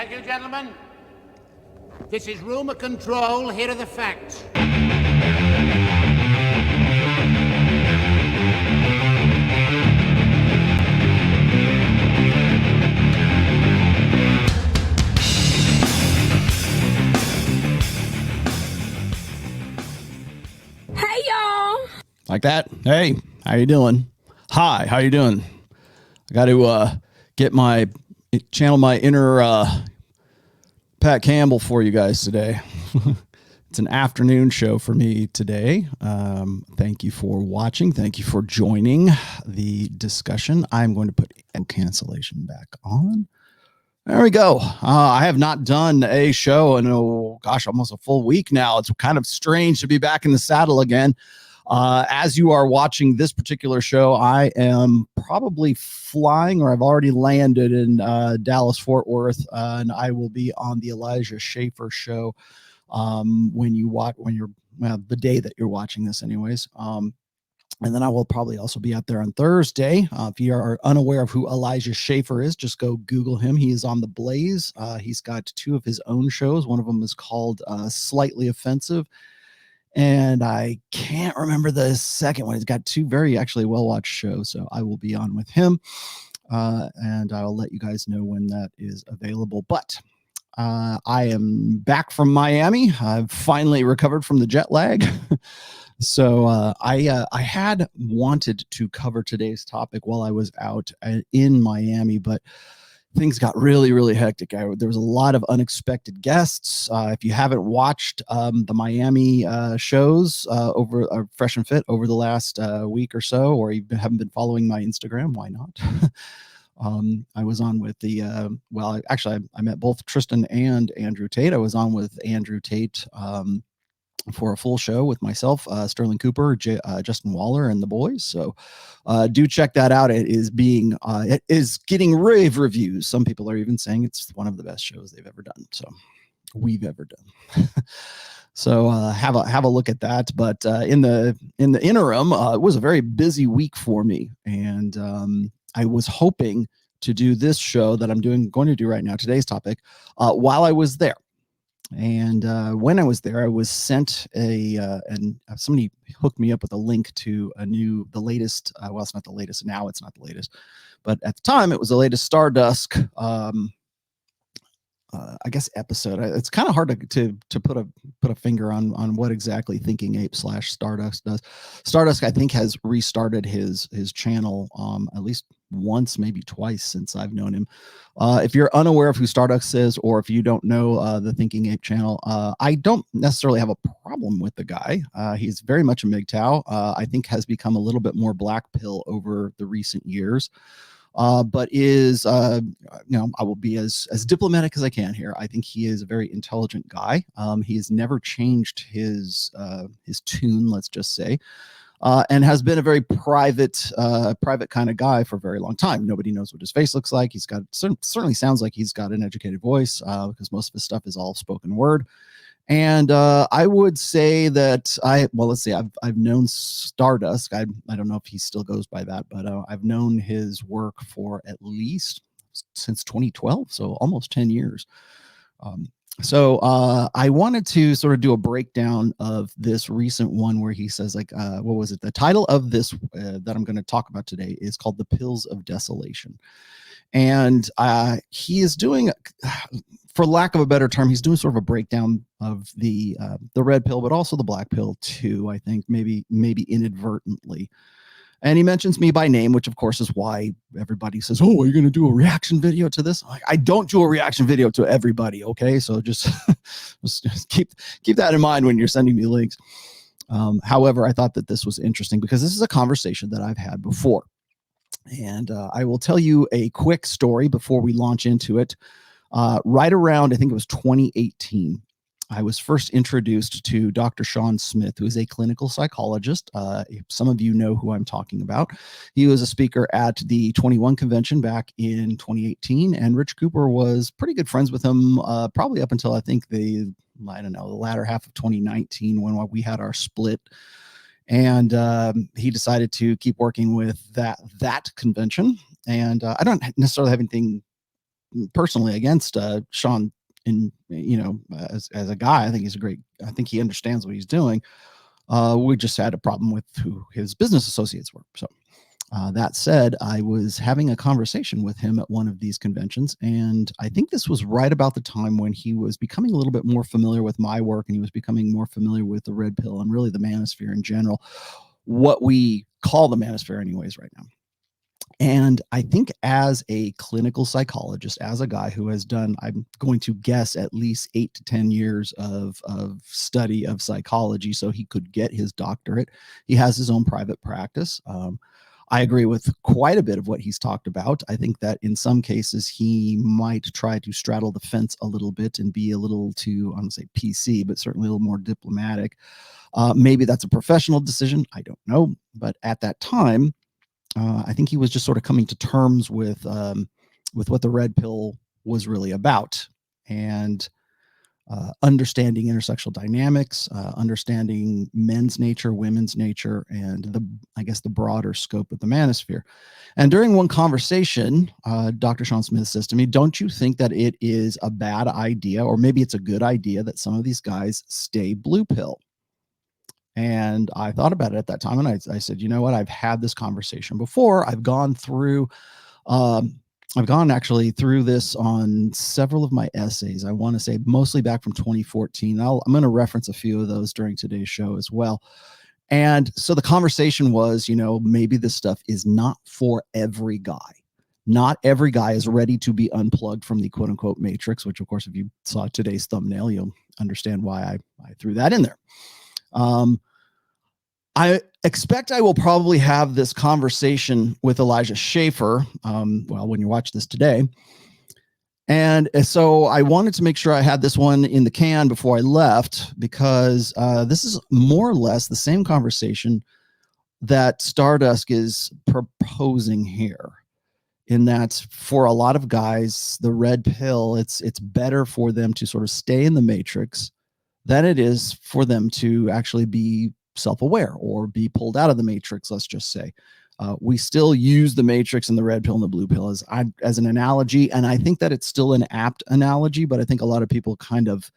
Thank you, gentlemen. This is rumor control. Here are the facts. Hey, y'all. Like that. Hey, how you doing? Hi, how you doing? I got to channel my inner Pat Campbell for you guys today. It's an afternoon show for me today. Thank you for watching. Thank you for joining the discussion. I'm going to put cancellation back on. There we go. I have not done a show in, almost a full week now. It's kind of strange to be back in the saddle again. As you are watching this particular show, I am probably flying, or I've already landed in Dallas, Fort Worth, and I will be on the Elijah Schaefer show the day that you're watching this anyways. And then I will probably also be out there on Thursday. If you are unaware of who Elijah Schaefer is, just go Google him. He is on the Blaze. He's got two of his own shows. One of them is called Slightly Offensive. And I can't remember the second one. He's got two very actually well-watched shows. So I will be on with him. And I'll let you guys know when that is available. But I am back from Miami. I've finally recovered from the jet lag. So I had wanted to cover today's topic while I was out in Miami, but things got really, really hectic. There was a lot of unexpected guests. If you haven't watched the Miami shows over Fresh and Fit over the last week or so, or you haven't been following my Instagram, why not? I was on with I met both Tristan and Andrew Tate. I was on with Andrew Tate for a full show with myself, Sterling Cooper, Justin Waller, and the boys. So do check that out. It is getting rave reviews. Some people are even saying it's one of the best shows they've ever done. So we've ever done. So have a look at that. But in the interim, it was a very busy week for me, and I was hoping to do this show that I'm going to do right now, today's topic, while I was there. And when I was there, I was sent and somebody hooked me up with a link to the latest. Well, it's not the latest now. It's not the latest, but at the time, it was the latest Stardusk. I guess episode. It's kind of hard to put a finger on what exactly Thinking Ape / Stardusk does. Stardusk, I think, has restarted his channel at least once, maybe twice since I've known him. If you're unaware of who Stardusk is, or if you don't know the Thinking Ape channel, I don't necessarily have a problem with the guy. He's very much a MGTOW. I think has become a little bit more blackpill over the recent years. But is, I will be as diplomatic as I can here. I think he is a very intelligent guy. He has never changed his tune, let's just say, and has been a very private kind of guy for a very long time. Nobody knows what his face looks like. He's got certainly sounds like he's got an educated voice because most of his stuff is all spoken word. And I would say that I've known Stardusk. I don't know if he still goes by that, but I've known his work for at least since 2012, so almost 10 years. So I wanted to sort of do a breakdown of this recent one where he says, like, what was it? The title of this that I'm going to talk about today is called The Pills of Desolation. And he is doing, for lack of a better term, he's doing sort of a breakdown of the red pill, but also the black pill too, I think, maybe inadvertently. And he mentions me by name, which of course is why everybody says, oh, are you going to do a reaction video to this? Like, I don't do a reaction video to everybody. Okay. So just keep that in mind when you're sending me links. However, I thought that this was interesting because this is a conversation that I've had before. And I will tell you a quick story before we launch into it. Right around, I think it was 2018, I was first introduced to Dr. Sean Smith, who is a clinical psychologist. Some of you know who I'm talking about. He was a speaker at the 21 convention back in 2018, and Rich Cooper was pretty good friends with him probably up until I think the latter half of 2019 when we had our split. And he decided to keep working with that convention. And I don't necessarily have anything personally against Sean. In as a guy, I think he's a great. I think he understands what he's doing. We just had a problem with who his business associates were. So that said, I was having a conversation with him at one of these conventions, and I think this was right about the time when he was becoming a little bit more familiar with my work, and he was becoming more familiar with the red pill and really the manosphere in general, what we call the manosphere anyways right now. And I think as a clinical psychologist, as a guy who has done, I'm going to guess at least 8 to 10 years of study of psychology, so he could get his doctorate. He has his own private practice. I agree with quite a bit of what he's talked about. I think that in some cases he might try to straddle the fence a little bit and be a little too, I don't say PC, but certainly a little more diplomatic. Maybe that's a professional decision. I don't know. But at that time, I think he was just sort of coming to terms with what the red pill was really about, and understanding intersexual dynamics, understanding men's nature, women's nature, and the broader scope of the manosphere. And during one conversation, Dr. Sean Smith says to me, "Don't you think that it is a bad idea, or maybe it's a good idea, that some of these guys stay blue pill?" And I thought about it at that time, and I said, you know what? I've had this conversation before. I've gone actually through this on several of my essays. I want to say mostly back from 2014. I'm going to reference a few of those during today's show as well. And so the conversation was, maybe this stuff is not for every guy. Not every guy is ready to be unplugged from the quote unquote matrix, which of course, if you saw today's thumbnail, you'll understand why I threw that in there. I expect I will probably have this conversation with Elijah Schaefer, when you watch this today. And so I wanted to make sure I had this one in the can before I left, because this is more or less the same conversation that Stardusk is proposing here, in that for a lot of guys, the red pill, it's better for them to sort of stay in the matrix than it is for them to actually be self-aware or be pulled out of the matrix. Let's just say we still use the matrix and the red pill and the blue pill as an analogy, and I think that it's still an apt analogy, but I think a lot of people kind of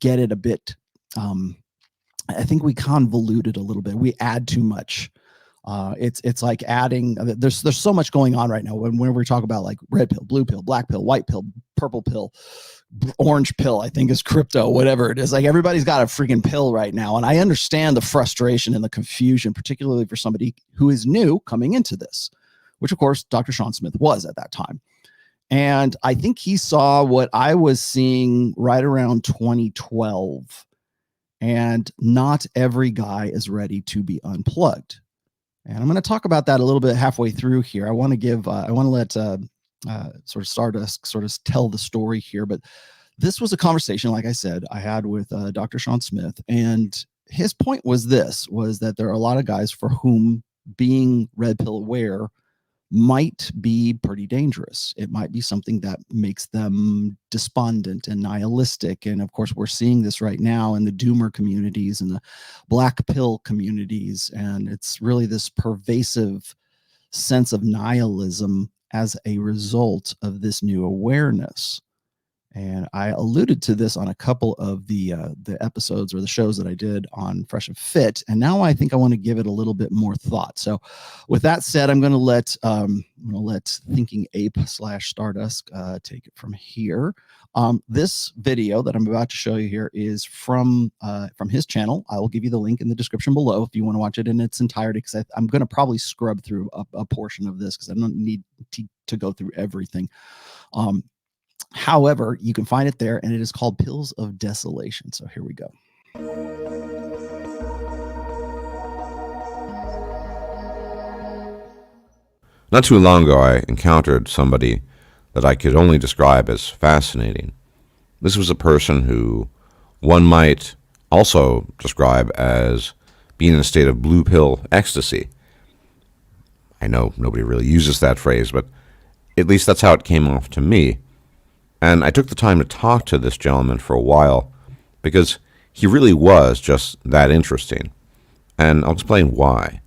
get it a bit. I think we convolute it a little bit. We add too much. It's like adding. There's so much going on right now when we talk about like red pill, blue pill, black pill, white pill, purple pill, orange pill, I think is crypto, whatever it is. Like everybody's got a freaking pill right now. And I understand the frustration and the confusion, particularly for somebody who is new coming into this, which of course, Dr. Sean Smith was at that time. And I think he saw what I was seeing right around 2012. And not every guy is ready to be unplugged. And I'm going to talk about that a little bit halfway through here. I want to let sort of Stardusk sort of tell the story here. But this was a conversation, like I said, I had with Dr. Sean Smith. And his point was that there are a lot of guys for whom being red pill aware might be pretty dangerous. It might be something that makes them despondent and nihilistic. And of course, we're seeing this right now in the doomer communities and the black pill communities. And it's really this pervasive sense of nihilism as a result of this new awareness. And I alluded to this on a couple of the episodes or the shows that I did on Fresh and Fit. And now I think I want to give it a little bit more thought. So with that said, I'm going to let Thinking Ape / Stardusk take it from here. This video that I'm about to show you here is from his channel. I will give you the link in the description below if you want to watch it in its entirety, because I'm going to probably scrub through a portion of this because I don't need to go through everything. However, you can find it there, and it is called Pills of Desolation. So here we go. Not too long ago, I encountered somebody that I could only describe as fascinating. This was a person who one might also describe as being in a state of blue pill ecstasy. I know nobody really uses that phrase, but at least that's how it came off to me. And I took the time to talk to this gentleman for a while because he really was just that interesting. And I'll explain why.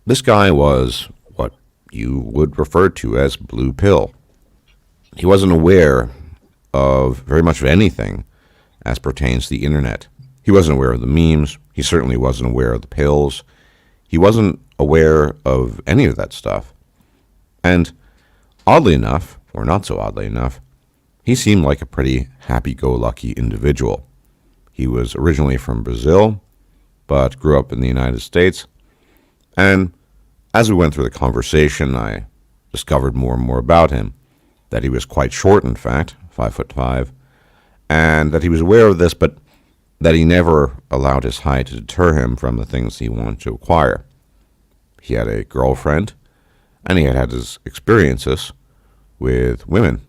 This guy was what you would refer to as blue pill. He wasn't aware of very much of anything as pertains to the internet. He wasn't aware of the memes. He certainly wasn't aware of the pills. He wasn't aware of any of that stuff. And oddly enough, or not so oddly enough, he seemed like a pretty happy-go-lucky individual. He was originally from Brazil, but grew up in the United States. And as we went through the conversation, I discovered more and more about him, that he was quite short, in fact, 5'5", and that he was aware of this, but that he never allowed his height to deter him from the things he wanted to acquire. He had a girlfriend, and he had had his experiences with women.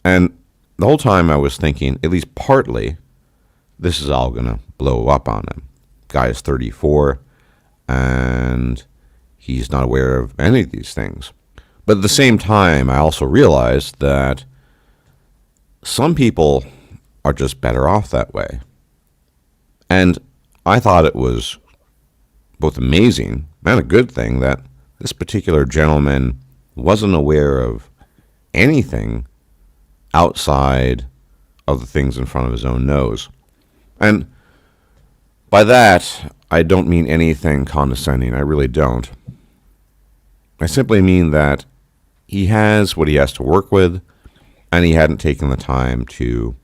And the whole time I was thinking, at least partly, this is all going to blow up on him. Guy is 34, and he's not aware of any of these things. But at the same time, I also realized that some people are just better off that way. And I thought it was both amazing and a good thing that this particular gentleman wasn't aware of anything outside of the things in front of his own nose. And by that, I don't mean anything condescending. I really don't. I simply mean that he has what he has to work with, and he hadn't taken the time to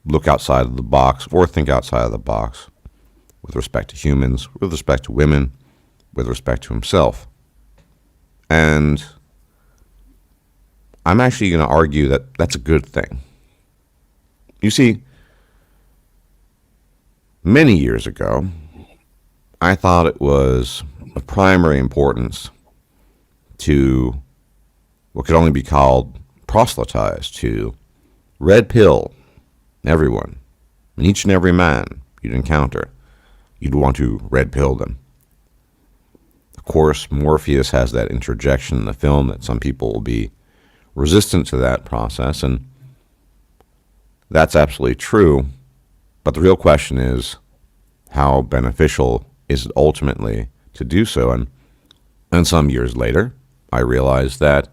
look outside of the box or think outside of the box with respect to humans, with respect to women, with respect to himself. And I'm actually going to argue that that's a good thing. You see, many years ago, I thought it was of primary importance to what could only be called proselytize, to red pill everyone, and each and every man you'd encounter. You'd want to red pill them. Of course, Morpheus has that interjection in the film that some people will be resistant to that process, and that's absolutely true. But the real question is, how beneficial is it ultimately to do so? And some years later, I realized that,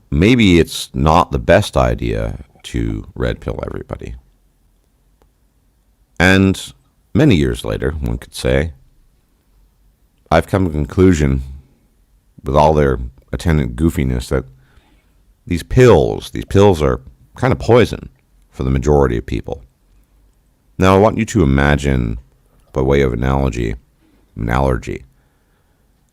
maybe it's not the best idea to red pill everybody. And many years later, one could say, I've come to the conclusion, with all their attendant goofiness, that these pills are kind of poison for the majority of people. Now, I want you to imagine, by way of an allergy,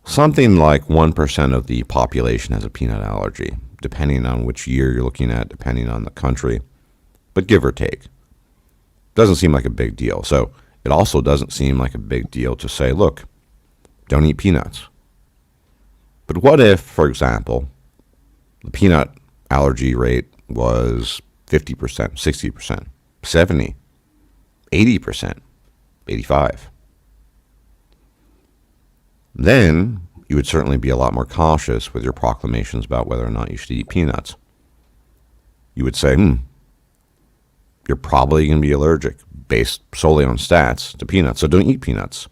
something like 1% of the population has a peanut allergy, depending on which year you're looking at, depending on the country, but give or take. Doesn't seem like a big deal. So it also doesn't seem like a big deal to say, look, don't eat peanuts. But what if, for example, the peanut allergy rate was 50%, 60%, 70%, 80%, 85%? Then you would certainly be a lot more cautious with your proclamations about whether or not you should eat peanuts. You would say, you're probably going to be allergic, based solely on stats, to peanuts, so don't eat peanuts.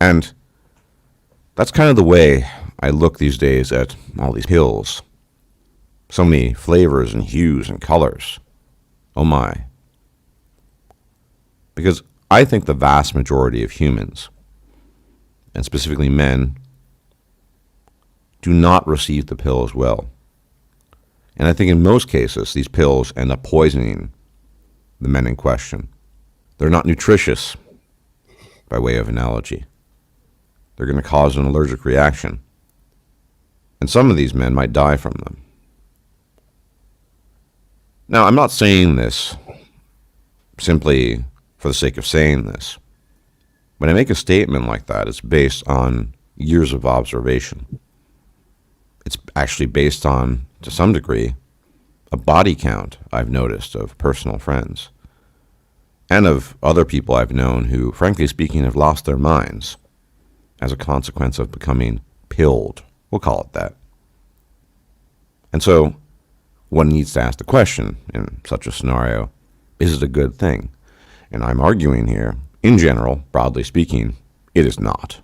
And that's kind of the way I look these days at all these pills. So many flavors and hues and colors. Oh my. Because I think the vast majority of humans, and specifically men, do not receive the pill as well. And I think in most cases, these pills end up poisoning the men in question. They're not nutritious, by way of analogy. They're going to cause an allergic reaction. And some of these men might die from them. Now, I'm not saying this simply for the sake of saying this. When I make a statement like that, it's based on years of observation. It's actually based on, to some degree, a body count I've noticed of personal friends and of other people I've known who, frankly speaking, have lost their minds as a consequence of becoming pilled. We'll call it that. And so one needs to ask the question in such a scenario, is it a good thing? And I'm arguing here, in general, broadly speaking, it is not.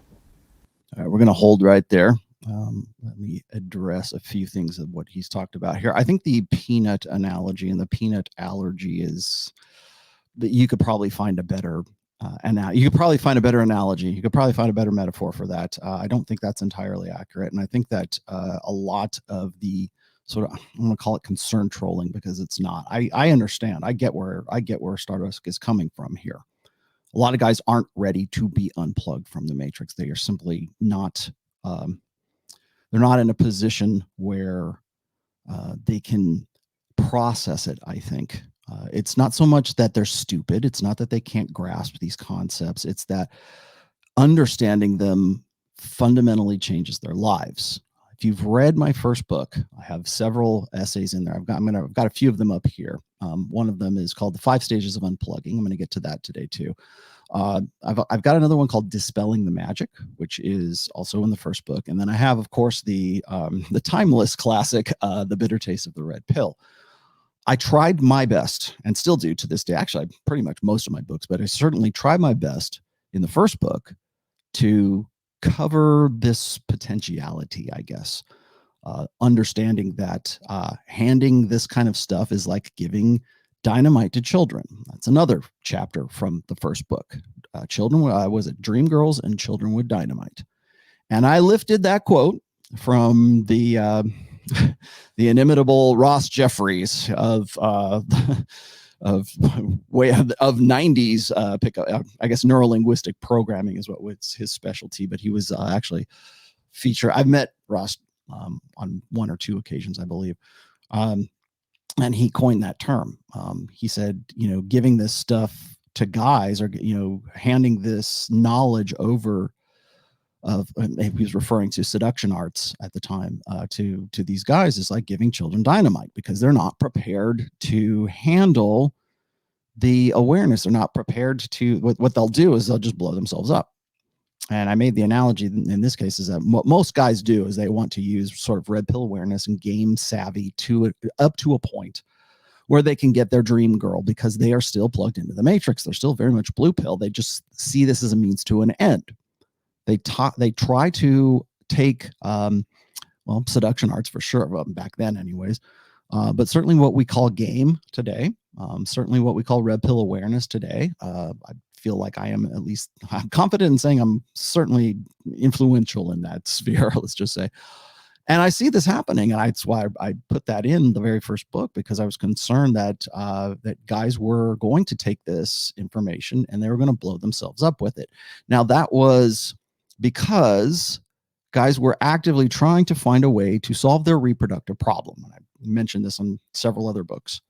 All right, we're going to hold right there. Let me address a few things of what he's talked about here. I think the peanut analogy and the peanut allergy is that you could probably find a better you could probably find a better analogy. You could probably find a better metaphor for that. I don't think that's entirely accurate. And I think that a lot of the sort of, I'm going to call it concern trolling, because it's not. I understand. I get where Stardusk is coming from here. A lot of guys aren't ready to be unplugged from the matrix. They are simply not. They're not in a position where they can process it, I think. It's not so much that they're stupid. It's not that they can't grasp these concepts. It's that understanding them fundamentally changes their lives. If you've read my first book, I have several essays in there. I've got a few of them up here. One of them is called The 5 Stages of Unplugging. I'm going to get to that today too. I've got another one called Dispelling the Magic, which is also in the first book. And then I have, of course, the timeless classic, The Bitter Taste of the Red Pill. I tried my best, and still do to this day. Actually, pretty much most of my books, but I certainly tried my best in the first book to cover this potentiality, I guess. Understanding that handing this kind of stuff is like giving dynamite to children. That's another chapter from the first book. Children, was it Dream Girls and Children with Dynamite? And I lifted that quote from the inimitable Ross Jeffries of 90s pickup. I guess neurolinguistic programming is what was his specialty, but he was actually featured. I've met Ross on 1 or 2 occasions, I believe. And he coined that term. He said, giving this stuff to guys, or, handing this knowledge over he was referring to seduction arts at the time, to these guys, is like giving children dynamite, because they're not prepared to handle the awareness. They're not prepared to, what they'll do is they'll just blow themselves up. And I made the analogy in this case is that what most guys do is they want to use sort of red pill awareness and game savvy up to a point where they can get their dream girl, because they are still plugged into the matrix. They're still very much blue pill. They just see this as a means to an end. They try to take, seduction arts for sure, well, back then anyways, but certainly what we call game today, certainly what we call red pill awareness today. I feel like I'm confident in saying I'm certainly influential in that sphere, let's just say. And I see this happening, and that's why I put that in the very first book, because I was concerned that that guys were going to take this information and they were going to blow themselves up with it. Now, that was because guys were actively trying to find a way to solve their reproductive problem. And I mentioned this on several other books.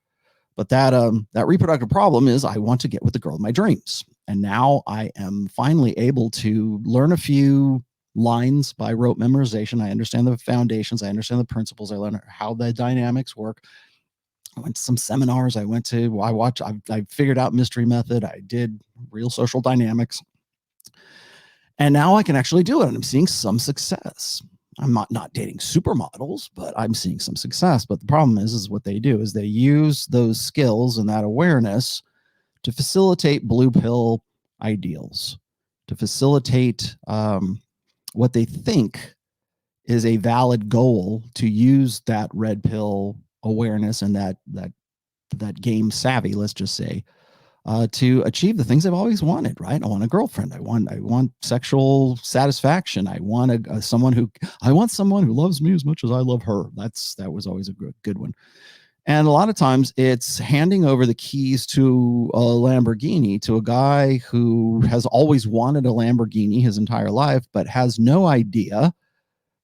But that reproductive problem is, I want to get with the girl of my dreams. And now I am finally able to learn a few lines by rote memorization. I understand the foundations. I understand the principles. I learn how the dynamics work. I went to some seminars. I figured out mystery method. I did real social dynamics. And now I can actually do it. And I'm seeing some success. I'm not dating supermodels, but I'm seeing some success. But the problem is what they do is they use those skills and that awareness to facilitate blue pill ideals, to facilitate what they think is a valid goal, to use that red pill awareness and that game savvy, let's just say, to achieve the things I've always wanted, right? I want a girlfriend. I want sexual satisfaction. I want someone who loves me as much as I love her. That was always a good one. And a lot of times it's handing over the keys to a Lamborghini to a guy who has always wanted a Lamborghini his entire life, but has no idea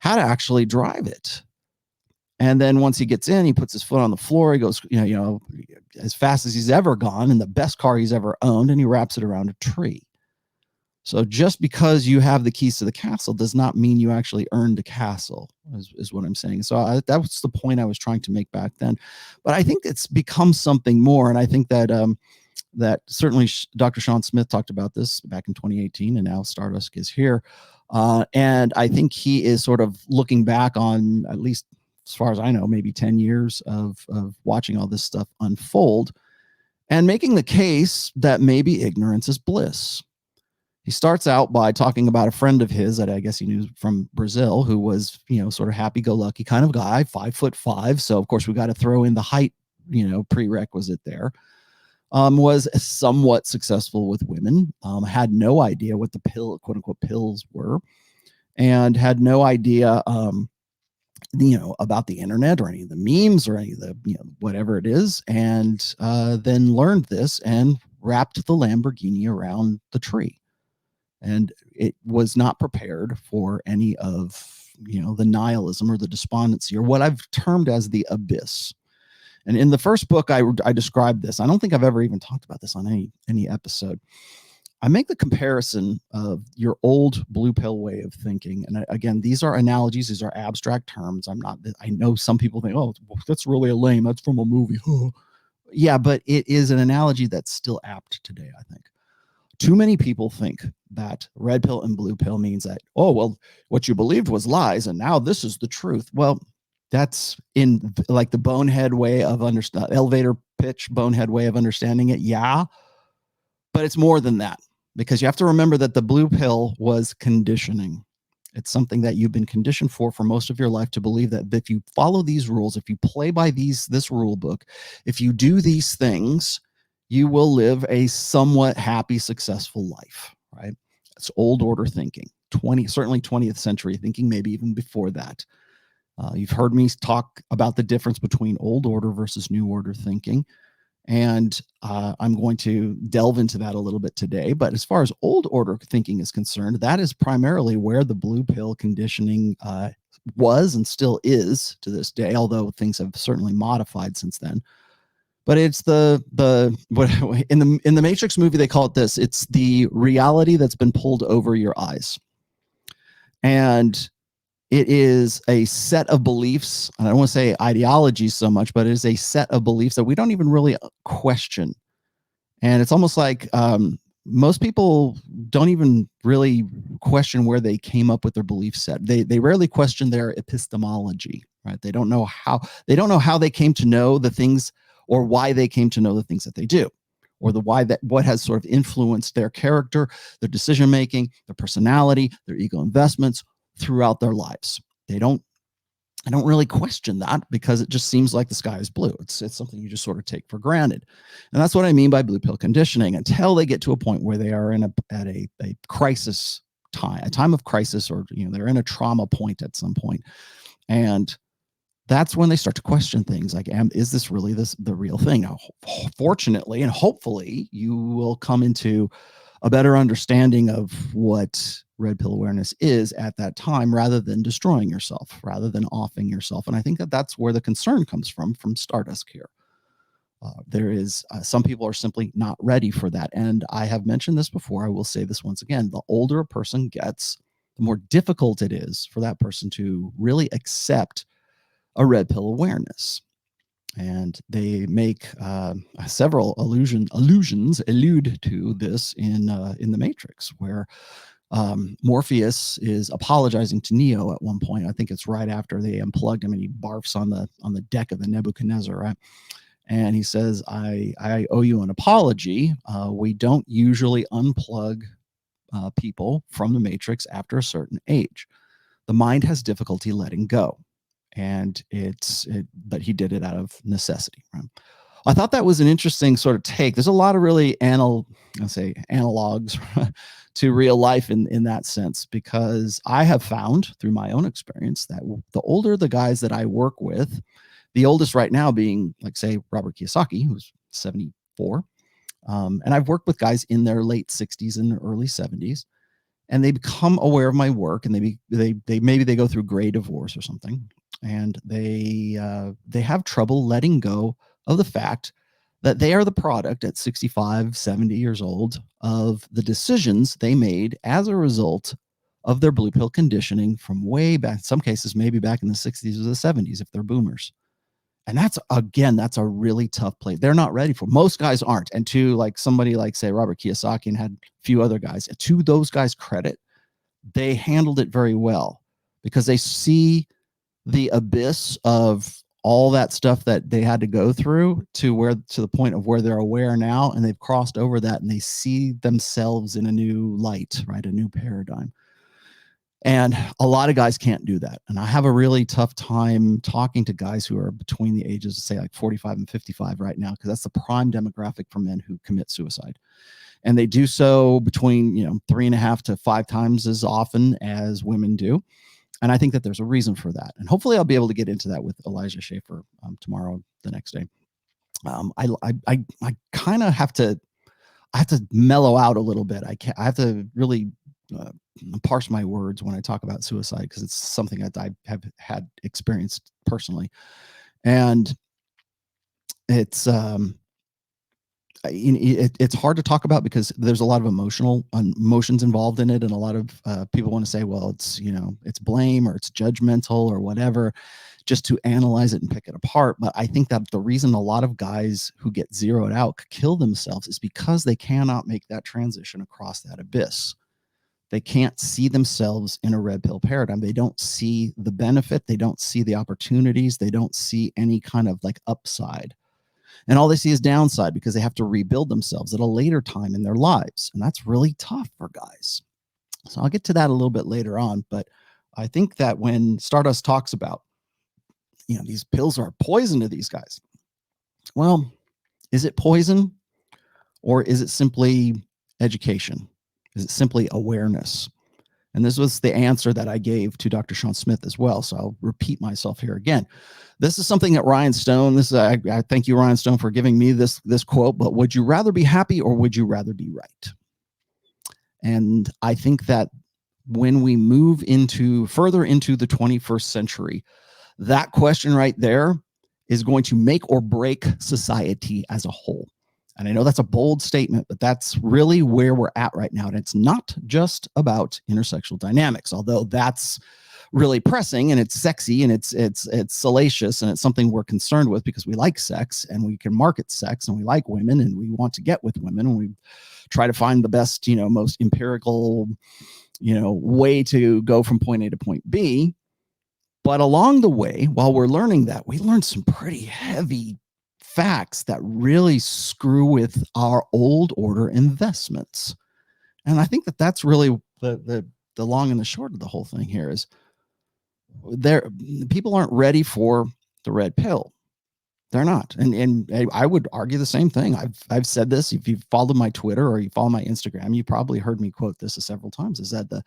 how to actually drive it. And then once he gets in, he puts his foot on the floor. He goes, as fast as he's ever gone in the best car he's ever owned, and he wraps it around a tree. So just because you have the keys to the castle does not mean you actually earned the castle, is what I'm saying. So that was the point I was trying to make back then. But I think it's become something more. And I think that that certainly Dr. Sean Smith talked about this back in 2018, and now Stardusk is here. And I think he is sort of looking back on, at least as far as I know, maybe 10 years of watching all this stuff unfold and making the case that maybe ignorance is bliss. He starts out by talking about a friend of his that I guess he knew from Brazil, who was, sort of happy-go-lucky kind of guy, 5'5". So of course we got to throw in the height, prerequisite there. Was somewhat successful with women, had no idea what the quote unquote pills were, and had no idea, about the internet or any of the memes or any of the, whatever it is. And then learned this and wrapped the Lamborghini around the tree. And it was not prepared for any of, the nihilism or the despondency or what I've termed as the abyss. And in the first book, I described this. I don't think I've ever even talked about this on any episode. I make the comparison of your old blue pill way of thinking. And again, these are analogies. These are abstract terms. I know some people think, oh, that's really lame. That's from a movie. Yeah, but it is an analogy that's still apt today, I think. Too many people think that red pill and blue pill means that, oh, well, what you believed was lies, and now this is the truth. Well, that's in like the bonehead way of elevator pitch bonehead way of understanding it. Yeah, but it's more than that, because you have to remember that the blue pill was conditioning. It's something that you've been conditioned for most of your life to believe that if you follow these rules, if you play by this rule book, if you do these things, you will live a somewhat happy, successful life, right? It's old order thinking, certainly 20th century thinking, maybe even before that. You've heard me talk about the difference between old order versus new order thinking. And I'm going to delve into that a little bit today. But as far as old order thinking is concerned, that is primarily where the blue pill conditioning was and still is to this day, although things have certainly modified since then. But it's what in the Matrix movie, they call it this. It's the reality that's been pulled over your eyes. And it is a set of beliefs. I don't want to say ideologies so much, but it is a set of beliefs that we don't even really question. And it's almost like most people don't even really question where they came up with their belief set. They rarely question their epistemology, right? They don't know how they came to know the things, or why they came to know the things that they do, or what has sort of influenced their character, their decision making, their personality, their ego investments throughout their lives. I don't really question that, because it just seems like the sky is blue. It's something you just sort of take for granted. And that's what I mean by blue pill conditioning, until they get to a point where they are at a crisis time, a time of crisis, or they're in a trauma point at some point. And that's when they start to question things like, is this really the real thing? Now, fortunately and hopefully, you will come into a better understanding of what red pill awareness is at that time, rather than destroying yourself, rather than offing yourself. And I think that's where the concern comes from Stardusk here. There is some people are simply not ready for that. And I have mentioned this before. I will say this once again. The older a person gets, the more difficult it is for that person to really accept a red pill awareness. And they make several allusions allude to this in the Matrix, where Morpheus is apologizing to Neo at one point. I think it's right after they unplugged him, and he barfs on the deck of the Nebuchadnezzar, right? And he says, I owe you an apology. We don't usually unplug people from the Matrix after a certain age. The mind has difficulty letting go. And but he did it out of necessity, right? I thought that was an interesting sort of take. There's a lot of really analogs to real life in that sense, because I have found through my own experience that the older the guys that I work with, the oldest right now being, like, say, Robert Kiyosaki, who's 74. And I've worked with guys in their late 60s and early 70s, and they become aware of my work, and maybe they go through gray divorce or something, and they have trouble letting go of the fact that they are the product at 65, 70 years old of the decisions they made as a result of their blue pill conditioning from way back, in some cases, maybe back in the 60s or the 70s, if they're boomers. And that's a really tough place. They're not ready for. Most guys aren't. And to like somebody like, say, Robert Kiyosaki, and had a few other guys, to those guys' credit, they handled it very well, because they see the abyss of all that stuff that they had to go through to the point of where they're aware now, and they've crossed over that and they see themselves in a new light, right? A new paradigm. And a lot of guys can't do that. And I have a really tough time talking to guys who are between the ages of, say, like 45 and 55 right now, because that's the prime demographic for men who commit suicide. And they do so between, 3.5 to 5 times as often as women do. And I think that there's a reason for that. And hopefully I'll be able to get into that with Elijah Schaefer tomorrow, the next day. I kind of have to mellow out a little bit. I have to really parse my words when I talk about suicide, because it's something that I have had experienced personally. And it's it's hard to talk about because there's a lot of emotions involved in it, and a lot of people want to say, well, it's it's blame or it's judgmental or whatever, just to analyze it and pick it apart. But I think that the reason a lot of guys who get zeroed out kill themselves is because they cannot make that transition across that abyss. They can't see themselves in a red pill paradigm. They don't see the benefit. They don't see the opportunities. They don't see any kind of like upside. And all they see is downside, because they have to rebuild themselves at a later time in their lives. And that's really tough for guys. So I'll get to that a little bit later on. But I think that when Stardust talks about, these pills are poison to these guys. Well, is it poison, or is it simply education? Is it simply awareness? And this was the answer that I gave to Dr. Sean Smith as well. So I'll repeat myself here again. This is something that Ryan Stone, I thank you, Ryan Stone, for giving me this quote, but would you rather be happy or would you rather be right? And I think that when we move further into the 21st century, that question right there is going to make or break society as a whole. And I know that's a bold statement, but that's really where we're at right now. And it's not just about intersexual dynamics, although that's really pressing and it's sexy and it's salacious and it's something we're concerned with because we like sex and we can market sex and we like women and we want to get with women and we try to find the best, most empirical, way to go from point A to point B. But along the way, while we're learning that, we learned some pretty heavy facts that really screw with our old order investments. And I think that that's really the long and the short of the whole thing here is people aren't ready for the red pill. They're not. And I would argue the same thing. I've said this. If you've followed my Twitter or you follow my Instagram, you probably heard me quote this several times, is that the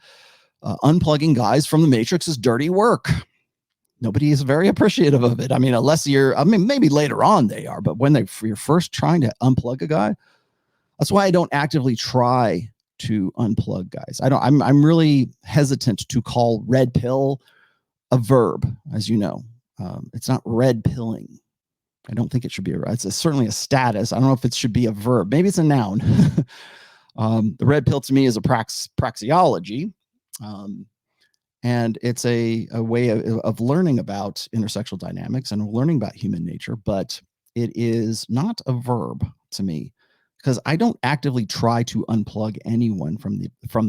unplugging guys from the Matrix is dirty work. Nobody is very appreciative of it. I mean, unless maybe later on they are, but when you're first trying to unplug a guy, that's why I don't actively try to unplug guys. I'm really hesitant to call red pill a verb, as you know. It's not red pilling. I don't think it should be it's certainly a status. I don't know if it should be a verb. Maybe it's a noun. The red pill to me is a praxeology. And it's a way of learning about intersexual dynamics and learning about human nature, but it is not a verb to me, because I don't actively try to unplug anyone from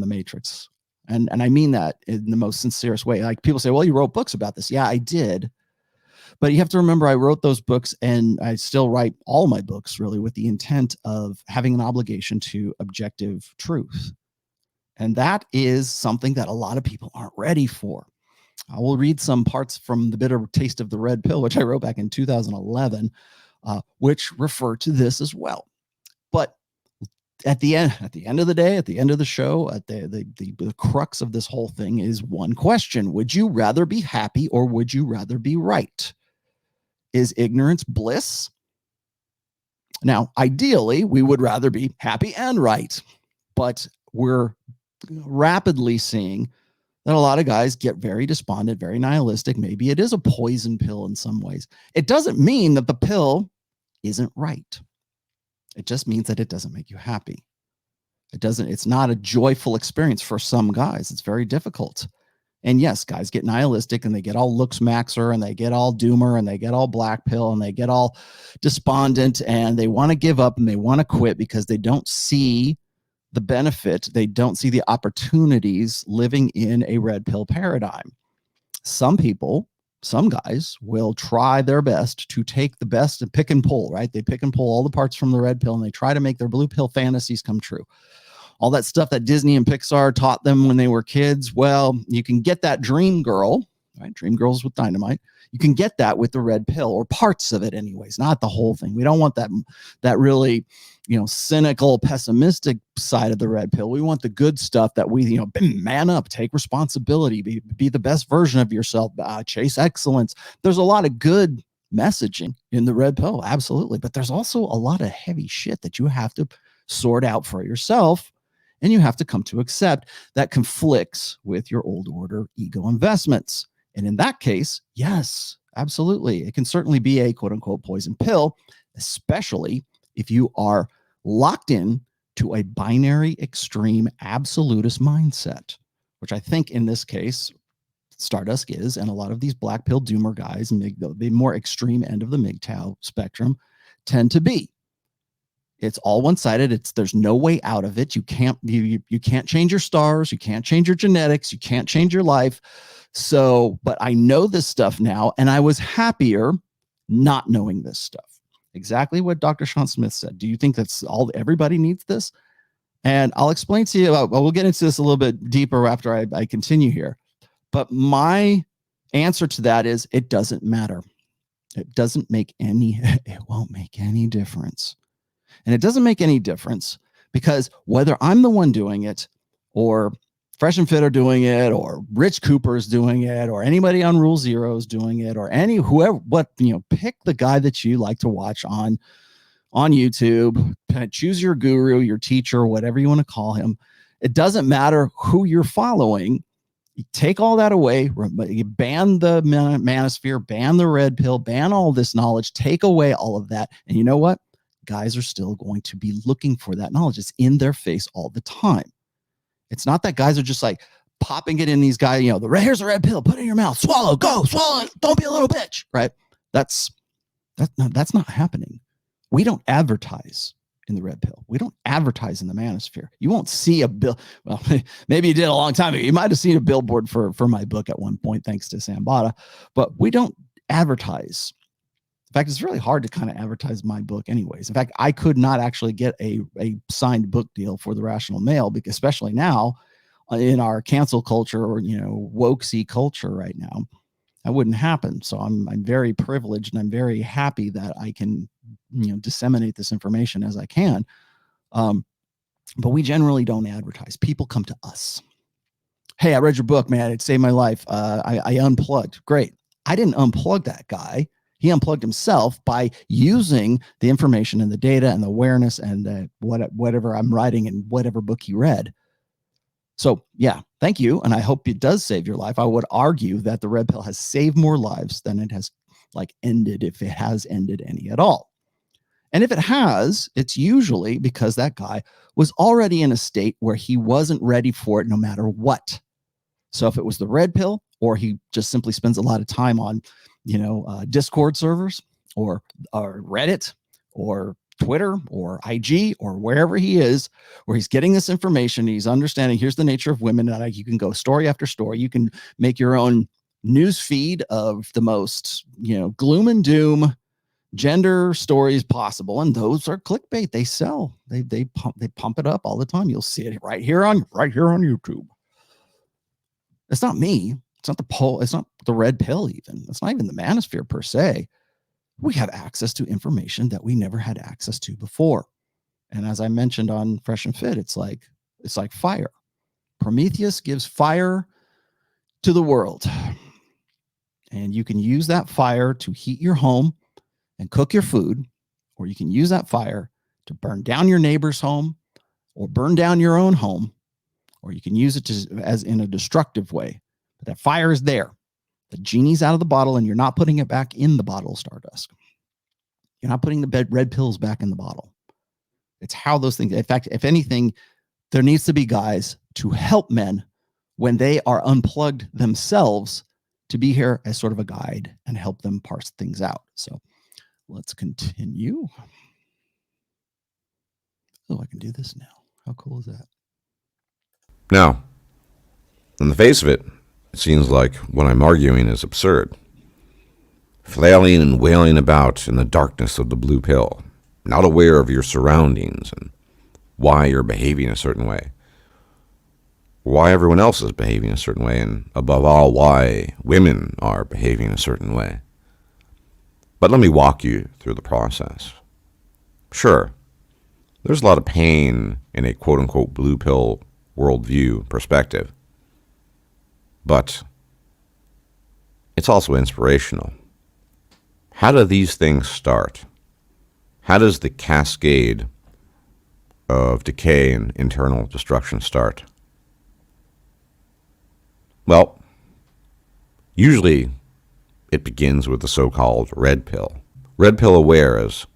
the Matrix. And I mean that in the most sincerest way. Like, people say, well, you wrote books about this. Yeah, I did. But you have to remember, I wrote those books, and I still write all my books really with the intent of having an obligation to objective truth. And that is something that a lot of people aren't ready for. I will read some parts from The Bitter Taste of the Red Pill, which I wrote back in 2011, which refer to this as well. But at the end of the day, at the end of the show, at the crux of this whole thing is one question: would you rather be happy or would you rather be right? Is ignorance bliss? Now, ideally, we would rather be happy and right, but we're rapidly seeing that a lot of guys get very despondent, very nihilistic. Maybe it is a poison pill in some ways. It doesn't mean that the pill isn't right. It just means that it doesn't make you happy. It's not a joyful experience for some guys. It's very difficult. And yes, guys get nihilistic and they get all looks maxer and they get all doomer and they get all black pill and they get all despondent and they want to give up and they want to quit because they don't see the benefit. They don't see the opportunities living in a red pill paradigm. Some people some guys will try their best to take the best and pick and pull, right? They pick and pull all the parts from the red pill and they try to make their blue pill fantasies come true. All that stuff that Disney and Pixar taught them when they were kids. Well, you can get that dream girl, right? Dream girls with dynamite. You can get that with the red pill, or parts of it anyways, not the whole thing. We don't want that really, cynical, pessimistic side of the red pill. We want the good stuff that we, man up, take responsibility, be the best version of yourself, chase excellence. There's a lot of good messaging in the red pill, absolutely. But there's also a lot of heavy shit that you have to sort out for yourself, and you have to come to accept that conflicts with your old order ego investments. And in that case, yes, absolutely. It can certainly be a quote unquote poison pill, especially if you are locked in to a binary, extreme, absolutist mindset, which I think in this case, Stardusk is, and a lot of these black pill doomer guys, the more extreme end of the MGTOW spectrum, tend to be. It's all one-sided. There's no way out of it. You can't change your stars. You can't change your genetics. You can't change your life. So, but I know this stuff now, and I was happier not knowing this stuff. Exactly what Dr. Sean Smith said. Do you think that's all everybody needs this? And I'll explain to you. We'll get into this a little bit deeper after I continue here. But my answer to that is it doesn't matter. It won't make any difference. And it doesn't make any difference because whether I'm the one doing it, or Fresh and Fit are doing it, or Rich Cooper's doing it, or anybody on Rule Zero is doing it, or pick the guy that you like to watch on YouTube, choose your guru, your teacher, whatever you want to call him. It doesn't matter who you're following. You take all that away, you ban the manosphere, ban the red pill, ban all this knowledge, take away all of that. And you know what? Guys are still going to be looking for that knowledge. It's in their face all the time. It's not that guys are just like popping it in these guys, here's a red pill, put it in your mouth, swallow, go, swallow it, don't be a little bitch, right? That's not happening. We don't advertise in the red pill. We don't advertise in the manosphere. You won't see a bill. Well, maybe you did a long time ago. You might have seen a billboard for my book at one point, thanks to Sambata, but we don't advertise. In fact, it's really hard to kind of advertise my book anyways. In fact, I could not actually get a signed book deal for The Rational Male, because especially now in our cancel culture, or, wokesy culture right now, that wouldn't happen. So I'm very privileged, and I'm very happy that I can, disseminate this information as I can. But we generally don't advertise. People come to us. Hey, I read your book, man. It saved my life. I unplugged. Great. I didn't unplug that guy. He unplugged himself by using the information and the data and the awareness and whatever I'm writing in whatever book he read. So yeah, thank you. And I hope it does save your life. I would argue that the red pill has saved more lives than it has ended, if it has ended any at all. And if it has, it's usually because that guy was already in a state where he wasn't ready for it no matter what. So if it was the red pill, or he just simply spends a lot of time on Discord servers, or Reddit, or Twitter, or IG, or wherever he is, where he's getting this information, he's understanding here's the nature of women, and you can go story after story. You can make your own news feed of the most, gloom and doom gender stories possible, and those are clickbait. They sell. They pump it up all the time. You'll see it right here on YouTube. It's not me. It's not the poll. It's not the red pill even. It's not even the manosphere per se. We have access to information that we never had access to before. And as I mentioned on Fresh and Fit, it's like fire. Prometheus gives fire to the world. And you can use that fire to heat your home and cook your food, or you can use that fire to burn down your neighbor's home, or burn down your own home, or you can use it as in a destructive way. But that fire is there. The genie's out of the bottle, and you're not putting it back in the bottle, Stardusk. You're not putting the red pills back in the bottle. It's how those things, in fact, if anything, there needs to be guys to help men when they are unplugged themselves, to be here as sort of a guide and help them parse things out. So let's continue. Oh, I can do this now. How cool is that? Now, on the face of it, it seems like what I'm arguing is absurd. flailing and wailing about in the darkness of the blue pill, not aware of your surroundings and why you're behaving a certain way, why everyone else is behaving a certain way, and above all, why women are behaving a certain way. But let me walk you through the process. Sure, there's a lot of pain in a quote-unquote blue pill worldview perspective, but it's also inspirational. How do these things start? How does the cascade of decay and internal destruction start? Well, usually it begins with the so-called red pill. Red pill aware, as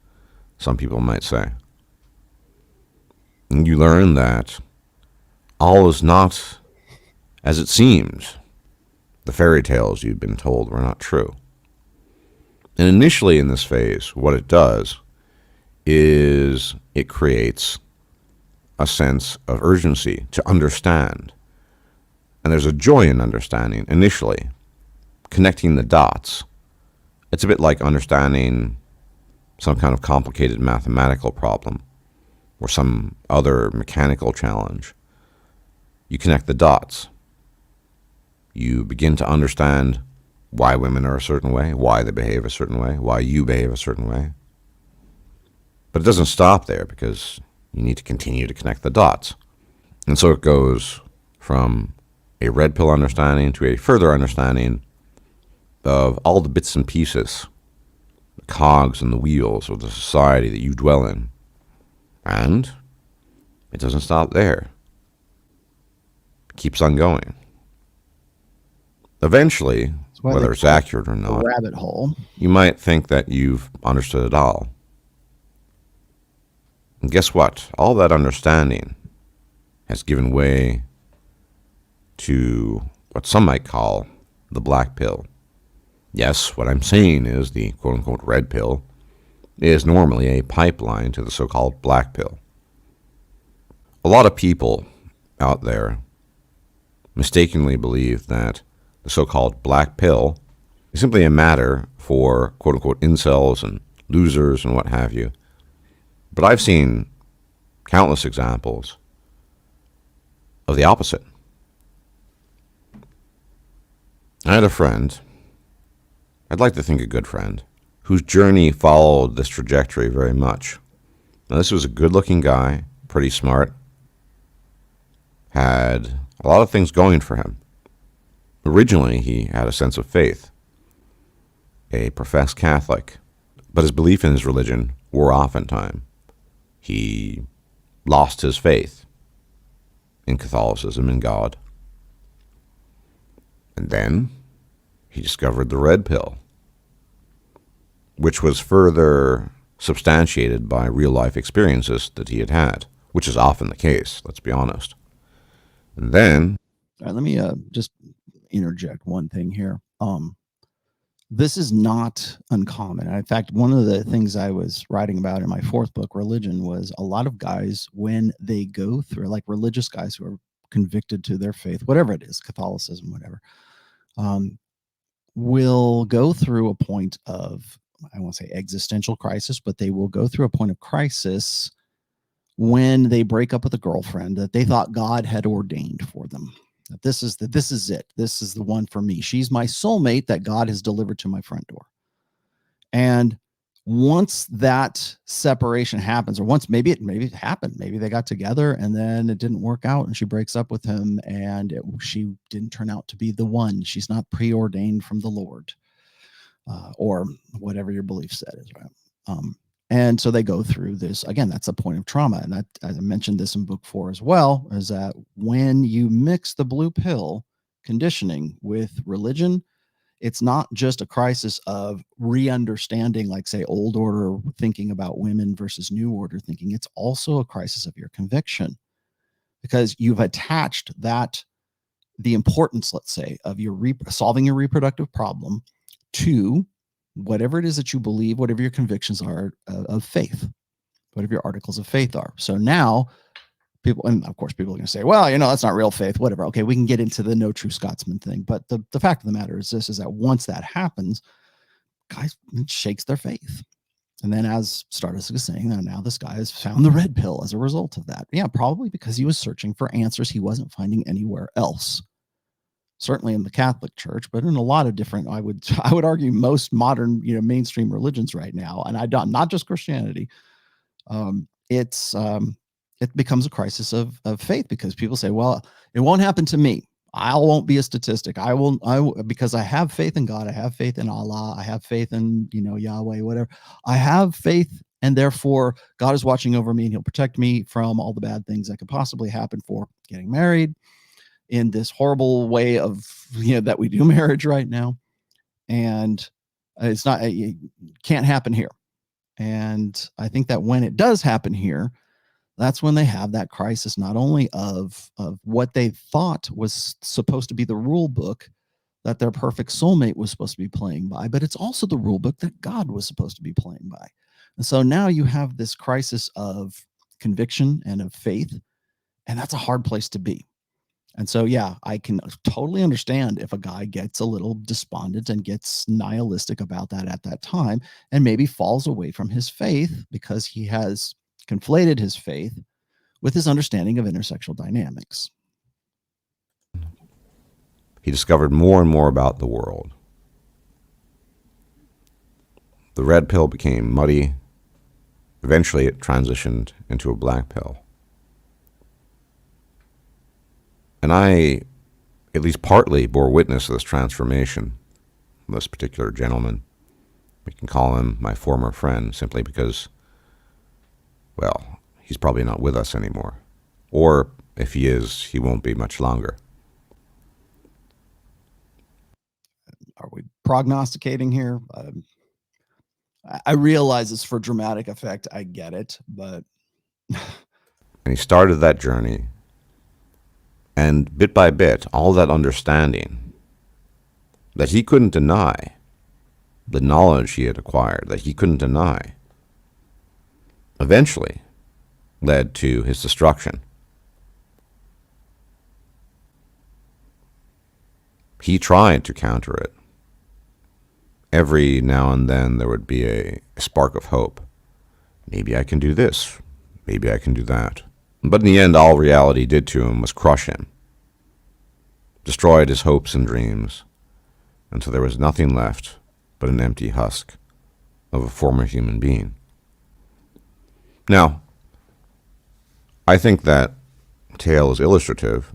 some people might say. And you learn that all is not as it seems. The fairy tales you've been told were not true. And initially in this phase, what it does is it creates a sense of urgency to understand. And there's a joy in understanding initially, connecting the dots. It's a bit like understanding some kind of complicated mathematical problem or some other mechanical challenge. You connect the dots. You begin to understand why women are a certain way, why they behave a certain way, why you behave a certain way. But it doesn't stop there, because you need to continue to connect the dots. And so it goes from a red pill understanding to a further understanding of all the bits and pieces, the cogs and the wheels of the society that you dwell in. And it doesn't stop there. It keeps on going. Eventually, whether it's accurate or not, rabbit hole, you might think that you've understood it all. And guess what? All that understanding has given way to what some might call the black pill. Yes, what I'm saying is the quote-unquote red pill is normally a pipeline to the so-called black pill. A lot of people out there mistakenly believe that the so-called black pill is simply a matter for quote-unquote incels and losers and what have you. But I've seen countless examples of the opposite. I had a friend, I'd like to think a good friend, whose journey followed this trajectory very much. Now, this was a good-looking guy, pretty smart, had a lot of things going for him. Originally, he had a sense of faith, a professed Catholic, but his belief in his religion wore off in time. He lost his faith in Catholicism and God. And then he discovered the red pill, which was further substantiated by real-life experiences that he had had, which is often the case, let's be honest. And then... All right, let me just interject one thing here. This is not uncommon. In fact, one of the things I was writing about in my fourth book, Religion, was a lot of guys, when they go through, like religious guys who are convicted to their faith, whatever it is, Catholicism, whatever, will go through a point of, I won't say existential crisis, but they will go through a point of crisis when they break up with a girlfriend that they thought God had ordained for them. That this is it. This is the one for me. She's my soulmate that God has delivered to my front door. And once that separation happens, or once maybe it happened, maybe they got together and then it didn't work out and she breaks up with him and she didn't turn out to be the one. She's not preordained from the Lord, or whatever your belief set is, right? And so they go through this again. That's a point of trauma, and that, as I mentioned this in book 4 as well, is that when you mix the blue pill conditioning with religion, it's not just a crisis of re-understanding, like say old order thinking about women versus new order thinking. It's also a crisis of your conviction, because you've attached that, the importance, let's say, of your solving your reproductive problem to whatever it is that you believe, whatever your convictions are of faith, whatever your articles of faith are. So now people, and of course people are going to say, well, that's not real faith, whatever. Okay, we can get into the no true Scotsman thing. But the fact of the matter is this, is that once that happens, guys, it shakes their faith. And then, as Stardust is saying, now this guy has found the red pill as a result of that. Yeah, probably because he was searching for answers he wasn't finding anywhere else. Certainly in the Catholic Church, but in a lot of different, I would argue most modern, mainstream religions right now, and not just Christianity. It becomes a crisis of faith, because people say, well, it won't happen to me. I won't be a statistic. I will, because I have faith in God. I have faith in Allah. I have faith in, Yahweh, whatever. I have faith, and therefore God is watching over me, and he'll protect me from all the bad things that could possibly happen for getting married in this horrible way of, that we do marriage right now. And it's not, it can't happen here. And I think that when it does happen here, that's when they have that crisis, not only of what they thought was supposed to be the rule book that their perfect soulmate was supposed to be playing by, but it's also the rule book that God was supposed to be playing by. And so now you have this crisis of conviction and of faith, and that's a hard place to be. And so, yeah, I can totally understand if a guy gets a little despondent and gets nihilistic about that at that time, and maybe falls away from his faith because he has conflated his faith with his understanding of intersexual dynamics. He discovered more and more about the world. The red pill became muddy. Eventually, it transitioned into a black pill. And I, at least partly, bore witness to this transformation. This particular gentleman, we can call him my former friend, simply because, well, he's probably not with us anymore. Or if he is, he won't be much longer. Are we prognosticating here? I realize it's for dramatic effect. I get it, but... And he started that journey. And bit by bit, all that understanding that he couldn't deny, the knowledge he had acquired that he couldn't deny, eventually led to his destruction. He tried to counter it. Every now and then there would be a spark of hope. Maybe I can do this. Maybe I can do that. But in the end, all reality did to him was crush him, destroyed his hopes and dreams, until there was nothing left but an empty husk of a former human being. Now, I think that tale is illustrative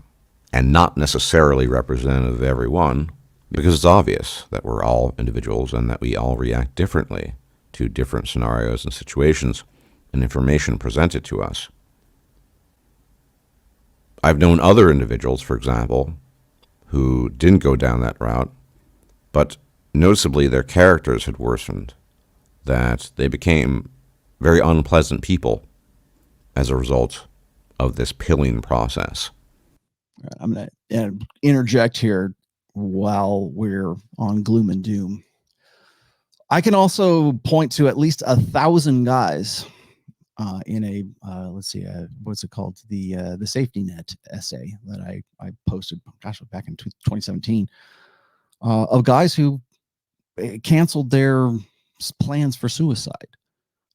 and not necessarily representative of everyone, because it's obvious that we're all individuals and that we all react differently to different scenarios and situations and information presented to us. I've known other individuals, for example, who didn't go down that route, but noticeably their characters had worsened, that they became very unpleasant people as a result of this pilling process. I'm going to interject here while we're on gloom and doom. I can also point to at least 1,000 guys in a let's see, what's it called, the safety net essay that I posted, back in 2017, of guys who canceled their plans for suicide.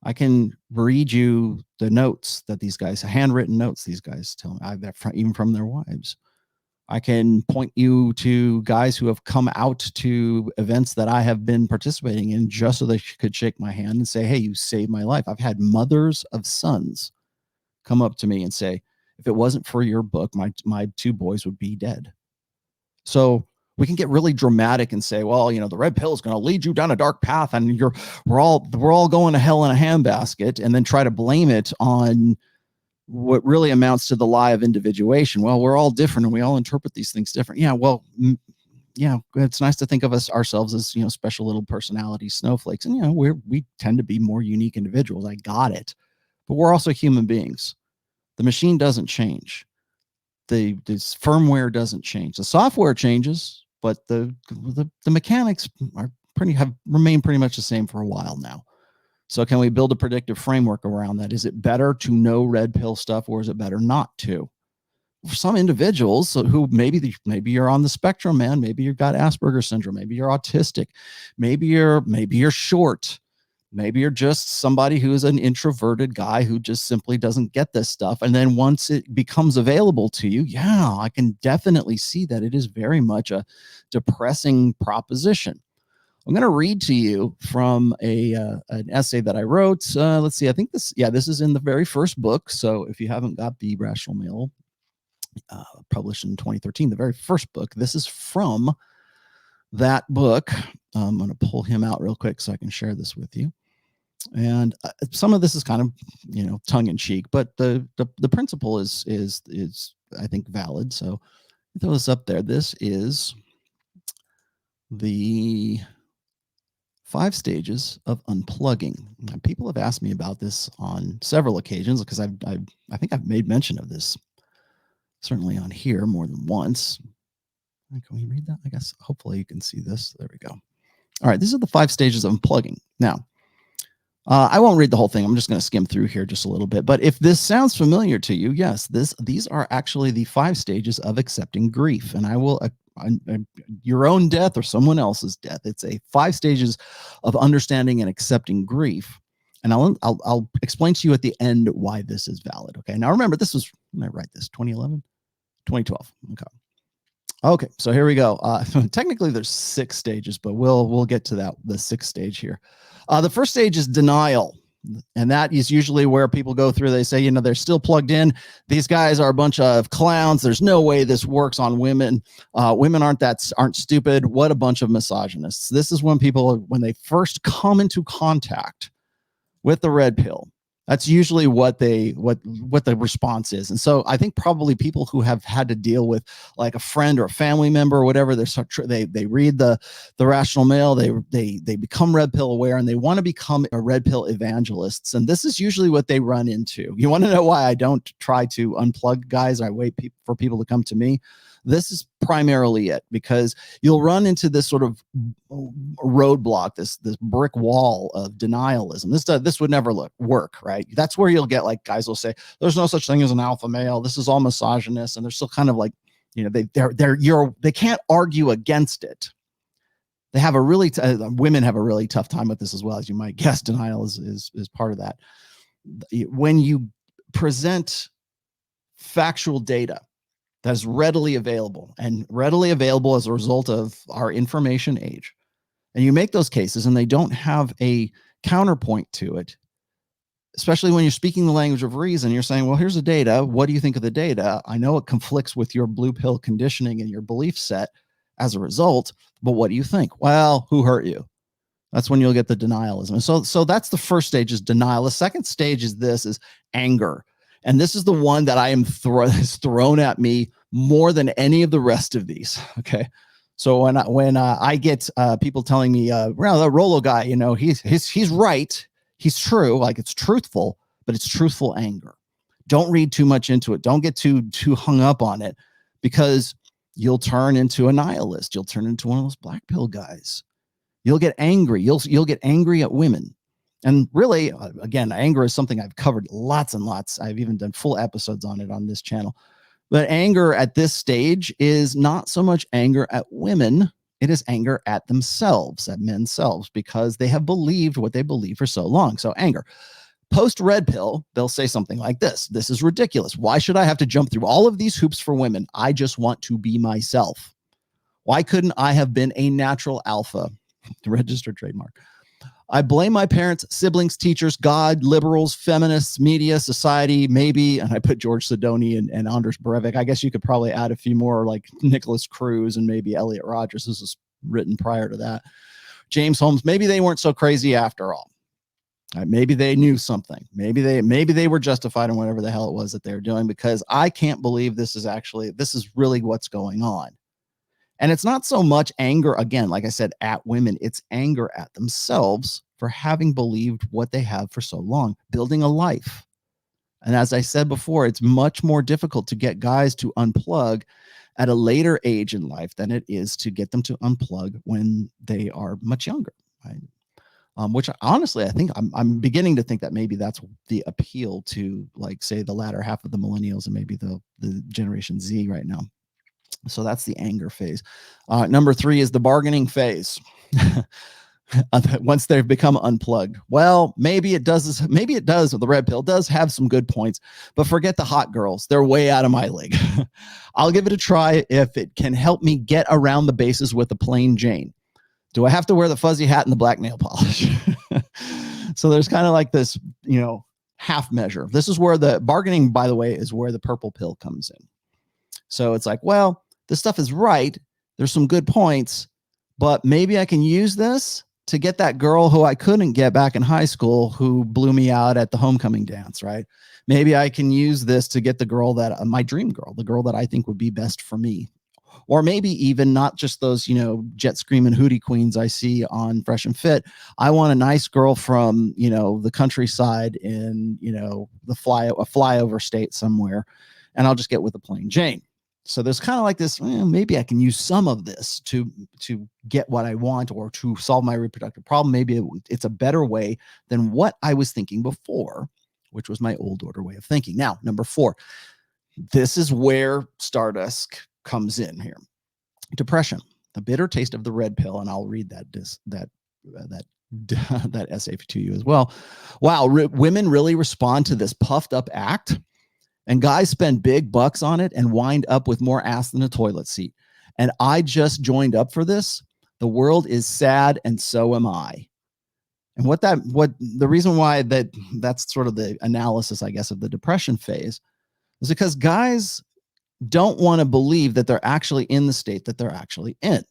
I can read you the notes that these guys, handwritten notes these guys tell me, even from their wives. I can point you to guys who have come out to events that I have been participating in just so they could shake my hand and say, hey, you saved my life. I've had mothers of sons come up to me and say, if it wasn't for your book, my 2 boys would be dead. So we can get really dramatic and say, well, the red pill is going to lead you down a dark path and we're all going to hell in a handbasket, and then try to blame it on what really amounts to the lie of individuation. Well, we're all different and we all interpret these things different. Yeah, well, yeah, it's nice to think of ourselves as, special little personality snowflakes. And, we tend to be more unique individuals. I got it. But we're also human beings. The machine doesn't change. The firmware doesn't change. The software changes, but the mechanics have remained pretty much the same for a while now. So can we build a predictive framework around that? Is it better to know red pill stuff, or is it better not to? for some individuals who maybe you're on the spectrum, man, maybe you've got Asperger's syndrome, maybe you're autistic, maybe you're short, maybe you're just somebody who is an introverted guy who just simply doesn't get this stuff. And then once it becomes available to you, yeah, I can definitely see that it is very much a depressing proposition. I'm going to read to you from an essay that I wrote. Let's see. I think this is in the very first book. So if you haven't got the Rational Male published in 2013, the very first book, this is from that book. I'm going to pull him out real quick so I can share this with you. And some of this is kind of, tongue in cheek, but the principle is I think valid. So throw this up there. This is the 5 stages of unplugging. Now, people have asked me about this on several occasions because I think I've made mention of this certainly on here more than once. Can we read that? I guess hopefully you can see this. There we go. All right, these are the 5 stages of unplugging. Now, I won't read the whole thing. I'm just going to skim through here just a little bit. But if this sounds familiar to you, yes, these are actually the 5 stages of accepting grief. And I will your own death or someone else's death. It's a 5 stages of understanding and accepting grief. And I'll explain to you at the end why this is valid. Okay. Now remember, this was, when I write this, 2011, 2012. Okay. So here we go. Technically there's 6 stages, but we'll get to that, the 6th stage here. The first stage is denial. And that is usually where people go through. They say, they're still plugged in. These guys are a bunch of clowns. There's no way this works on women. Women aren't stupid. What a bunch of misogynists. This is when people, when they first come into contact with the red pill, that's usually what the response is. And so I think probably people who have had to deal with like a friend or a family member or whatever, they read the Rational Male, they become red pill aware, and they want to become a red pill evangelists. And this is usually what they run into. You want to know why I don't try to unplug guys? I wait for people to come to me. This is primarily it, because you'll run into this sort of roadblock, this brick wall of denialism. This would never work, right? That's where you'll get like guys will say, "There's no such thing as an alpha male. This is all misogynist," and they're still kind of like, they can't argue against it. They have women have a really tough time with this as well, as you might guess. Denial is part of that. When you present factual data that is readily available as a result of our information age, and you make those cases and they don't have a counterpoint to it, especially when you're speaking the language of reason, you're saying, well, here's the data. What do you think of the data? I know it conflicts with your blue pill conditioning and your belief set as a result, but what do you think? Well, who hurt you? That's when you'll get the denialism. So that's the first stage, is denial. The second stage is anger. And this is the one that I am thrown at me more than any of the rest of these. Okay. So when I get people telling me, well, the ROLLO guy, he's right. He's true. Like, it's truthful, but it's truthful anger. Don't read too much into it. Don't get too hung up on it, because you'll turn into a nihilist. You'll turn into one of those black pill guys. You'll get angry. You'll get angry at women. And really, again, anger is something I've covered lots and lots. I've even done full episodes on it on this channel. But anger at this stage is not so much anger at women. It is anger at themselves, at men's selves, because they have believed what they believe for so long. So anger. Post red pill, they'll say something like this. This is ridiculous. Why should I have to jump through all of these hoops for women? I just want to be myself. Why couldn't I have been a natural alpha? Registered trademark. I blame my parents, siblings, teachers, God, liberals, feminists, media, society, maybe, and I put George Sidoni and Anders Breivik. I guess you could probably add a few more, like Nicholas Cruz and maybe Elliot Rodgers. This was written prior to that. James Holmes. Maybe they weren't so crazy after all. Maybe they knew something. Maybe they were justified in whatever the hell it was that they were doing, because I can't believe this is really what's going on. And it's not so much anger, again, like I said, at women. It's anger at themselves for having believed what they have for so long, building a life. And as I said before, it's much more difficult to get guys to unplug at a later age in life than it is to get them to unplug when they are much younger. Right? which honestly, I think I'm beginning to think that maybe that's the appeal to, like, say, the latter half of the millennials and maybe the Generation Z right now. So that's the anger phase. Number 3 is the bargaining phase. Once they've become unplugged. Well, maybe it does. Maybe it does. The red pill does have some good points, but forget the hot girls. They're way out of my league. I'll give it a try if it can help me get around the bases with a plain Jane. Do I have to wear the fuzzy hat and the black nail polish? So there's kind of like this, half measure. This is where the bargaining, by the way, is where the purple pill comes in. So it's like, well, this stuff is right. There's some good points, but maybe I can use this to get that girl who I couldn't get back in high school who blew me out at the homecoming dance, right? Maybe I can use this to get the girl that my dream girl, the girl that I think would be best for me. Or maybe even not just those, jet screaming hootie queens I see on Fresh and Fit. I want a nice girl from, the countryside in, a flyover state somewhere, and I'll just get with a plain Jane. So there's kind of like this, maybe I can use some of this to get what I want or to solve my reproductive problem. Maybe it's a better way than what I was thinking before, which was my old order way of thinking. Now, number 4, this is where Stardusk comes in here. Depression, the bitter taste of the red pill. And I'll read that essay to you as well. Wow, women really respond to this puffed up act. And guys spend big bucks on it and wind up with more ass than a toilet seat. And I just joined up for this. The world is sad, and so am I. And what the reason why that's sort of the analysis, I guess, of the depression phase is because guys don't want to believe that they're actually in the state that they're actually in.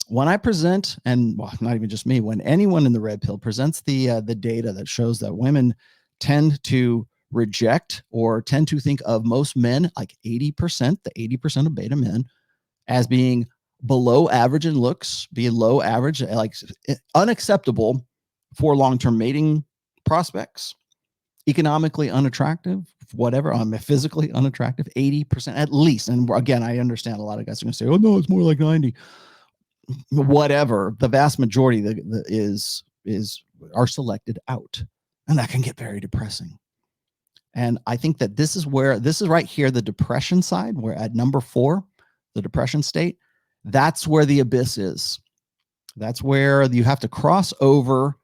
When I present, and well, not even just me, when anyone in the red pill presents the data that shows that women tend to reject or tend to think of most men, like 80%, the 80% of beta men, as being below average in looks, below average, like unacceptable for long-term mating prospects, economically unattractive, whatever, physically unattractive, 80% at least. And again, I understand a lot of guys are going to say, oh no, it's more like 90. Whatever, the vast majority are selected out. And that can get very depressing. And I think that this is right here, the depression side, where at number 4, the depression state, that's where the abyss is. That's where you have to cross over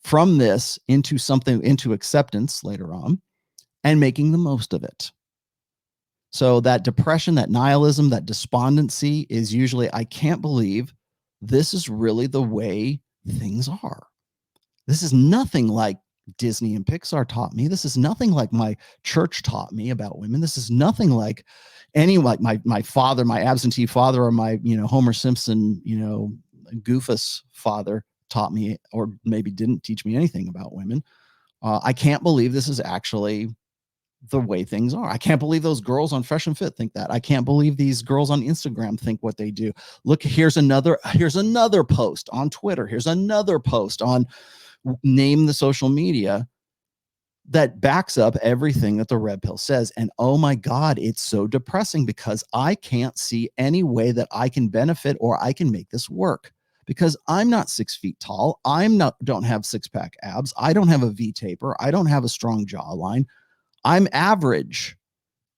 from this into acceptance later on and making the most of it. So that depression, that nihilism, that despondency is usually, I can't believe this is really the way things are. This is nothing like Disney and Pixar taught me. This is nothing like my church taught me about women. This is nothing like my father, my absentee father, or my, Homer Simpson, goofus father taught me, or maybe didn't teach me anything about women. I can't believe this is actually the way things are. I can't believe those girls on Fresh and Fit think that. I can't believe these girls on Instagram think what they do. Look, here's another post on Twitter. Here's another post on name the social media that backs up everything that the red pill says. And oh my God, it's so depressing because I can't see any way that I can benefit or I can make this work, because I'm not 6 feet tall. Don't have 6-pack abs. I don't have a V taper. I don't have a strong jawline. I'm average,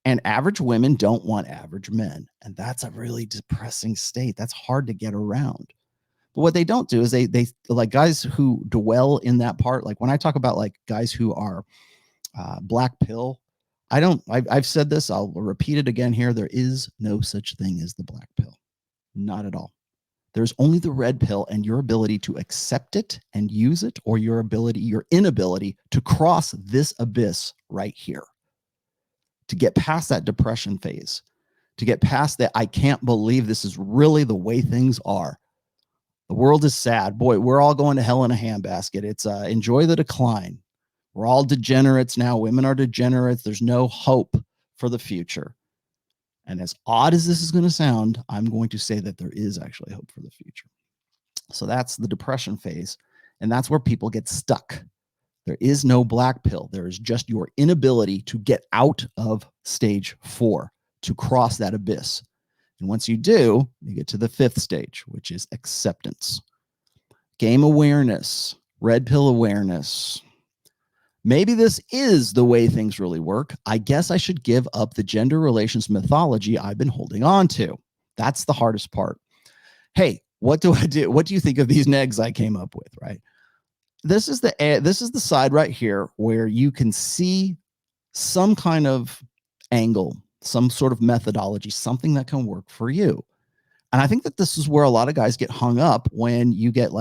and average women don't want average men. And that's a really depressing state. That's hard to get around. But what they don't do is they like guys who dwell in that part. Like when I talk about like guys who are black pill, I've said this, I'll repeat it again here. There is no such thing as the black pill. Not at all. There's only the red pill and your ability to accept it and use it, or your inability to cross this abyss right here, to get past that depression phase, to get past that I can't believe this is really the way things are. The world is sad. Boy, we're all going to hell in a handbasket. It's enjoy the decline. We're all degenerates now. Women are degenerates. There's no hope for the future. And as odd as this is going to sound, I'm going to say that there is actually hope for the future. So that's the depression phase. And that's where people get stuck. There is no black pill. There is just your inability to get out of stage 4, to cross that abyss. And once you do, you get to the 5th stage, which is acceptance. Game awareness, red pill awareness. Maybe this is the way things really work. I guess I should give up the gender relations mythology I've been holding on to. That's the hardest part. Hey, what do I do? What do you think of these negs I came up with, right? This is the side right here where you can see some kind of angle, some sort of methodology, something that can work for you. And I think that this is where a lot of guys get hung up when you get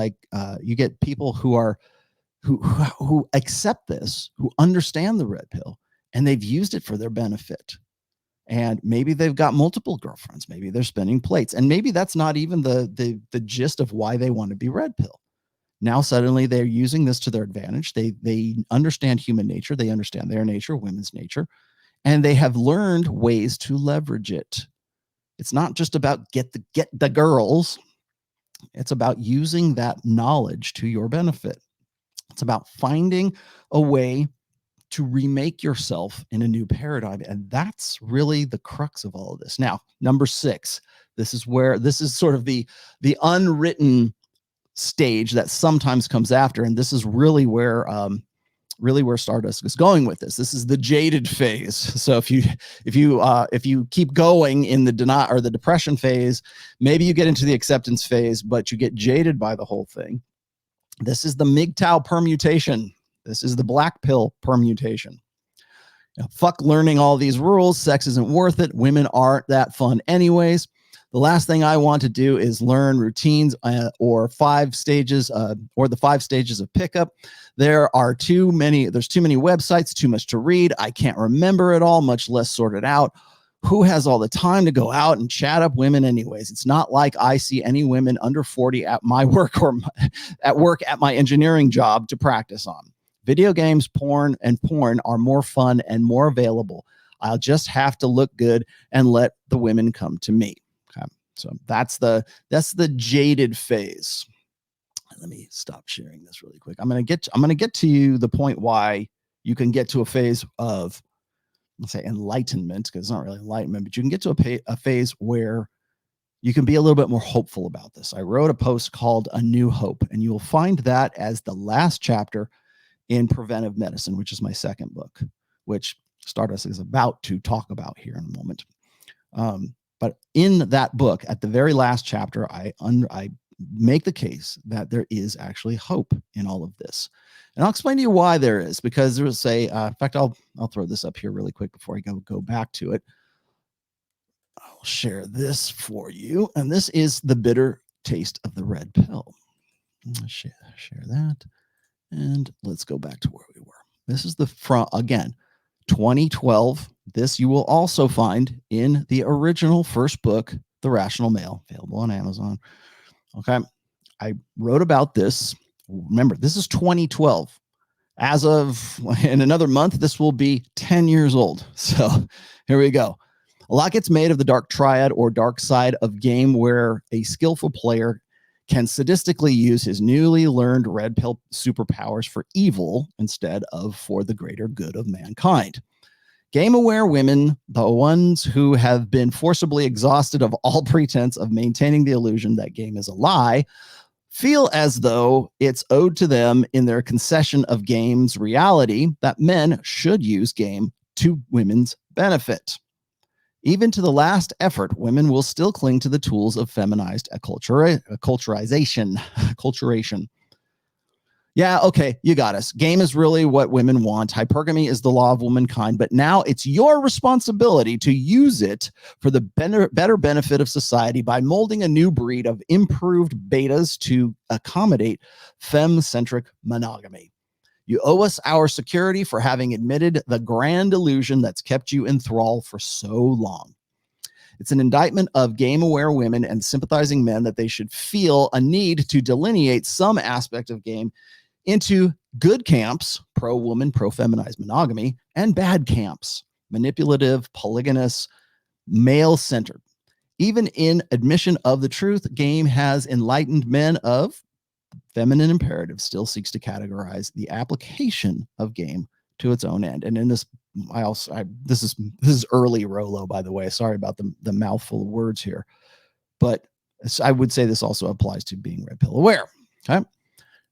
you get people who accept this, who understand the red pill, and they've used it for their benefit. And maybe they've got multiple girlfriends. Maybe they're spinning plates. And maybe that's not even the gist of why they want to be red pill. Now suddenly they're using this to their advantage. They understand human nature. They understand their nature, women's nature, and they have learned ways to leverage it. It's not just about get the girls. It's about using that knowledge to your benefit. It's about finding a way to remake yourself in a new paradigm. And that's really the crux of all of this. Now, number 6, this is sort of the unwritten stage that sometimes comes after. And this is really where Stardusk is going with this. This is the jaded phase. So if you keep going in the denial or the depression phase, maybe you get into the acceptance phase, but you get jaded by the whole thing. This is the MGTOW permutation. This is the black pill permutation. Fuck learning all these rules. Sex isn't worth it. Women aren't that fun anyways. The last thing I want to do is learn routines or 5 stages or the 5 stages of pickup. There's too many websites, too much to read. I can't remember it all, much less sort it out. Who has all the time to go out and chat up women anyways? It's not like I see any women under 40 at my work or at my engineering job to practice on. Video games, porn are more fun and more available. I'll just have to look good and let the women come to me. Okay. So that's the jaded phase. Let me stop sharing this really quick. I'm going to get to you the point why you can get to a phase of, let's say, enlightenment, because it's not really enlightenment, but you can get to a phase where you can be a little bit more hopeful about this. I wrote a post called A New Hope, and you will find that as the last chapter in Preventive Medicine, which is my second book, which Stardust is about to talk about here in a moment. But in that book, at the very last chapter, I make the case that there is actually hope in all of this. And I'll explain to you why there is, because there was in fact, I'll throw this up here really quick before I go back to it. I'll share this for you. And this is the bitter taste of the red pill. I'll share that. And let's go back to where we were. This is again, 2012. This you will also find in the original first book, The Rational Male, available on Amazon. Okay. I wrote about this. Remember, this is 2012. As of in another month, this will be 10 years old. So here we go. A lot gets made of the dark triad or dark side of game, where a skillful player can sadistically use his newly learned red pill superpowers for evil instead of for the greater good of mankind. Game-aware women, the ones who have been forcibly exhausted of all pretense of maintaining the illusion that game is a lie, feel as though it's owed to them in their concession of game's reality that men should use game to women's benefit. Even to the last effort, women will still cling to the tools of feminized acculturation. Yeah, okay, you got us. Game is really what women want. Hypergamy is the law of womankind, but now it's your responsibility to use it for the better benefit of society by molding a new breed of improved betas to accommodate femme-centric monogamy. You owe us our security for having admitted the grand illusion that's kept you in thrall for so long. It's an indictment of game-aware women and sympathizing men that they should feel a need to delineate some aspect of game into good camps, pro-woman, pro-feminized monogamy, and bad camps, manipulative, polygynous, male-centered. Even in admission of the truth, game has enlightened men of feminine imperative still seeks to categorize the application of game to its own end. And in this, this is early ROLLO, by the way. Sorry about the mouthful of words here, but I would say this also applies to being red pill aware. Okay.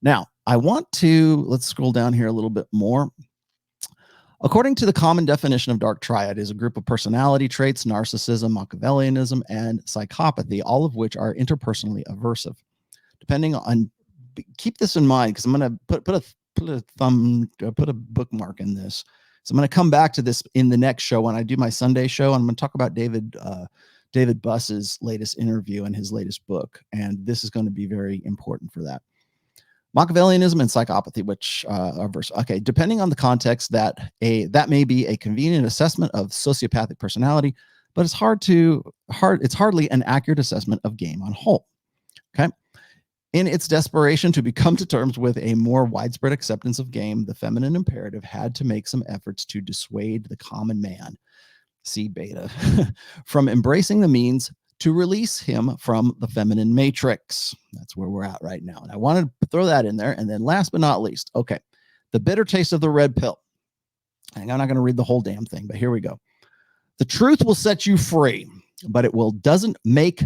Now, let's scroll down here a little bit more. According to the common definition of dark triad, is a group of personality traits, narcissism, Machiavellianism, and psychopathy, all of which are interpersonally aversive. Depending on, keep this in mind, because I'm going to put a bookmark in this. So I'm going to come back to this in the next show when I do my Sunday show. I'm going to talk about David Buss's latest interview and his latest book, and this is going to be very important for that. Machiavellianism and psychopathy, which are okay, depending on the context, that may be a convenient assessment of sociopathic personality, but it's hardly an accurate assessment of game on whole. Okay. In its desperation to become to terms with a more widespread acceptance of game, the feminine imperative had to make some efforts to dissuade the common man, C beta, from embracing the means to release him from the feminine matrix. That's where we're at right now. And I wanted to throw that in there. And then last but not least, okay, the bitter taste of the red pill. And I'm not going to read the whole damn thing, but here we go. The truth will set you free, but it doesn't make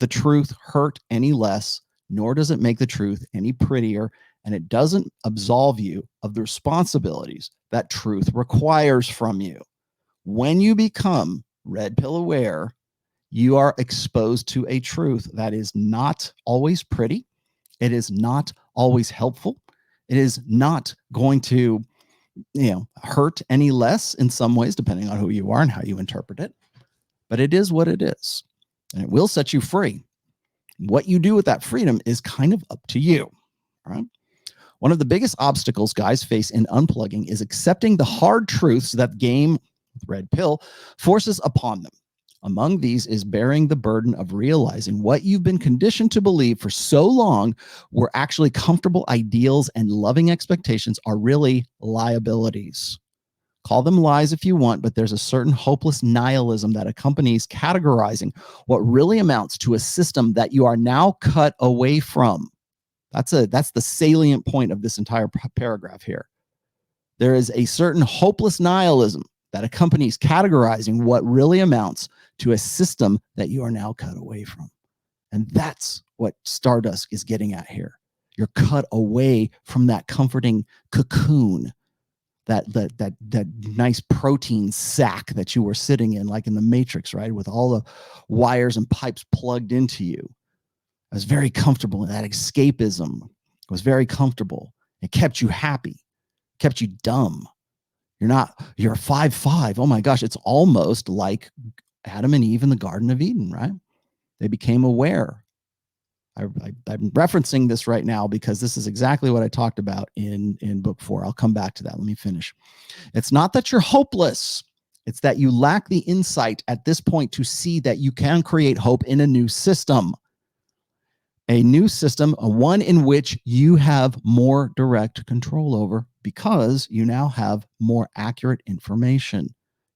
the truth hurt any less, nor does it make the truth any prettier, and it doesn't absolve you of the responsibilities that truth requires from you. When you become red pill aware, you are exposed to a truth that is not always pretty. It is not always helpful. It is not going to, hurt any less in some ways, depending on who you are and how you interpret it. But it is what it is, and it will set you free. What you do with that freedom is kind of up to you. All right. One of the biggest obstacles guys face in unplugging is accepting the hard truths that game red pill forces upon them. Among these is bearing the burden of realizing what you've been conditioned to believe for so long were actually comfortable ideals, and loving expectations are really liabilities. Call them lies if you want, but there's a certain hopeless nihilism that accompanies categorizing what really amounts to a system that you are now cut away from. That's the salient point of this entire paragraph here. There is a certain hopeless nihilism that accompanies categorizing what really amounts to a system that you are now cut away from. And that's what Stardusk is getting at here. You're cut away from that comforting cocoon, that nice protein sack that you were sitting in, like in the Matrix, right? With all the wires and pipes plugged into you. I was very comfortable. That escapism was very comfortable. It kept you happy, kept you dumb. You're 5'5". Oh my gosh, it's almost like Adam and Eve in the Garden of Eden, right? They became aware. I'm referencing this right now because this is exactly what I talked about in book 4. I'll come back to that. Let me finish. It's not that you're hopeless. It's that you lack the insight at this point to see that you can create hope in a new system. A new system, one in which you have more direct control over because you now have more accurate information.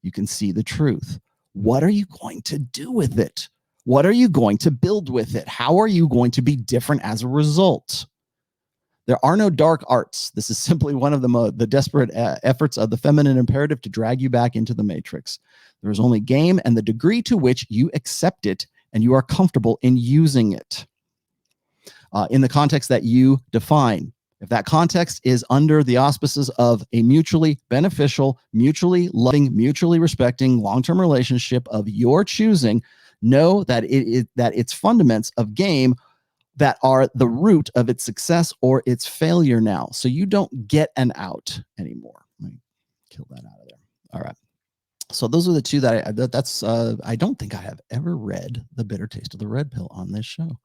You can see the truth. What are you going to do with it? What are you going to build with it? How are you going to be different as a result? There are no dark arts. This is simply one of the desperate efforts of the feminine imperative to drag you back into the matrix. There is only game and the degree to which you accept it and you are comfortable in using it. In the context that you define. If that context is under the auspices of a mutually beneficial, mutually loving, mutually respecting long-term relationship of your choosing, know that its fundaments of game that are the root of its success or its failure now. So you don't get an out anymore. Let me kill that out of there. All right. So those are the two that I don't think I have ever read The Bitter Taste of the Red Pill on this show.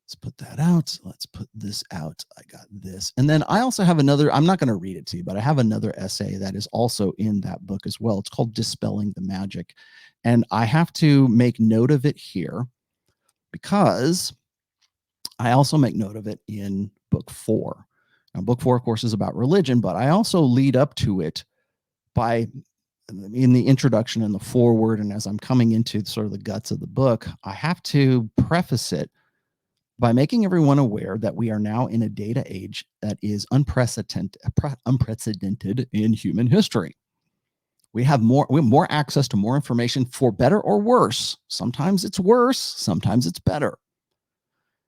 Let's put that out. Let's put this out. I got this. And then I also have another, I'm not going to read it to you, but I have another essay that is also in that book as well. It's called Dispelling the Magic. And I have to make note of it here because I also make note of it in book 4. Now, book 4, of course, is about religion, but I also lead up to it by, in the introduction and the foreword, and as I'm coming into sort of the guts of the book, I have to preface it by making everyone aware that we are now in a data age that is unprecedented in human history. We have more access to more information, for better or worse. Sometimes it's worse, sometimes it's better.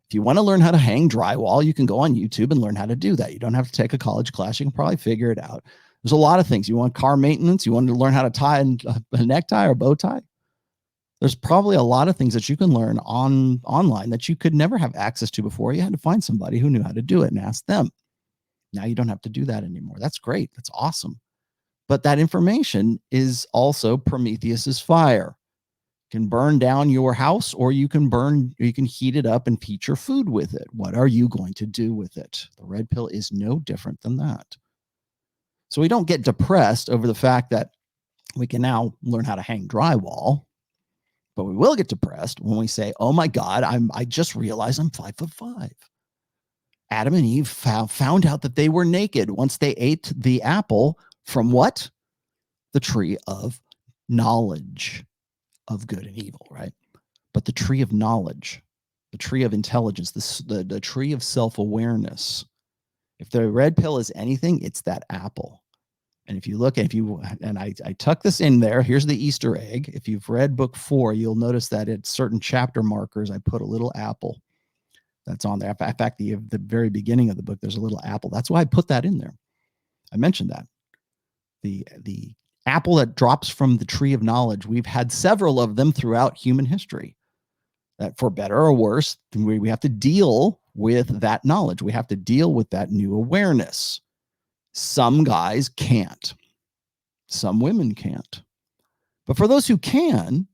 If you want to learn how to hang drywall, you can go on YouTube and learn how to do that. You don't have to take a college class. You can probably figure it out. There's a lot of things. You want car maintenance? You want to learn how to tie a necktie or bow tie? There's probably a lot of things that you can learn online that you could never have access to before. You had to find somebody who knew how to do it and ask them. Now you don't have to do that anymore. That's great. That's awesome. But that information is also Prometheus's fire. Can burn down your house, or you can heat it up and heat your food with it. What are you going to do with it? The red pill is no different than that. So we don't get depressed over the fact that we can now learn how to hang drywall, but we will get depressed when we say, oh my God, I just realized I'm 5'5". Adam and Eve found out that they were naked once they ate the apple from what? The tree of knowledge of good and evil, right? But the tree of knowledge, the tree of intelligence, the tree of self-awareness. If the red pill is anything, it's that apple. And if you look, I tuck this in there, here's the Easter egg. If you've read book 4, you'll notice that at certain chapter markers, I put a little apple that's on there. In fact, the very beginning of the book, there's a little apple. That's why I put that in there. I mentioned that. The apple that drops from the tree of knowledge, we've had several of them throughout human history. That for better or worse, we have to deal with that knowledge. We have to deal with that new awareness. Some guys can't. Some women can't. But for those who can,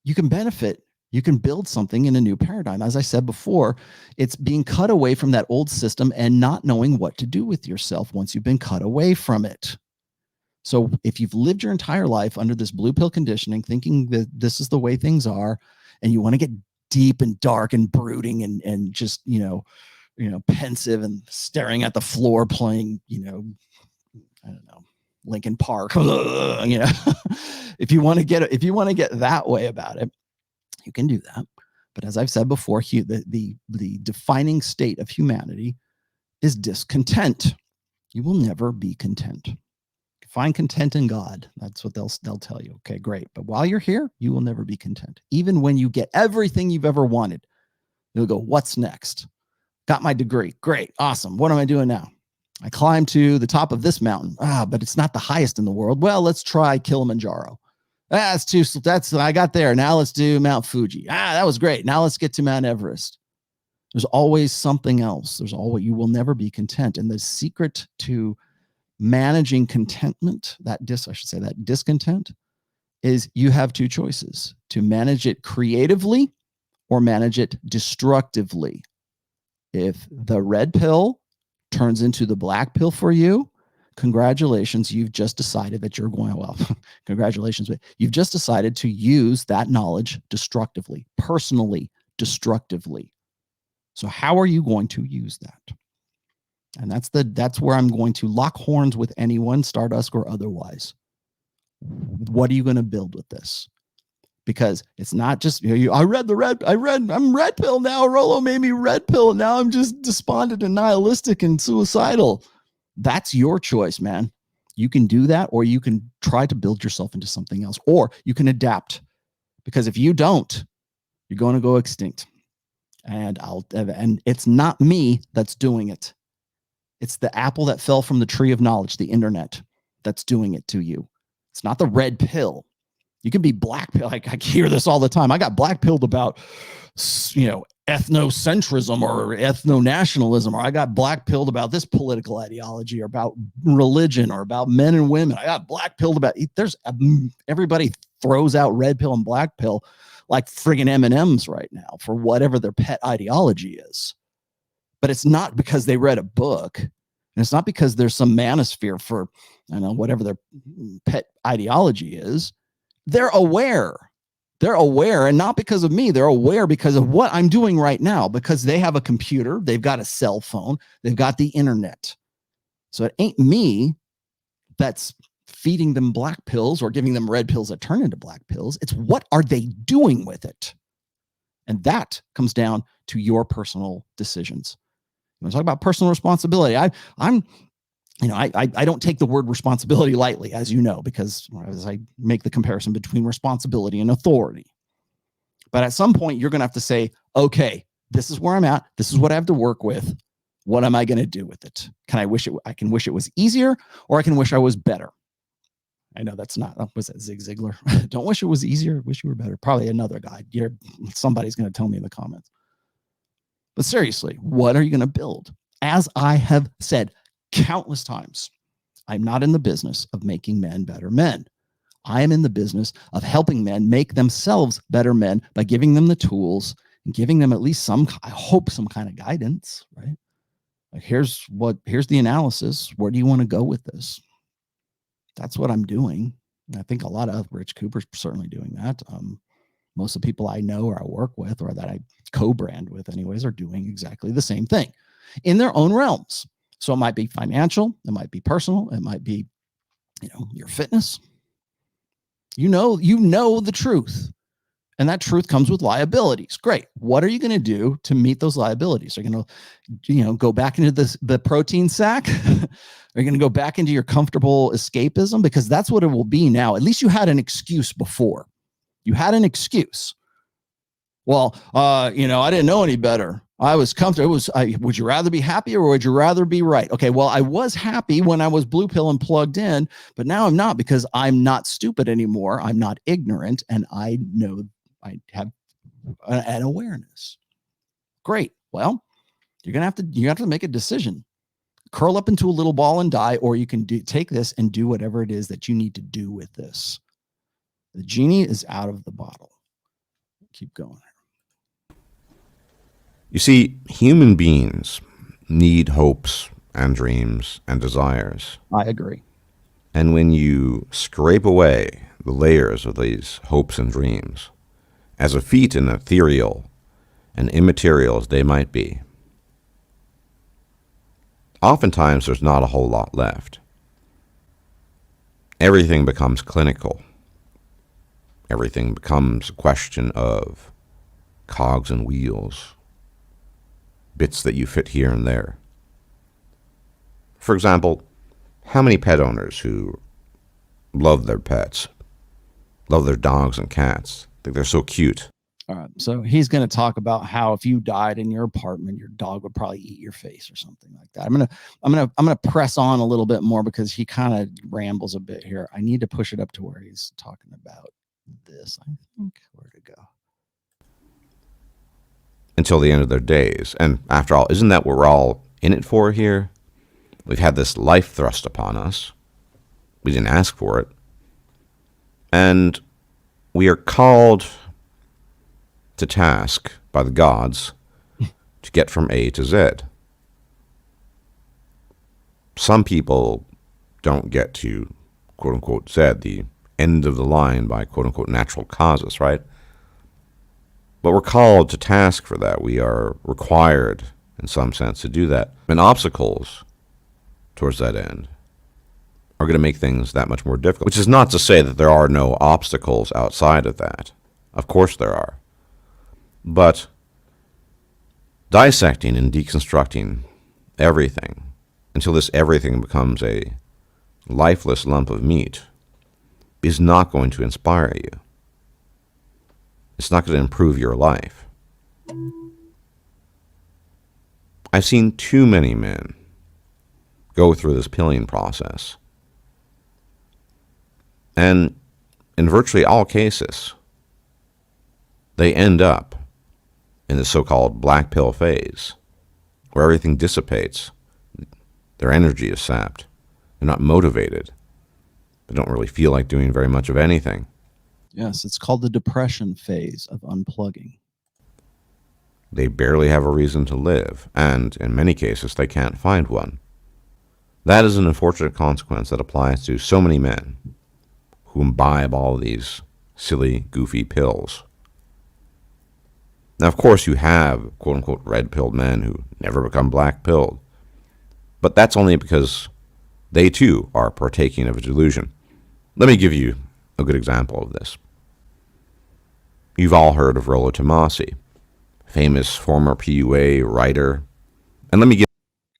you can benefit. You can build something in a new paradigm. As I said before, it's being cut away from that old system and not knowing what to do with yourself once you've been cut away from it. So if you've lived your entire life under this blue pill conditioning, thinking that this is the way things are, and you want to get deep and dark and brooding and just, pensive and staring at the floor playing, I don't know, Linkin Park, if you want to get that way about it, you can do that. But as I've said before, the defining state of humanity is discontent. You will never be content. Find content in God. That's what they'll tell you. Okay, great. But while you're here, you will never be content. Even when you get everything you've ever wanted, you'll go, what's next? Got my degree. Great. Awesome. What am I doing now? I climbed to the top of this mountain. But it's not the highest in the world. Well, let's try Kilimanjaro. I got there. Now let's do Mount Fuji. That was great. Now let's get to Mount Everest. There's always something else. You will never be content. And the secret to managing contentment, that discontent, is you have two choices: to manage it creatively or manage it destructively. If the red pill turns into the black pill for you, congratulations, you've just decided that you're going, congratulations, but you've just decided to use that knowledge destructively, personally destructively. So how are you going to use that? And that's where I'm going to lock horns with anyone, Stardusk or otherwise. What are you going to build with this? Because it's not just, I'm red pill now. Rollo made me red pill. And now I'm just despondent and nihilistic and suicidal. That's your choice, man. You can do that, or you can try to build yourself into something else, or you can adapt. Because if you don't, you're going to go extinct. And it's not me that's doing it. It's the apple that fell from the tree of knowledge, the internet, that's doing it to you. It's not the red pill. You can be black pill. I hear this all the time. I got black pilled about, ethnocentrism or ethno-nationalism, or I got black pilled about this political ideology, or about religion, or about men and women. I got black pilled about, everybody throws out red pill and black pill like friggin' M&Ms right now for whatever their pet ideology is. But it's not because they read a book, and it's not because there's some manosphere for, whatever their pet ideology is. They're aware. They're aware, and not because of me. They're aware because of what I'm doing right now, because they have a computer, they've got a cell phone, they've got the internet. So it ain't me that's feeding them black pills or giving them red pills that turn into black pills. It's what are they doing with it? And that comes down to your personal decisions. You want to talk about personal responsibility? I don't take the word responsibility lightly, as you know, because as I make the comparison between responsibility and authority. But at some point, you're going to have to say, okay, this is where I'm at. This is what I have to work with. What am I going to do with it? I can wish it was easier, or I can wish I was better. I know that's not, was that Zig Ziglar? Don't wish it was easier. Wish you were better. Probably another guy. Somebody's going to tell me in the comments. But seriously, what are you going to build? As I have said countless times, I'm not in the business of making men better men. I am in the business of helping men make themselves better men by giving them the tools and giving them at least some, I hope, some kind of guidance, right? Like here's the analysis. Where do you want to go with this? That's what I'm doing. And I think a lot of Rich Cooper's certainly doing that. Most of the people I know or I work with or that I co-brand with anyways are doing exactly the same thing in their own realms. So it might be financial, it might be personal, it might be, your fitness. You know the truth. And that truth comes with liabilities. Great. What are you going to do to meet those liabilities? Are you going to, go back into the protein sack? Are you going to go back into your comfortable escapism? Because that's what it will be now. At least you had an excuse before. You had an excuse. Well, I didn't know any better. I was comfortable. Would you rather be happy or would you rather be right? Okay, well, I was happy when I was blue pill and plugged in, but now I'm not because I'm not stupid anymore. I'm not ignorant, and I know I have an awareness. Great. Well, you have to make a decision. Curl up into a little ball and die, or you can take this and do whatever it is that you need to do with this. The genie is out of the bottle. Keep going. You see, human beings need hopes and dreams and desires. I agree. And when you scrape away the layers of these hopes and dreams, as effete and ethereal and immaterial as they might be, oftentimes there's not a whole lot left. Everything becomes clinical. Everything becomes a question of cogs and wheels, bits that you fit here and there. For example, how many pet owners who love their pets, love their dogs and cats, think they're so cute? All right, so he's going to talk about how if you died in your apartment, your dog would probably eat your face or something like that. I'm gonna press on a little bit more because he kind of rambles a bit here. I need to push it up to where he's talking about this. I think where to go. Until the end of their days. And after all, isn't that what we're all in it for here? We've had this life thrust upon us. We didn't ask for it. And we are called to task by the gods to get from A to Z. Some people don't get to, quote-unquote, Z, the end of the line by, quote-unquote, natural causes, right? But we're called to task for that. We are required, in some sense, to do that. And obstacles towards that end are going to make things that much more difficult, which is not to say that there are no obstacles outside of that. Of course there are. But dissecting and deconstructing everything until this everything becomes a lifeless lump of meat is not going to inspire you. It's not going to improve your life. I've seen too many men go through this pilling process. And in virtually all cases, they end up in the so-called black pill phase, where everything dissipates. Their energy is sapped. They're not motivated. They don't really feel like doing very much of anything. Yes, it's called the depression phase of unplugging. They barely have a reason to live, and in many cases, they can't find one. That is an unfortunate consequence that applies to so many men who imbibe all of these silly, goofy pills. Now, of course, you have, quote-unquote, red-pilled men who never become black-pilled, but that's only because they, too, are partaking of a delusion. Let me give you a good example of this. You've all heard of ROLLO TOMASSI, famous former PUA writer. And let me give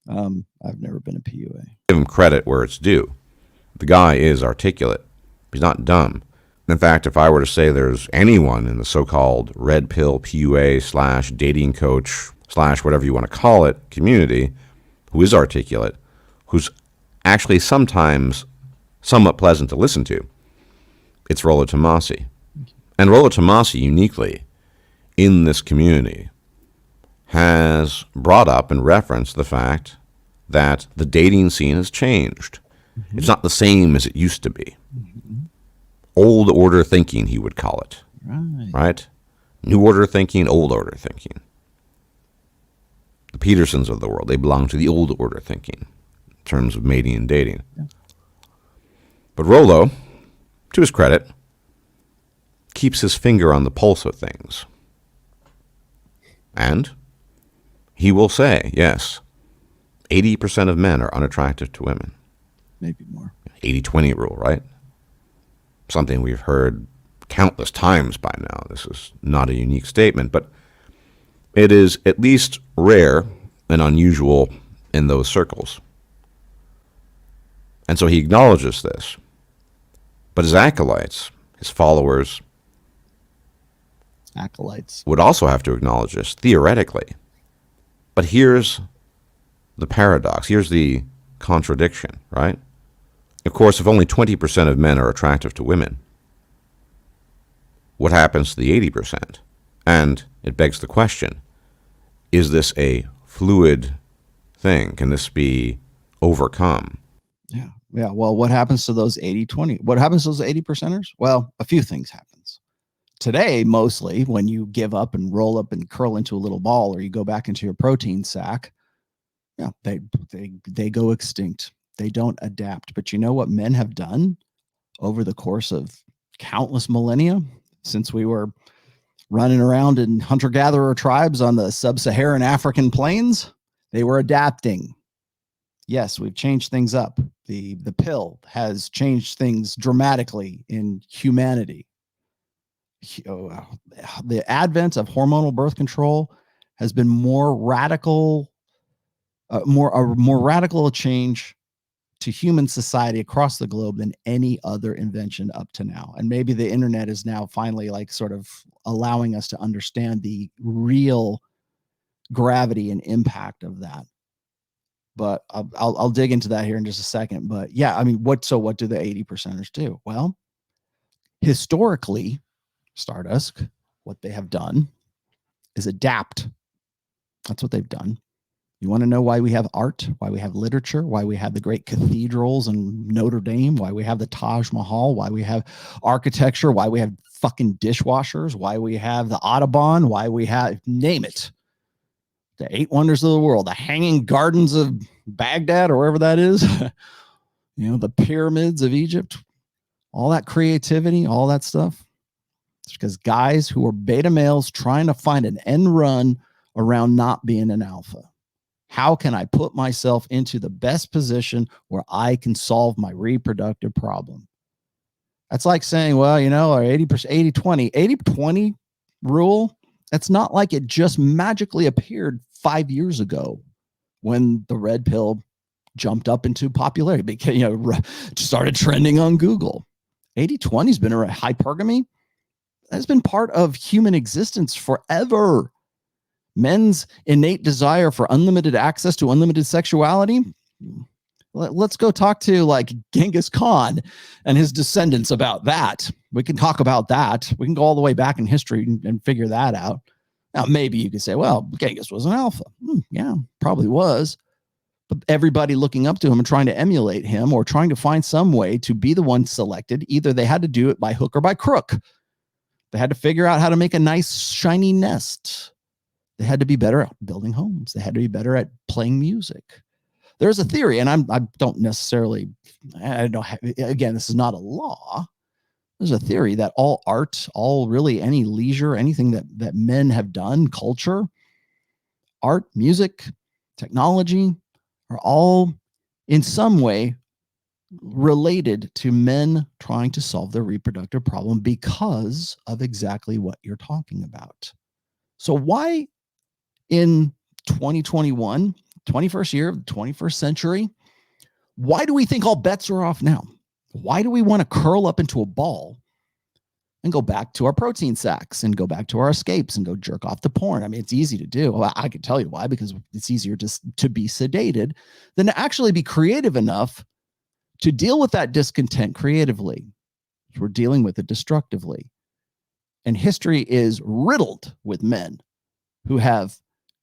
I've never been a PUA. him credit where it's due. The guy is articulate. He's not dumb. In fact, if I were to say there's anyone in the so-called red pill PUA / dating coach / whatever you want to call it community who is articulate, who's actually sometimes somewhat pleasant to listen to, it's Rollo Tomassi. And Rollo Tomassi uniquely in this community has brought up and referenced the fact that the dating scene has changed. Mm-hmm. It's not the same as it used to be. Mm-hmm. Old order thinking, he would call it. Right? New order thinking, old order thinking. The Petersons of the world, they belong to the old order thinking in terms of mating and dating. Yeah. But Rollo, to his credit, keeps his finger on the pulse of things. And he will say, yes, 80% of men are unattractive to women. Maybe more. 80-20 rule, right? Something we've heard countless times by now. This is not a unique statement, but it is at least rare and unusual in those circles. And so he acknowledges this. But his acolytes, his followers, would also have to acknowledge this, theoretically. But here's the paradox. Here's the contradiction, right? Of course, if only 20% of men are attractive to women, what happens to the 80%? And it begs the question, is this a fluid thing? Can this be overcome? Yeah. Yeah. Well, what happens to those 80-20? What happens to those 80%ers? Well, a few things happens. Today, mostly when you give up and roll up and curl into a little ball, or you go back into your protein sack, yeah, they go extinct. They don't adapt. But you know what men have done over the course of countless millennia, since we were running around in hunter-gatherer tribes on the sub-Saharan African plains? They were adapting. Yes, we've changed things up. The pill has changed things dramatically in humanity. The advent of hormonal birth control has been more radical, more radical a change to human society across the globe than any other invention up to now. And maybe the internet is now finally like sort of allowing us to understand the real gravity and impact of that. But I'll dig into that here in just a second. But yeah, I mean, what do the 80%ers do? Well, historically, Stardusk, what they have done is adapt. That's what they've done. You want to know why we have art, why we have literature, why we have the great cathedrals in Notre Dame, why we have the Taj Mahal, why we have architecture, why we have fucking dishwashers, why we have the Audubon, why we have, name it. The 8 wonders of the world, the hanging gardens of Baghdad or wherever that is, you know, the pyramids of Egypt, all that creativity, all that stuff. It's because guys who are beta males trying to find an end run around not being an alpha. How can I put myself into the best position where I can solve my reproductive problem? That's like saying, well, you know, our 80%, 80-20 rule, that's not like it just magically appeared 5 years ago when the red pill jumped up into popularity, became, you know, started trending on Google. 80-20 has been around. Hypergamy has been part of human existence forever. Men's innate desire for unlimited access to unlimited sexuality. Let's go talk to like Genghis Khan and his descendants about that. We can talk about that. We can go all the way back in history and figure that out. Now, maybe you could say, well, Genghis was an alpha. Yeah, probably was. But everybody looking up to him and trying to emulate him or trying to find some way to be the one selected, either they had to do it by hook or by crook. They had to figure out how to make a nice, shiny nest. They had to be better at building homes. They had to be better at playing music. There's a theory, and I don't necessarily, I don't know, again, this is not a law. There's a theory that all art, all really any leisure, anything that men have done, culture, art, music, technology, are all in some way related to men trying to solve their reproductive problem because of exactly what you're talking about. So why in 2021, 21st year of the 21st century, why do we think all bets are off now? Why do we want to curl up into a ball and go back to our protein sacks and go back to our escapes and go jerk off to porn. I mean, it's easy to do. Well, I can tell you why, because it's easier to be sedated than to actually be creative enough to deal with that discontent creatively. We're dealing with it destructively. And history is riddled with men who have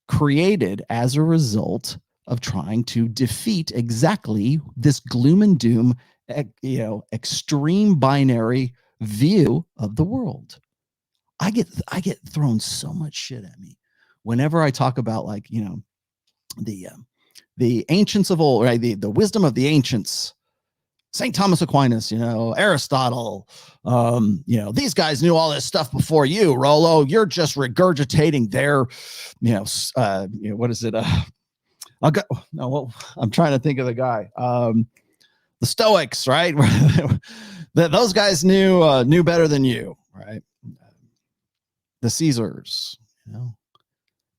created as a result of trying to defeat exactly this gloom and doom, extreme binary view of the world. I get thrown so much shit at me whenever I talk about, like, the ancients of old, right? The wisdom of the ancients, St. Thomas Aquinas, Aristotle, these guys knew all this stuff before you, Rollo. You're just regurgitating their, what is it? I'm trying to think of the guy. The Stoics, right? Those guys knew better than you, right? The Caesars,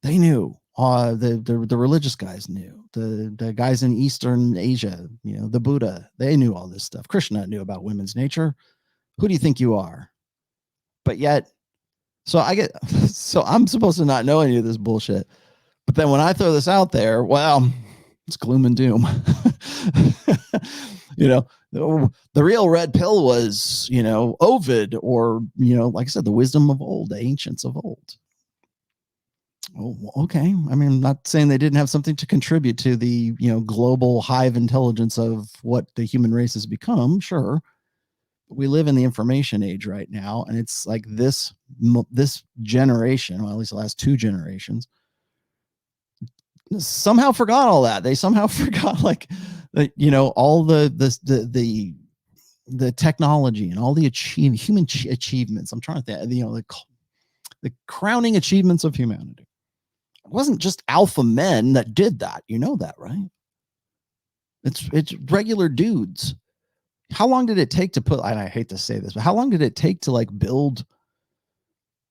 they knew. The religious guys knew. The guys in Eastern Asia, the Buddha, they knew all this stuff. Krishna knew about women's nature. Who do you think you are? But yet, so I'm supposed to not know any of this bullshit. But then when I throw this out there, well, it's gloom and doom. The real red pill was, Ovid, or, like I said, the wisdom of old, the ancients of old. Oh, okay. I mean, I'm not saying they didn't have something to contribute to the, global hive intelligence of what the human race has become. Sure. But we live in the information age right now. And it's like this generation, well, at least the last 2 generations, somehow forgot all that. They somehow forgot, like, all the technology and all the human achievements. I'm trying to think, the crowning achievements of humanity. It wasn't just alpha men that did that. You know that, right? It's regular dudes. How long did it take to put, and I hate to say this, but how long did it take to, like, build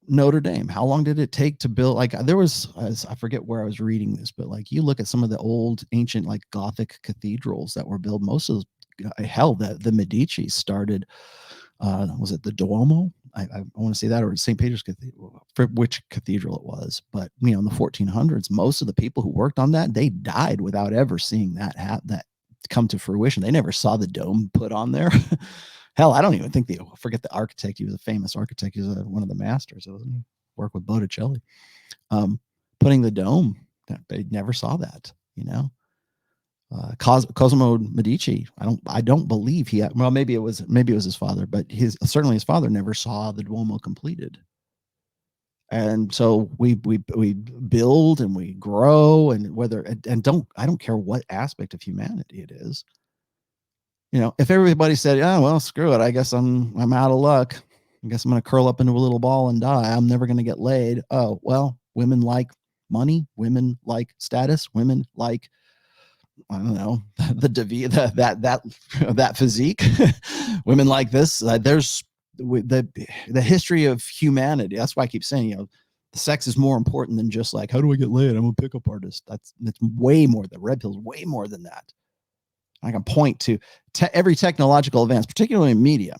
Notre Dame? How long did it take to build, like, there was, I forget where I was reading this, but, like, you look at some of the old ancient, like, Gothic cathedrals that were built, most of those, the Medici started, was it the Duomo? I want to say that, or St. Peter's Cathedral, for which cathedral it was. But, in the 1400s, most of the people who worked on that, they died without ever seeing that come to fruition. They never saw the dome put on there. Hell, I don't even think forget the architect. He was a famous architect. He was one of the masters. Wasn't he? Worked with Botticelli. Putting the dome, they never saw that, Cosimo Medici, I don't believe he had, well, maybe it was his father, but certainly his father never saw the Duomo completed. And so we build and we grow, and I don't care what aspect of humanity it is. If everybody said, yeah, well, screw it, I guess I'm out of luck, I guess I'm going to curl up into a little ball and die, I'm never going to get laid. Oh, well, women like money, women like status, women like, I don't know, that physique. Women like this. There's the history of humanity. That's why I keep saying, the sex is more important than just, like, how do I get laid? I'm a pickup artist. That's way more. The red pill's way more than that. I can point to every technological advance, particularly in media,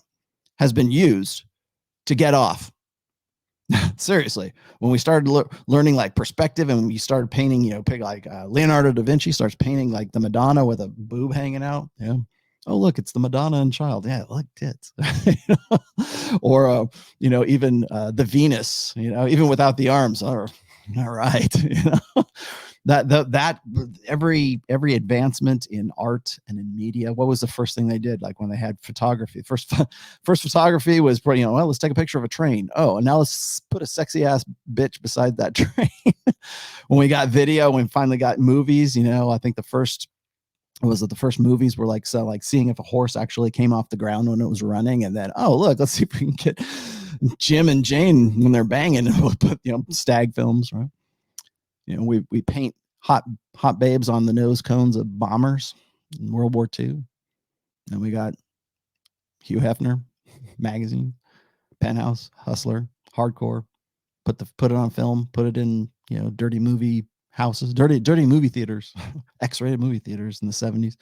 has been used to get off. Seriously, when we started learning, like, perspective, and we started painting, like Leonardo da Vinci starts painting, like, the Madonna with a boob hanging out. Yeah. Oh, look, it's the Madonna and child. Yeah, look, tits. Or even the Venus. Even without the arms. All right. That every advancement in art and in media. What was the first thing they did? Like, when they had photography, first photography was, well, let's take a picture of a train. Oh, and now let's put a sexy ass bitch beside that train. When we got video, when we finally got movies, I think the first movies were like seeing if a horse actually came off the ground when it was running, and then, oh, look, let's see if we can get Jim and Jane when they're banging, and we'll put stag films, right? We paint hot babes on the nose cones of bombers in World War II. And we got Hugh Hefner magazine, Penthouse, Hustler, Hardcore. Put it on film, put it in, dirty movie houses, dirty movie theaters, X-rated movie theaters in the 70s.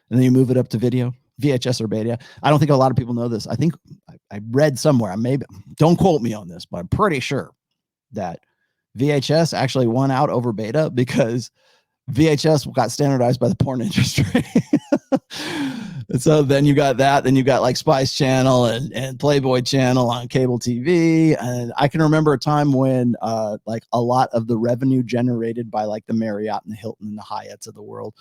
And then you move it up to video, VHS or beta. I don't think a lot of people know this. I think read somewhere, maybe don't quote me on this, but I'm pretty sure that VHS actually won out over beta because VHS got standardized by the porn industry. And so then you got that, then you got like Spice Channel and Playboy Channel on cable TV. And I can remember a time when like a lot of the revenue generated by like the Marriott and the Hilton and the Hyatts of the world,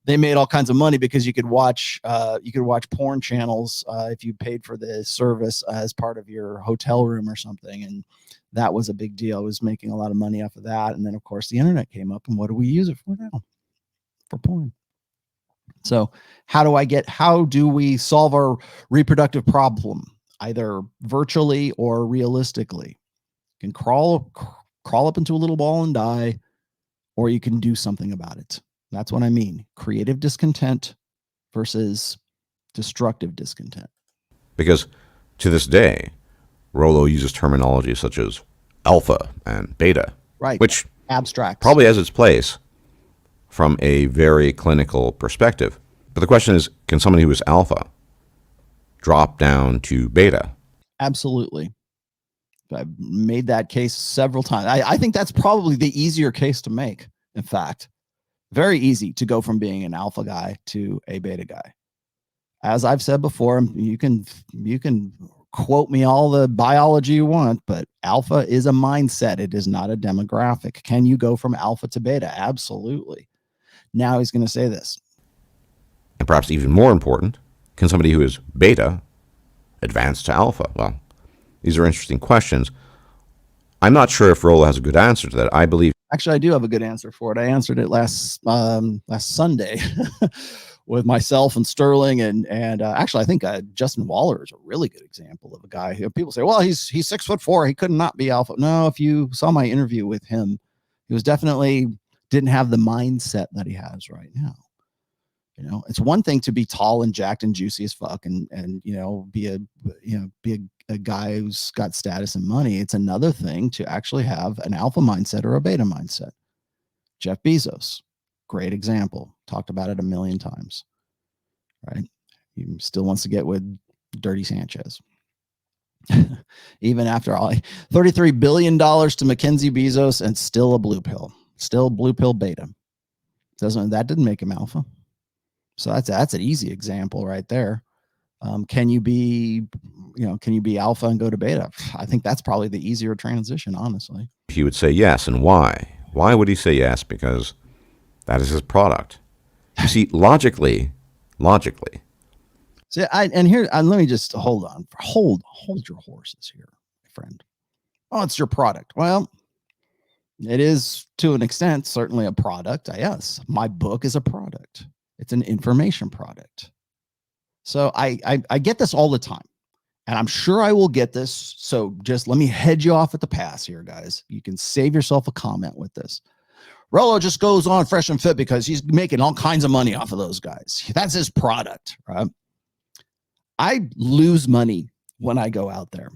they made all kinds of money because you could watch porn channels if you paid for the service as part of your hotel room or something. And that was a big deal. It was making a lot of money off of that. And then of course the internet came up, and what do we use it for now? For porn. So how do we solve our reproductive problem, either virtually or realistically? You can crawl up into a little ball and die, or you can do something about it. That's what I mean. Creative discontent versus destructive discontent. Because to this day, Rollo uses terminology such as alpha and beta, right? Which abstracts probably has its place from a very clinical perspective. But the question is, can somebody who is alpha drop down to beta? Absolutely. I've made that case several times. I think that's probably the easier case to make. In fact, very easy to go from being an alpha guy to a beta guy. As I've said before, you can quote me all the biology you want, but alpha is a mindset. It is not a demographic. Can you go from alpha to beta? Absolutely. Now he's going to say this. And perhaps even more important, can somebody who is beta advance to alpha? Well, these are interesting questions. I'm not sure if Rollo has a good answer to that. I believe. Actually, I do have a good answer for it. I answered it last Sunday with myself and Sterling, and actually, I think Justin Waller is a really good example of a guy who people say, well, he's 6'4", he could not be alpha. No, if you saw my interview with him, he was definitely didn't have the mindset that he has right now. You know, it's one thing to be tall and jacked and juicy as fuck and you know, be a guy who's got status and money. It's another thing to actually have an alpha mindset or a beta mindset. Jeff Bezos, great example. Talked about it a million times, right? He still wants to get with Dirty Sanchez. Even after all, $33 billion to Mackenzie Bezos and still a blue pill, still blue pill beta. That didn't make him alpha. So that's an easy example right there. Can you be alpha and go to beta? I think that's probably the easier transition, honestly. He would say yes. And why? Why would he say yes? Because that is his product. You see, logically. See, let me just hold your horses here, my friend. Oh, it's your product. Well, it is to an extent, certainly a product. Yes, my book is a product. It's an information product. So I get this all the time, and I'm sure I will get this. So just let me head you off at the pass here, guys. You can save yourself a comment with this. Rollo just goes on fresh and fit because he's making all kinds of money off of those guys. That's his product, right? I lose money when I go out there.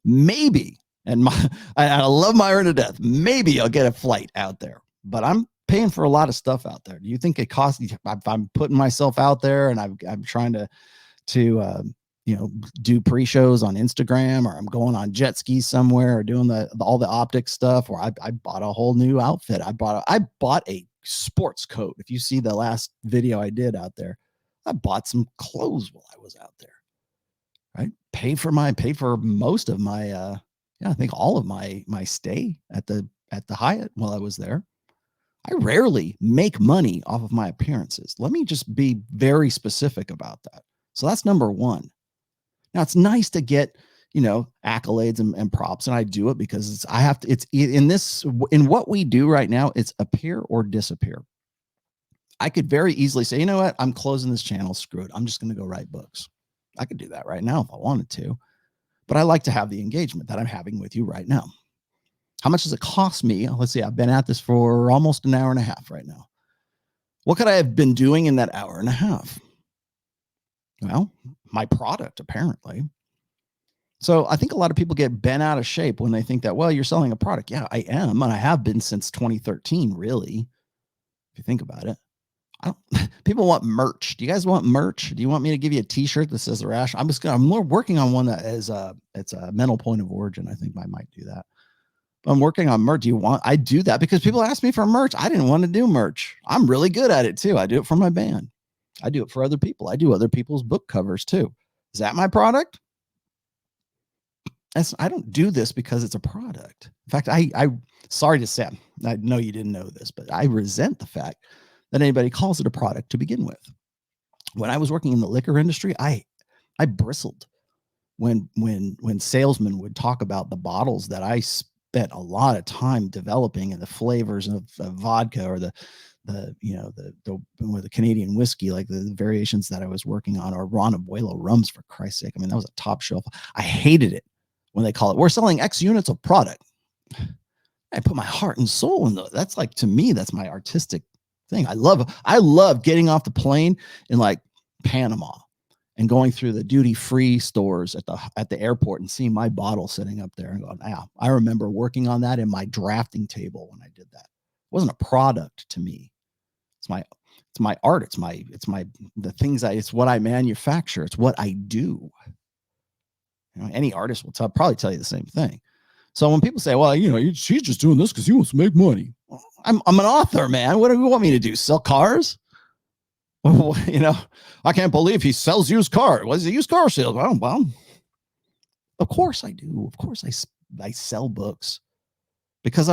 Maybe, and I love my earn to death. Maybe I'll get a flight out there, but I'm paying for a lot of stuff out there. Do you think it costs? If I'm putting myself out there and I'm trying to do pre-shows on Instagram, or I'm going on jet skis somewhere, or doing all the optics stuff, or I bought a whole new outfit. I bought a sports coat. If you see the last video I did out there, I bought some clothes while I was out there, right? Pay for most of my, I think all of my stay at the Hyatt while I was there. I rarely make money off of my appearances. Let me just be very specific about that. So that's number one. Now it's nice to get, accolades and props. And I do it because it's in what we do right now, it's appear or disappear. I could very easily say, you know what? I'm closing this channel. Screw it. I'm just going to go write books. I could do that right now if I wanted to, but I like to have the engagement that I'm having with you right now. How much does it cost me? Let's see. I've been at this for almost an hour and a half right now. What could I have been doing in that hour and a half? Well, my product, apparently. So I think a lot of people get bent out of shape when they think that, well, you're selling a product. Yeah, I am. And I have been since 2013, really. If you think about it. People want merch. Do you guys want merch? Do you want me to give you a T-shirt that says the rash? I'm more working on one that is it's a mental point of origin. I think I might do that. I'm working on merch. I do that because people ask me for merch. I didn't want to do merch. I'm really good at it too. I do it for my band. I do it for other people. I do other people's book covers too. Is that my product? I don't do this because it's a product. In fact, I sorry to say, I know you didn't know this, but I resent the fact that anybody calls it a product to begin with. When I was working in the liquor industry, I bristled when salesmen would talk about the bottles that I spent a lot of time developing and the flavors of vodka or the Canadian whiskey, like the variations that I was working on, or Ron Abuelo rums, for Christ's sake. I mean, that was a top shelf. I hated it when they call it, we're selling X units of product. I put my heart and soul in those. That's like, to me, that's my artistic thing. I love getting off the plane in like Panama and going through the duty-free stores at the airport and seeing my bottle sitting up there and going, yeah, I remember working on that in my drafting table when I did that. It wasn't a product to me. It's my art. It's what I manufacture. It's what I do. You know, any artist will probably tell you the same thing. So when people say, well, she's just doing this because he wants to make money. Well, I'm an author, man. What do you want me to do? Sell cars? I can't believe he sells used cars. What is a used car sales? Well, of course I do. Of course I sell books because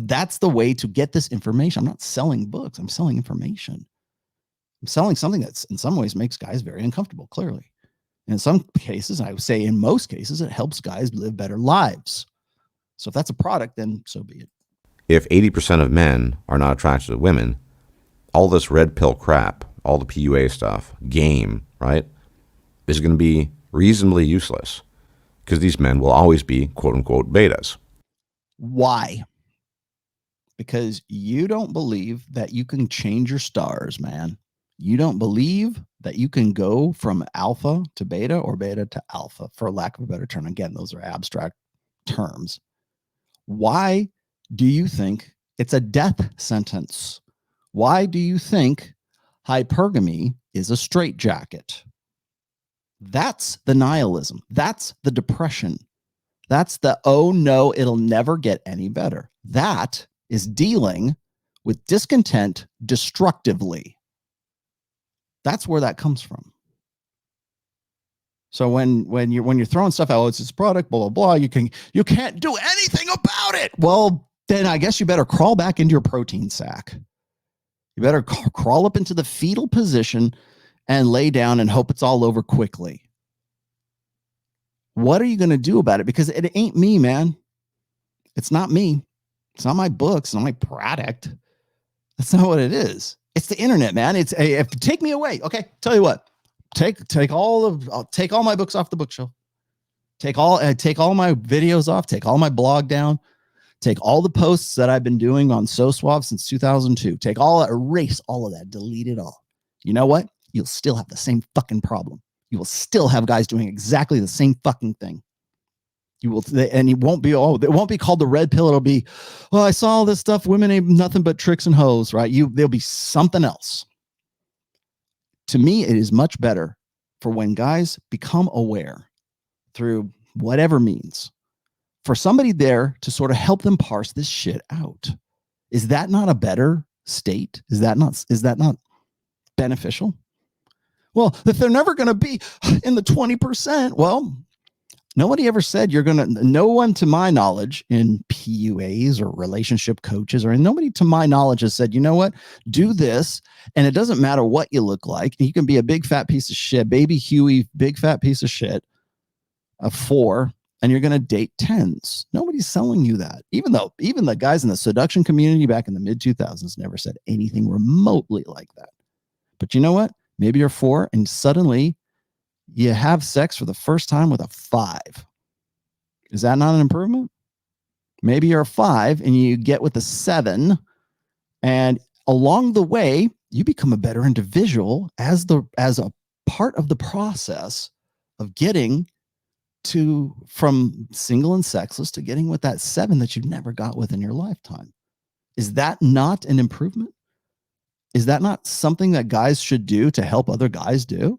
that's the way to get this information. I'm not selling books. I'm selling information. I'm selling something that's in some ways makes guys very uncomfortable, clearly. And in some cases, I would say in most cases, it helps guys live better lives. So if that's a product, then so be it. If 80% of men are not attracted to women, all this red pill crap, all the PUA stuff, game, right, is going to be reasonably useless because these men will always be quote unquote betas. Why? Because you don't believe that you can change your stars, man. You don't believe that you can go from alpha to beta or beta to alpha, for lack of a better term. Again, those are abstract terms. Why do you think it's a death sentence? Why do you think hypergamy is a straitjacket? That's the nihilism. That's the depression. That's the, oh no, it'll never get any better. That is dealing with discontent destructively. That's where that comes from. So when you're throwing stuff out, it's this product, blah, blah, blah, you can't do anything about it. Well, then I guess you better crawl back into your protein sack. You better crawl up into the fetal position and lay down and hope it's all over quickly. What are you going to do about it? Because it ain't me, man. It's not me. It's not my books. It's not my product. That's not what it is. It's the internet, man. Take me away. Okay. Tell you what, I'll take all my books off the bookshelf. Take all my videos off. Take all my blog down. Take all the posts that I've been doing on So Suave since 2002. Erase all of that. Delete it all. You know what? You'll still have the same fucking problem. You will still have guys doing exactly the same fucking thing. You will, and it won't be called the red pill. It'll be, well, I saw all this stuff. Women ain't nothing but tricks and hoes, right? There'll be something else. To me, it is much better for when guys become aware through whatever means, for somebody there to sort of help them parse this shit out. Is that not a better state? Is that not beneficial? Well, if they're never going to be in the 20%, well, nobody ever said no one to my knowledge in PUAs or relationship coaches nobody to my knowledge has said, you know what, do this. And it doesn't matter what you look like. You can be a big fat piece of shit, baby Huey, big fat piece of shit, a 4, and you're going to date 10s. Nobody's selling you that. Even the guys in the seduction community back in the mid 2000s never said anything remotely like that. But you know what? Maybe you're 4 and suddenly you have sex for the first time with a 5. Is that not an improvement? Maybe you're a 5 and you get with a 7, and along the way, you become a better individual as a part of the process of getting from single and sexless to getting with that 7 that you never got with in your lifetime. Is that not an improvement? Is that not something that guys should do to help other guys do?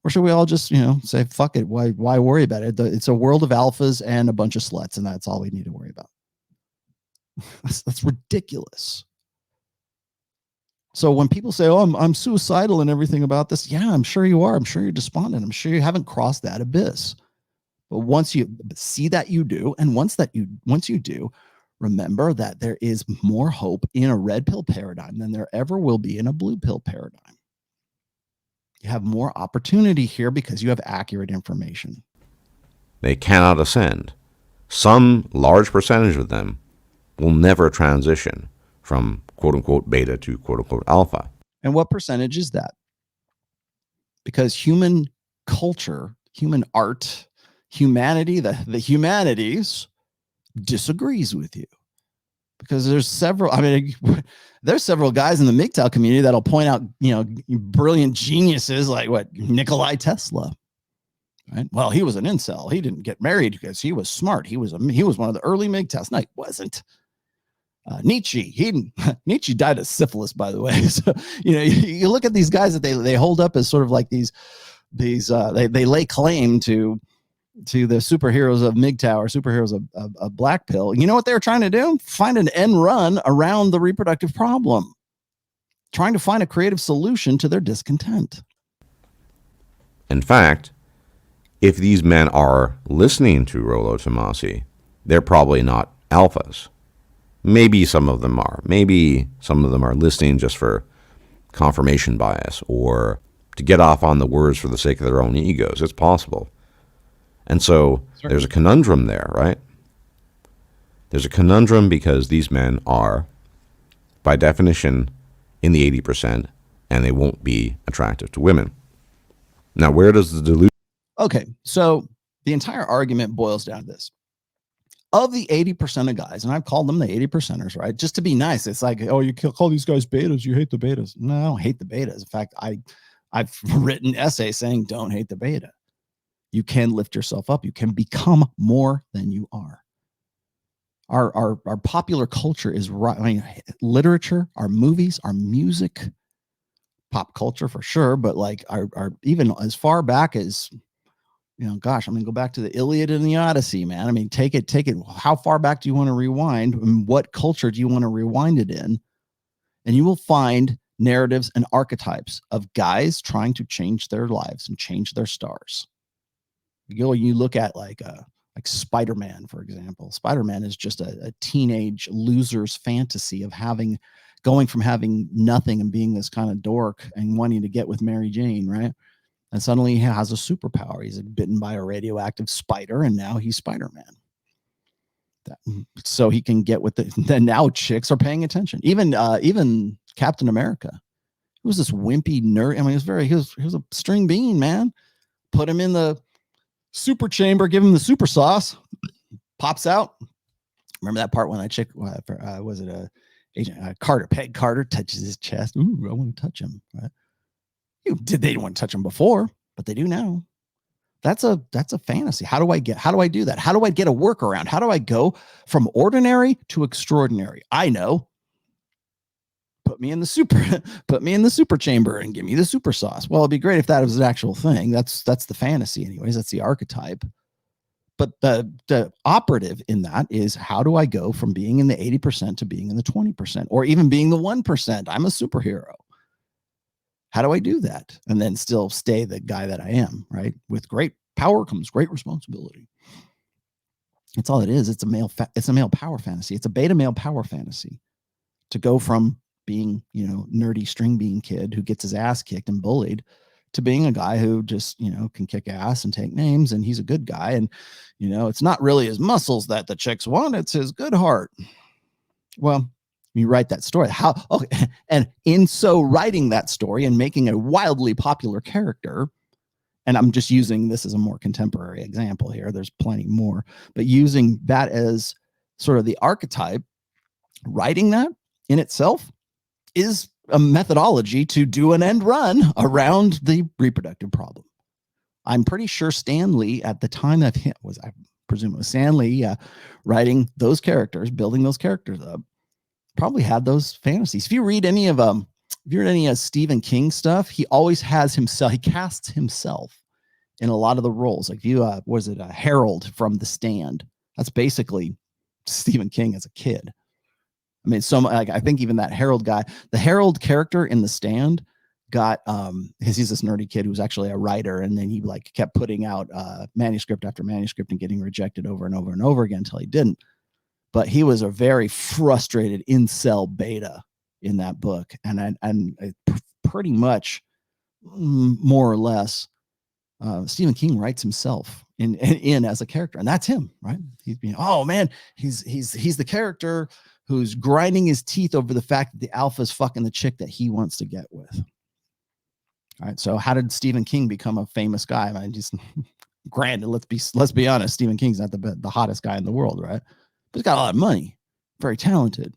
Or should we all just, say, fuck it? Why worry about it? It's a world of alphas and a bunch of sluts, and that's all we need to worry about. That's ridiculous. So when people say, oh, I'm suicidal and everything about this, yeah, I'm sure you are. I'm sure you're despondent. I'm sure you haven't crossed that abyss. But once you see that you do, and once you do, remember that there is more hope in a red pill paradigm than there ever will be in a blue pill paradigm. You have more opportunity here because you have accurate information. They cannot ascend. Some large percentage of them will never transition from quote-unquote beta to quote-unquote alpha. And what percentage is that? Because human culture, human art, humanity, the humanities disagrees with you. Because there's several guys in the MGTOW community that'll point out, brilliant geniuses like Nikolai Tesla. Right? Well, he was an incel. He didn't get married because he was smart. He was one of the early MGTOWs. No, he wasn't. Nietzsche died of syphilis, by the way. So, you look at these guys that they hold up as sort of like these they lay claim to the superheroes of MGTOW or superheroes of blackpill. You know what they were trying to do? Find an end run around the reproductive problem, trying to find a creative solution to their discontent. In fact, if these men are listening to Rollo Tomassi, they're probably not alphas. Maybe some of them are. Maybe some of them are listening just for confirmation bias or to get off on the words for the sake of their own egos. It's possible. And so there's a conundrum there, right? There's a conundrum because these men are, by definition, in the 80%, and they won't be attractive to women. Now, where does the delusion... Okay, so the entire argument boils down to this. Of the 80% of guys, and I've called them the 80%ers, right? Just to be nice. It's like, oh, you call these guys betas. You hate the betas. No, I don't hate the betas. In fact, I've written essays saying don't hate the beta. You can lift yourself up. You can become more than you are. Our popular culture is right. I mean, literature, our movies, our music, pop culture for sure, but like our even as far back as, gosh, I mean, go back to the Iliad and the Odyssey, man. I mean, take it. How far back do you want to rewind? And what culture do you want to rewind it in? And you will find narratives and archetypes of guys trying to change their lives and change their stars. You look at like Spider-Man, for example. Spider-Man is just a teenage loser's fantasy of going from having nothing and being this kind of dork and wanting to get with Mary Jane, right? And suddenly he has a superpower. He's bitten by a radioactive spider, and now he's Spider-Man. So he can get with it. Then now chicks are paying attention. Even Captain America. He was this wimpy nerd. I mean, he was a string bean, man. Put him in the super chamber, give him the super sauce, pops out. Remember that part when that chick, was it Agent Carter, Peg Carter touches his chest. Ooh, I want to touch him. Right? They didn't want to touch him before, but they do now. That's a fantasy. How do I do that? How do I get a workaround? How do I go from ordinary to extraordinary? I know. Put me in the super chamber and give me the super sauce. Well, it'd be great if that was an actual thing. That's the fantasy anyways. That's the archetype. But the operative in that is, how do I go from being in the 80% to being in the 20% or even being the 1%? I'm a superhero. How do I do that? And then still stay the guy that I am, right? With great power comes great responsibility. It's all it is. It's a male power fantasy. It's a beta male power fantasy to go from being, nerdy string bean kid who gets his ass kicked and bullied to being a guy who just, can kick ass and take names, and he's a good guy. And, it's not really his muscles that the chicks want. It's his good heart. Well, you write that story. And in so writing that story and making a wildly popular character, and I'm just using this as a more contemporary example here, there's plenty more, but using that as sort of the archetype, writing that in itself is a methodology to do an end run around the reproductive problem. I'm pretty sure Stan Lee, at the time that I presume it was Stan Lee writing those characters, building those characters up, probably had those fantasies. If you read any of if you're in any Stephen King stuff, he always has himself. He casts himself in a lot of the roles. Like you, was it Harold from The Stand? That's basically Stephen King as a kid. I mean, so like I think even that Harold guy, the Harold character in The Stand, got because he's this nerdy kid who's actually a writer, and then he like kept putting out manuscript after manuscript and getting rejected over and over and over again until he didn't. But he was a very frustrated incel beta in that book, and pretty much more or less Stephen King writes himself in as a character, and that's him, right? He's being, oh man, he's the character who's grinding his teeth over the fact that the alpha is fucking the chick that he wants to get with. All right, so how did Stephen King become a famous guy? I mean, just granted, let's be honest, Stephen King's not the hottest guy in the world, right? But he's got a lot of money, very talented,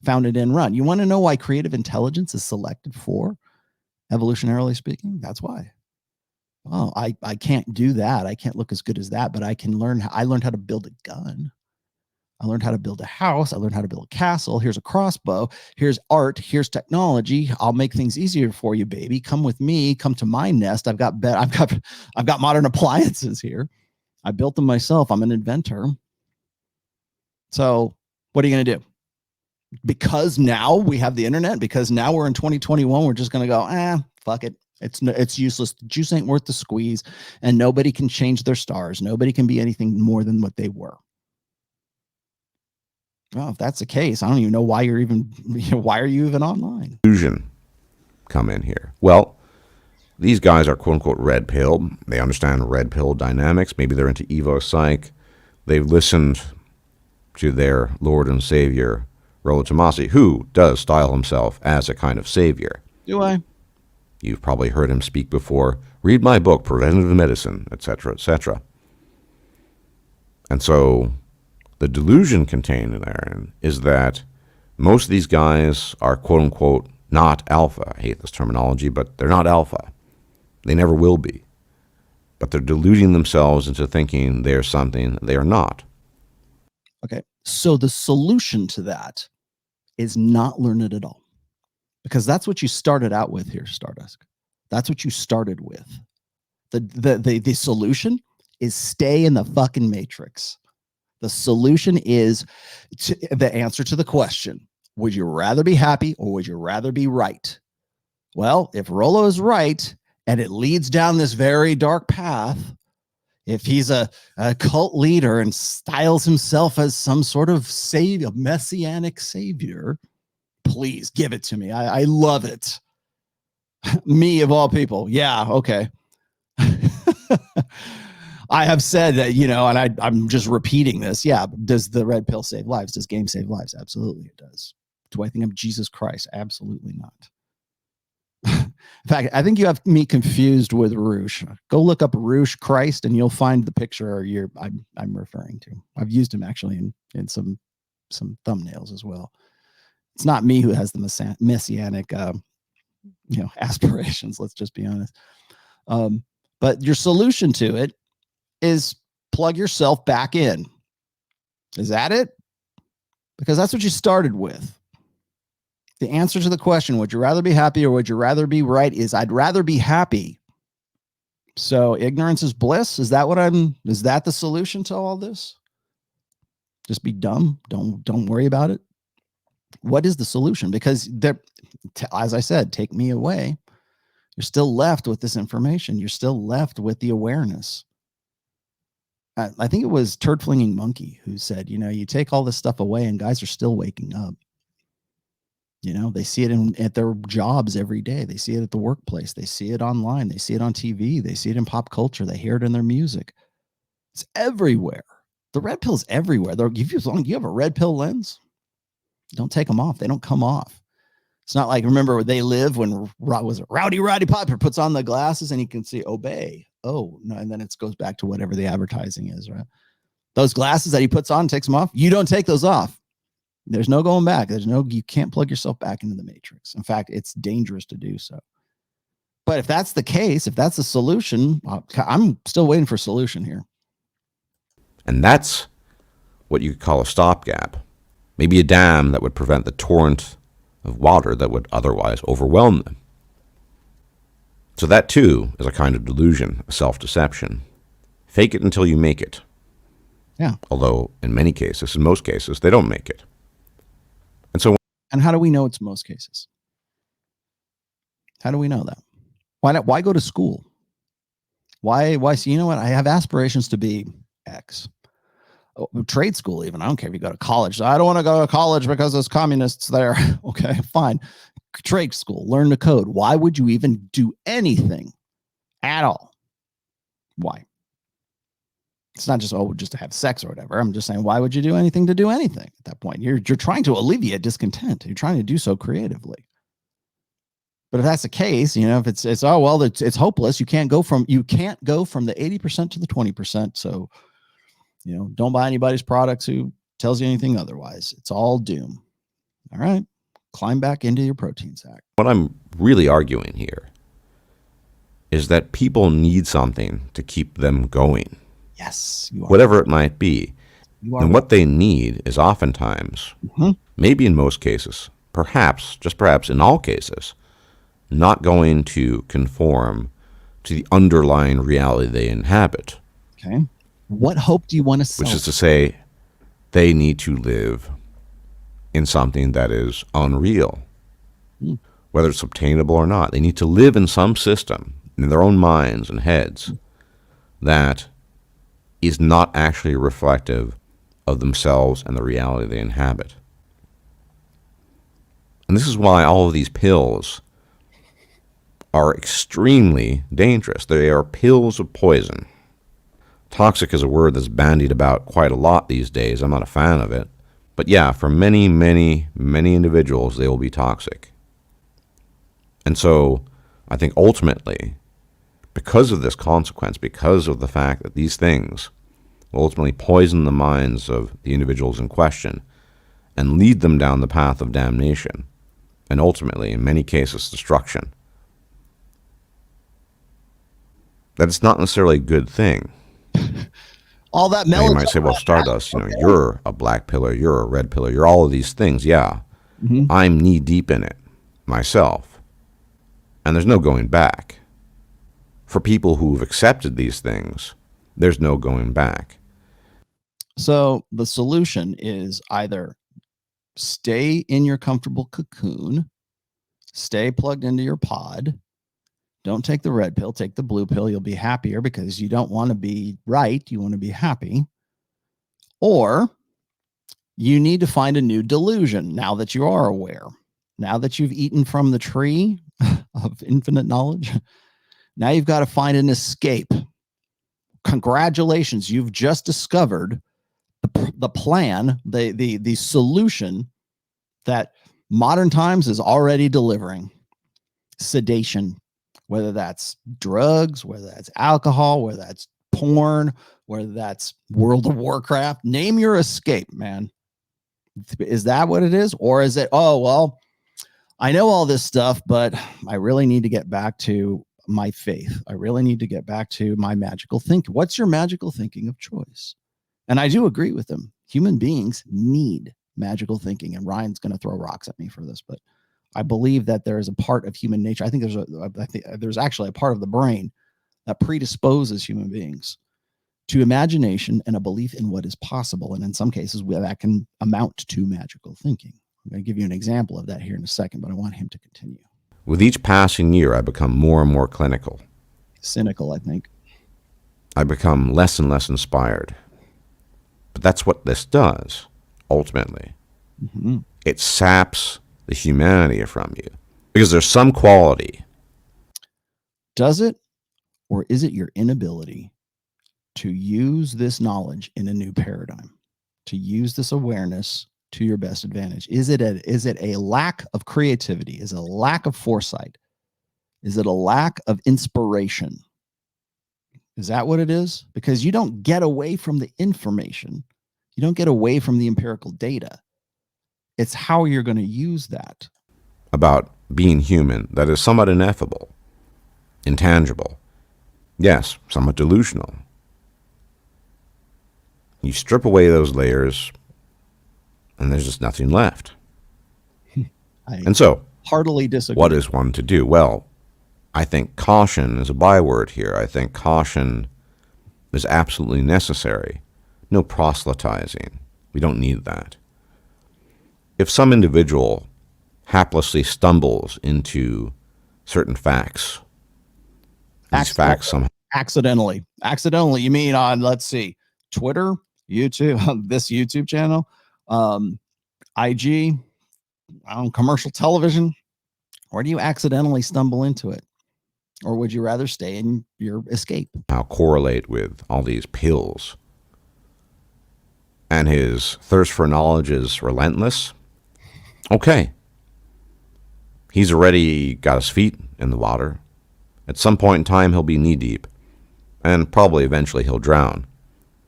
founded and run. You want to know why creative intelligence is selected for, evolutionarily speaking? That's why. Oh, I can't do that. I can't look as good as that, but I learned how to build a gun. I learned how to build a house. I learned how to build a castle. Here's a crossbow. Here's art. Here's technology. I'll make things easier for you, baby. Come with me. Come to my nest. I've got modern appliances here. I built them myself. I'm an inventor. So what are you going to do? Because now we have the internet, because now we're in 2021, we're just going to go, fuck it. It's useless. The juice ain't worth the squeeze, and nobody can change their stars. Nobody can be anything more than what they were. Well, if that's the case, I don't even know why you're even, why are you even online? Delusion come in here. Well, these guys are quote unquote red pill. They understand red pill dynamics. Maybe they're into Evo Psych. They've listened to their Lord and Savior, Rollo Tomassi, who does style himself as a kind of savior. Do I? You've probably heard him speak before. Read my book, Preventative Medicine, etc., etc. And so the delusion contained in there is that most of these guys are quote-unquote not alpha. I hate this terminology, but they're not alpha. They never will be. But they're deluding themselves into thinking they're something they are not. Okay, so the solution to that is not learn it at all. Because that's what you started out with here, Stardusk. That's what you started with. The solution is stay in the fucking matrix. The solution is the answer to the question, would you rather be happy or would you rather be right? Well, if Rollo is right and it leads down this very dark path, if he's a cult leader and styles himself as some sort of savior, messianic savior, please give it to me. I love it. Me of all people. Yeah, okay. I have said that, and I'm just repeating this. Yeah. Does the red pill save lives? Does game save lives? Absolutely it does. Do I think I'm Jesus Christ? Absolutely not. In fact, I think you have me confused with Roosh. Go look up Roosh Christ and you'll find the picture I'm referring to. I've used him actually in some thumbnails as well. It's not me who has the messianic, aspirations. Let's just be honest. But your solution to it is plug yourself back in. Is that it? Because that's what you started with. The answer to the question, would you rather be happy or would you rather be right, is I'd rather be happy. So ignorance is bliss. Is that the solution to all this? Just be dumb. Don't worry about it. What is the solution? Because as I said, take me away. You're still left with this information. You're still left with the awareness. I think it was Turd Flinging Monkey who said, you take all this stuff away and guys are still waking up. They see it at their jobs every day. They see it at the workplace. They see it online. They see it on TV. They see it in pop culture. They hear it in their music. It's everywhere. The red pill's everywhere. As long as you have a red pill lens, don't take them off. They don't come off. It's not like, remember where They Live when Rowdy Roddy Piper puts on the glasses and he can see obey. Oh, no. And then it goes back to whatever the advertising is, right? Those glasses that he puts on, takes them off. You don't take those off. There's no going back. You can't plug yourself back into the matrix. In fact, it's dangerous to do so. But if that's the case, if that's the solution, I'm still waiting for a solution here. And that's what you could call a stopgap. Maybe a dam that would prevent the torrent of water that would otherwise overwhelm them. So that too is a kind of delusion, a self-deception. Fake it until you make it. Yeah. Although in many cases, in most cases, they don't make it. And how do we know it's most cases? How do we know that? Why go to school? Why say, you know what? I have aspirations to be X. Oh, trade school, even. I don't care if you go to college. I don't want to go to college because there's communists there. Okay, fine. Trade school, learn to code. Why would you even do anything at all? Why? It's not just, just to have sex or whatever. I'm just saying, why would you do anything to do anything at that point? You're trying to alleviate discontent. You're trying to do so creatively. But if that's the case, if it's hopeless. You can't go from the 80% to the 20%. So, don't buy anybody's products who tells you anything otherwise. It's all doom. All right. Climb back into your protein sack. What I'm really arguing here is that people need something to keep them going. Yes, you are. Whatever it might be. And what they need is oftentimes, maybe in most cases, perhaps in all cases, not going to conform to the underlying reality they inhabit. Okay. What hope do you want to sell? Which is to say, they need to live in something that is unreal, whether it's obtainable or not. They need to live in some system in their own minds and heads that is not actually reflective of themselves and the reality they inhabit. And this is why all of these pills are extremely dangerous. They are pills of poison. Toxic is a word that's bandied about quite a lot these days. I'm not a fan of it. But yeah, for many, many, many individuals, they will be toxic. And so I think ultimately, because of this consequence, because of the fact that these things will ultimately poison the minds of the individuals in question and lead them down the path of damnation, and ultimately, in many cases, destruction, that it's not necessarily a good thing. All that now you might say, well, Stardust, you're a black pillar, you're a red pillar, you're all of these things. Yeah, I'm knee deep in it myself. And there's no going back. For people who've accepted these things, there's no going back. So the solution is either stay in your comfortable cocoon, stay plugged into your pod. Don't take the red pill, take the blue pill. You'll be happier because you don't want to be right. You want to be happy. Or you need to find a new delusion now that you are aware. Now that you've eaten from the tree of infinite knowledge, now you've got to find an escape. Congratulations. You've just discovered the plan, the solution that modern times is already delivering. Sedation. Whether that's drugs, whether that's alcohol, whether that's porn, whether that's World of Warcraft, name your escape, man. Is that what it is? Or is it, oh, well, I know all this stuff, but I really need to get back to my faith. I really need to get back to my magical thinking. What's your magical thinking of choice? And I do agree with them. Human beings need magical thinking. And Ryan's going to throw rocks at me for this, but I believe that there is a part of human nature. I think there's actually a part of the brain that predisposes human beings to imagination and a belief in what is possible. And in some cases, that can amount to magical thinking. I'm going to give you an example of that here in a second, but I want him to continue. With each passing year, I become more and more clinical. Cynical, I think. I become less and less inspired. But that's what this does, ultimately. It saps the humanity from you because there's some quality. Does it, or is it your inability to use this knowledge in a new paradigm, to use this awareness to your best advantage? Is it a lack of creativity? Is it a lack of foresight? Is it a lack of inspiration? Is that what it is? Because you don't get away from the information. You don't get away from the empirical data. It's how you're going to use that. About being human that is somewhat ineffable, intangible, yes, somewhat delusional. You strip away those layers, and there's just nothing left. And so, heartily disagree. what is one to do? Well, I think caution is a byword here. I think caution is absolutely necessary. No proselytizing. We don't need that. If some individual haplessly stumbles into certain facts, these facts somehow accidentally, you mean on, let's see, Twitter, YouTube, this YouTube channel, IG, commercial television, or do you accidentally stumble into it? Or would you rather stay in your escape? correlate with all these pills. And his thirst for knowledge is relentless. Okay. He's already got his feet in the water. At some point in time, he'll be knee-deep. And probably eventually he'll drown.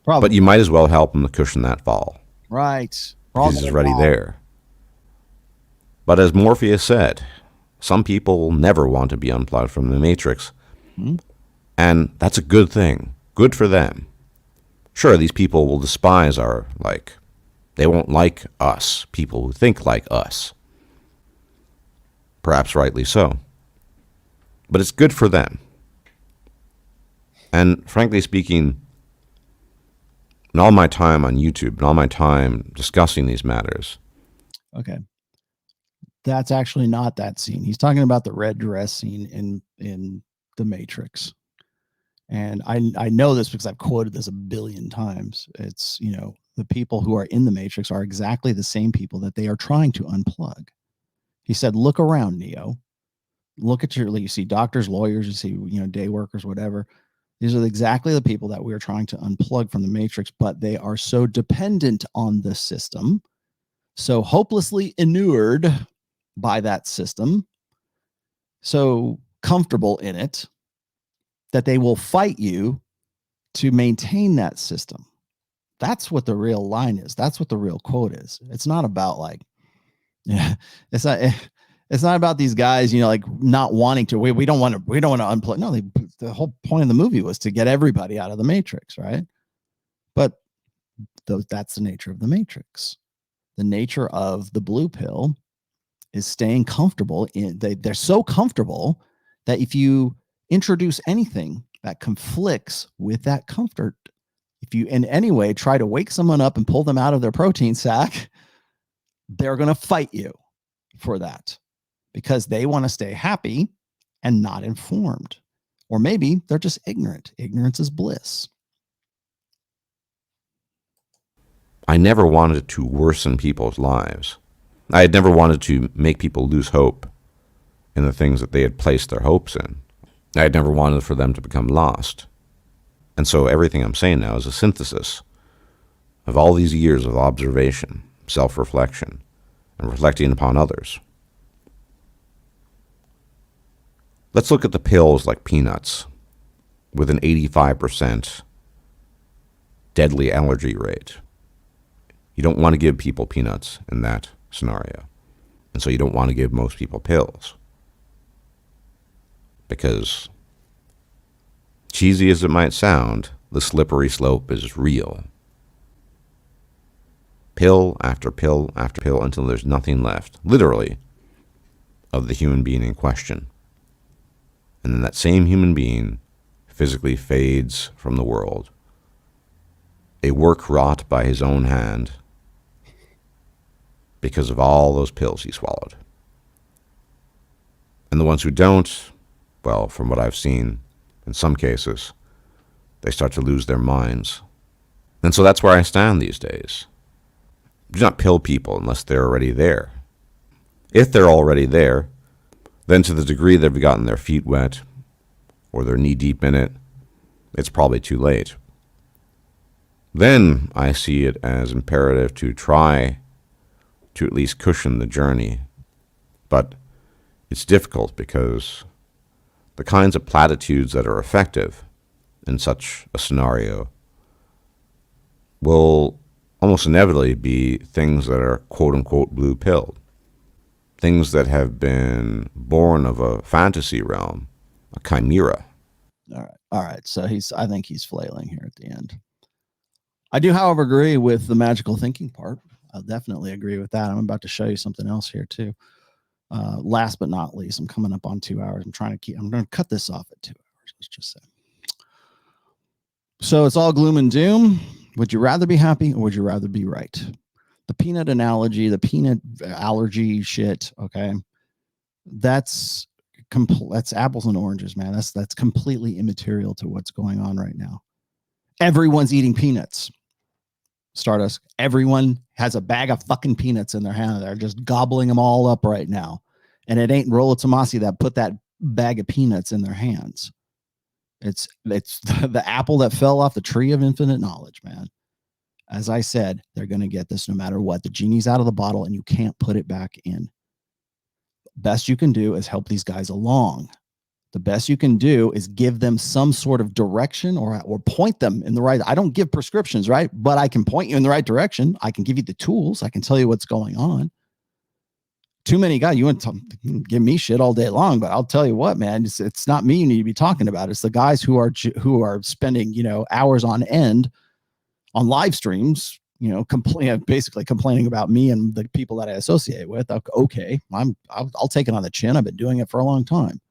Probably. But you might as well help him to cushion that fall. Right. Because he's already there. But as Morpheus said, some people never want to be unplugged from the Matrix. And that's a good thing. Good for them. Sure, these people will despise they won't like us, people who think like us. Perhaps rightly so. But it's good for them. And frankly speaking, in all my time on YouTube, and all my time discussing these matters. Okay. That's actually not that scene. He's talking about the red dress scene in The Matrix. And I know this because I've quoted this a billion times. It's, the people who are in the Matrix are exactly the same people that they are trying to unplug. He said, look around, Neo. Look at you see doctors, lawyers, you see, day workers, whatever. These are exactly the people that we are trying to unplug from the Matrix, but they are so dependent on the system, so hopelessly inured by that system, so comfortable in it, that they will fight you to maintain that system. That's what the real line is. That's what the real quote is. It's not about it's not about these guys, not wanting to, we don't want to unplug. No, the whole point of the movie was to get everybody out of the Matrix, right? But that's the nature of the Matrix. The nature of the blue pill is staying comfortable they're so comfortable that if you introduce anything that conflicts with that comfort, if you in any way try to wake someone up and pull them out of their protein sack, they're going to fight you for that because they want to stay happy and not informed. Or maybe they're just ignorant. Ignorance is bliss. I never wanted to worsen people's lives. I had never wanted to make people lose hope in the things that they had placed their hopes in. I had never wanted for them to become lost. And so everything I'm saying now is a synthesis of all these years of observation, self-reflection, and reflecting upon others. Let's look at the pills like peanuts with an 85% deadly allergy rate. You don't want to give people peanuts in that scenario. And so you don't want to give most people pills. Because, cheesy as it might sound, the slippery slope is real. Pill after pill after pill until there's nothing left, literally, of the human being in question. And then that same human being physically fades from the world. A work wrought by his own hand because of all those pills he swallowed. And the ones who don't, well, from what I've seen, in some cases, they start to lose their minds. And so that's where I stand these days. Do not pill people unless they're already there. If they're already there, then to the degree they've gotten their feet wet or they're knee-deep in it, it's probably too late. Then I see it as imperative to try to at least cushion the journey. But it's difficult because the kinds of platitudes that are effective in such a scenario will almost inevitably be things that are quote-unquote blue pill, things that have been born of a fantasy realm, a chimera. All right. So I think he's flailing here at the end. I do, however, agree with the magical thinking part. I'll definitely agree with that. I'm about to show you something else here too. Last but not least, I'm coming up on 2 hours. I'm going to cut this off at 2 hours. Let's just say. So it's all gloom and doom. Would you rather be happy or would you rather be right? The peanut analogy, the peanut allergy shit. Okay. That's apples and oranges, man. That's completely immaterial to what's going on right now. Everyone's eating peanuts. Stardust. Everyone has a bag of fucking peanuts in their hand. They're just gobbling them all up right now. And it ain't ROLLO TOMASSI that put that bag of peanuts in their hands. It's the apple that fell off the tree of infinite knowledge, man. As I said, they're going to get this no matter what. The genie's out of the bottle and you can't put it back in. Best you can do is help these guys along. The best you can do is give them some sort of direction or point them in the right. I don't give prescriptions, right? But I can point you in the right direction. I can give you the tools. I can tell you what's going on. Too many guys, you want to give me shit all day long, but I'll tell you what, man, it's not me you need to be talking about. It's the guys who are spending, hours on end on live streams, basically complaining about me and the people that I associate with. Okay, I'll take it on the chin. I've been doing it for a long time,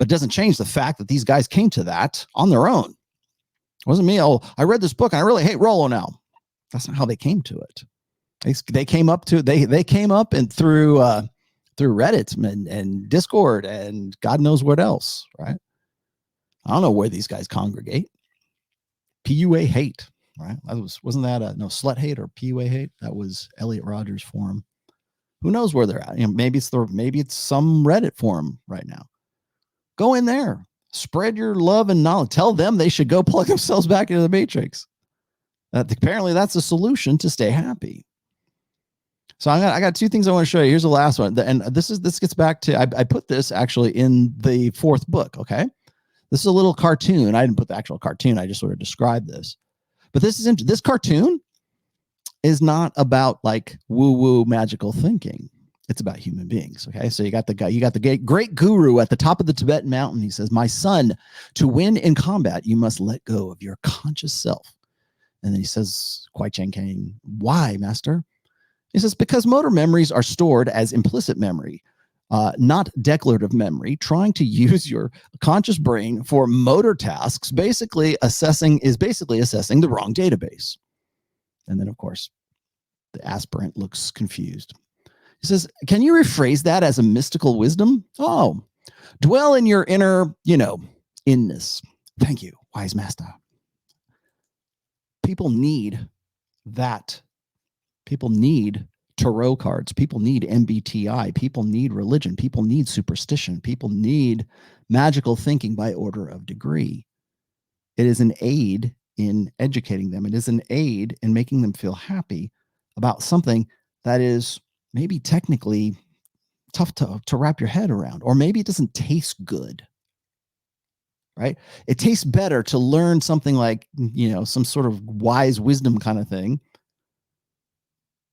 but it doesn't change the fact that these guys came to that on their own. It wasn't me. Oh, I read this book and I really hate ROLLO now. That's not how they came to it. They came up and through Reddit and Discord and God knows what else, right? I don't know where these guys congregate. PUA hate, right? Wasn't that slut hate or PUA hate? That was Elliot Rogers' forum. Who knows where they're at? Maybe it's some Reddit forum right now. Go in there, spread your love and knowledge. Tell them they should go plug themselves back into the matrix. Apparently, that's a solution to stay happy. So I got two things I want to show you. Here's the last one. And this gets back to, I put this actually in the 4th book. Okay. This is a little cartoon. I didn't put the actual cartoon. I just sort of described this, but this cartoon is not about like woo woo magical thinking. It's about human beings. Okay. So you got the great guru at the top of the Tibetan mountain. He says, my son, to win in combat, you must let go of your conscious self. And then he says, Kwai Chang Kang, why, master? He says, because motor memories are stored as implicit memory, not declarative memory. Trying to use your conscious brain for motor tasks, basically assessing the wrong database. And then, of course, the aspirant looks confused. He says, can you rephrase that as a mystical wisdom? Oh, dwell in your inner, inness. Thank you, wise master. People need that. People need tarot cards. People need MBTI. People need religion. People need superstition. People need magical thinking by order of degree. It is an aid in educating them. It is an aid in making them feel happy about something that is maybe technically tough to wrap your head around, or maybe it doesn't taste good. Right? It tastes better to learn something like, some sort of wise wisdom kind of thing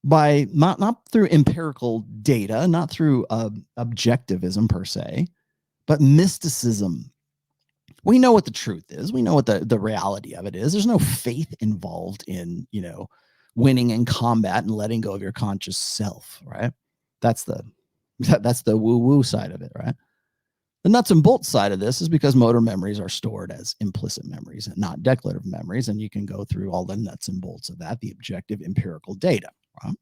by not through empirical data, not through objectivism per se, but mysticism. We know what the truth is. We know what the reality of it is. There's no faith involved in, winning in combat and letting go of your conscious self, right? That's the woo-woo side of it, right? The nuts and bolts side of this is because motor memories are stored as implicit memories and not declarative memories. And you can go through all the nuts and bolts of that, the objective empirical data. Right?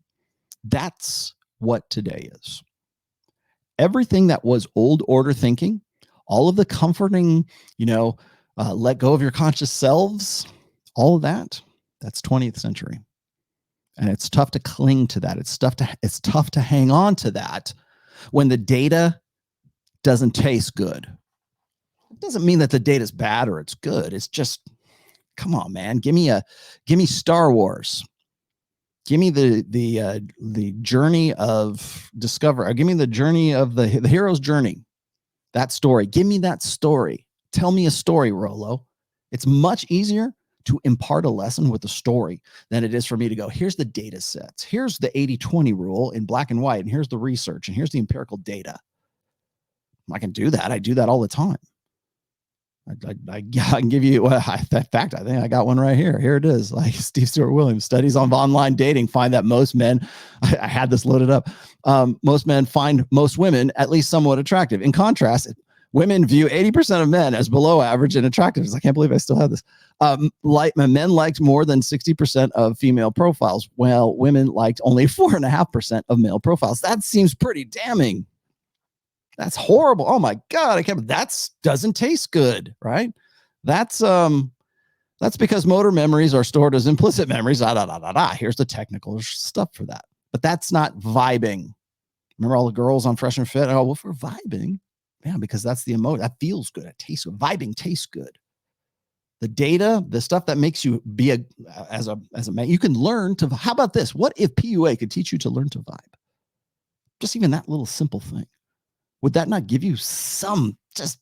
That's what today is. Everything that was old order thinking, all of the comforting, let go of your conscious selves, all of that's 20th century. And it's tough to cling to that. It's tough to hang on to that when the data doesn't taste good. It doesn't mean that the data is bad or it's good. It's just, come on, man. Give me Star Wars. Give me the journey of discovery. Or give me the journey of the hero's journey. That story. Give me that story. Tell me a story, ROLLO. It's much easier to impart a lesson with a story than it is for me to go, here's the data sets. Here's the 80-20 rule in black and white. And here's the research. And here's the empirical data. I can do that. I do that all the time. I can give you, well, in fact, I think I got one right here. Here it is. Like Steve Stewart Williams, studies on online dating find that most men, I had this loaded up. Most men find most women at least somewhat attractive. In contrast, women view 80% of men as below average and attractive. I can't believe I still have this. Men liked more than 60% of female profiles, while women liked only 4.5% of male profiles. That seems pretty damning. That's horrible. Oh my God. That doesn't taste good, right? That's because motor memories are stored as implicit memories. Here's the technical stuff for that. But that's not vibing. Remember all the girls on Fresh and Fit? Oh, well, if we're vibing, yeah, because that's the emotion. That feels good. It tastes good. Vibing tastes good. The data, the stuff that makes you be as a man, you can learn to. How about this? What if PUA could teach you to learn to vibe? Just even that little simple thing. Would that not give you some just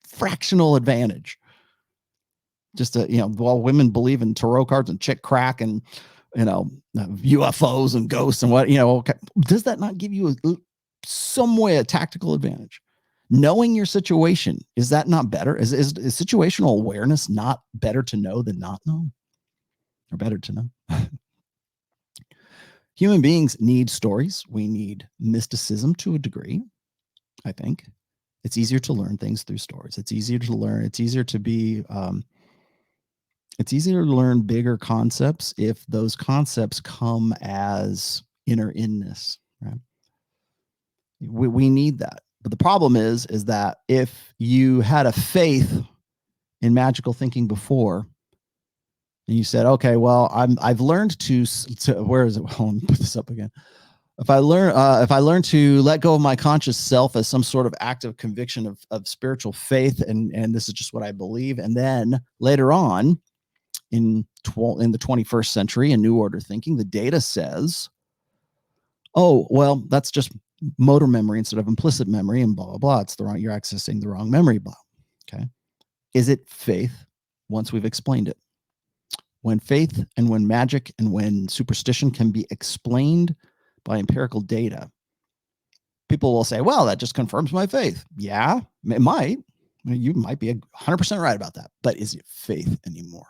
fractional advantage? Just while women believe in tarot cards and chick crack and UFOs and ghosts and what okay, does that not give you some way a tactical advantage? Knowing your situation, is that not better? Is situational awareness not better to know than not know, or better to know? Human beings need stories. We need mysticism to a degree. I think it's easier to learn things through stories. It's easier to learn. It's easier to be. It's easier to learn bigger concepts if those concepts come as inner inness. Right? We need that. But the problem is that if you had a faith in magical thinking before, and you said, okay, well, I've learned to where is it? Well, let me put this up again. If I learn to let go of my conscious self as some sort of act of conviction of spiritual faith, and this is just what I believe, and then later on in the 21st century in New Order thinking, the data says, oh, well, that's just motor memory instead of implicit memory, and blah blah blah. It's you're accessing the wrong memory block. Okay, is it faith? Once we've explained it, when faith and when magic and when superstition can be explained by empirical data, people will say, well, that just confirms my faith. Yeah, it might. You might be 100% right about that. But is it faith anymore?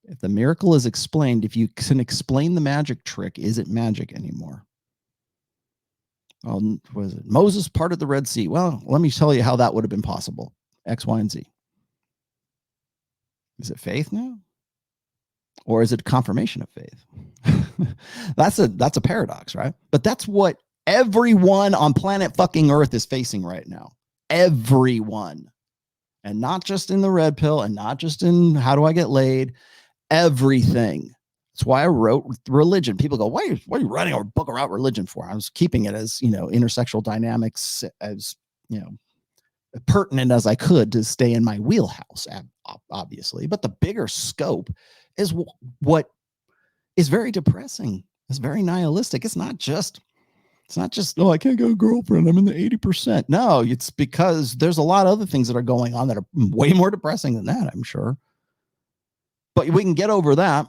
If the miracle is explained, if you can explain the magic trick, is it magic anymore? Well, was it Moses parted the Red Sea? Well, let me tell you how that would have been possible. X, Y, and Z. Is it faith now? Or is it confirmation of faith? That's a paradox, right? But that's what everyone on planet fucking Earth is facing right now. Everyone. And not just in the red pill and not just in how do I get laid. Everything. That's why I wrote religion. People go, what are you writing a book about religion for? I was keeping it as, intersexual dynamics as, pertinent as I could to stay in my wheelhouse, obviously. But the bigger scope is what is very depressing. It's very nihilistic. It's not just, oh, I can't get a girlfriend. I'm in the 80%. No, it's because there's a lot of other things that are going on that are way more depressing than that, I'm sure. But we can get over that.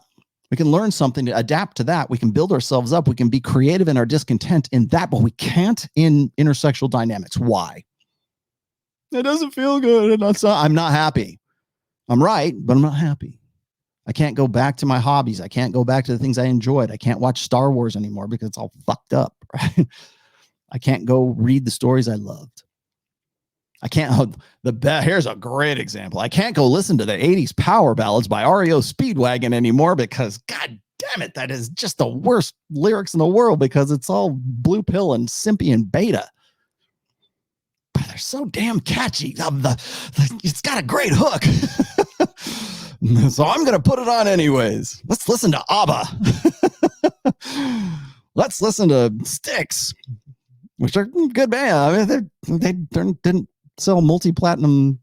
We can learn something to adapt to that. We can build ourselves up. We can be creative in our discontent in that, but we can't in intersexual dynamics. Why? It doesn't feel good. I'm not happy. I'm right, but I'm not happy. I can't go back to my hobbies. I can't go back to the things I enjoyed. I can't watch Star Wars anymore because it's all fucked up, right? I can't go read the stories I loved. I can't, here's a great example. I can't go listen to the 80s power ballads by REO Speedwagon anymore because, God damn it, that is just the worst lyrics in the world because it's all blue pill and simpy and beta. But they're so damn catchy. It's got a great hook. So I'm going to put it on anyways. Let's listen to ABBA. Let's listen to Styx, which are good band. I mean, they didn't sell multi-platinum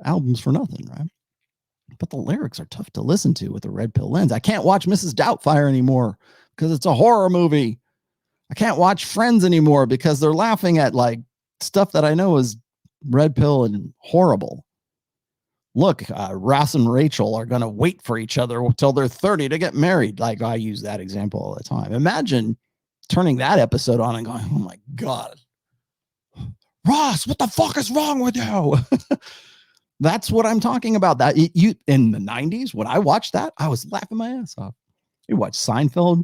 albums for nothing, right? But the lyrics are tough to listen to with a red pill lens. I can't watch Mrs. Doubtfire anymore because it's a horror movie. I can't watch Friends anymore because they're laughing at like stuff that I know is red pill and horrible. Look, Ross and Rachel are going to wait for each other until they're 30 to get married. Like I use that example all the time. Imagine turning that episode on and going, oh my God, Ross, what the fuck is wrong with you? That's what I'm talking about. That you in the 90s, when I watched that, I was laughing my ass off. You watch Seinfeld,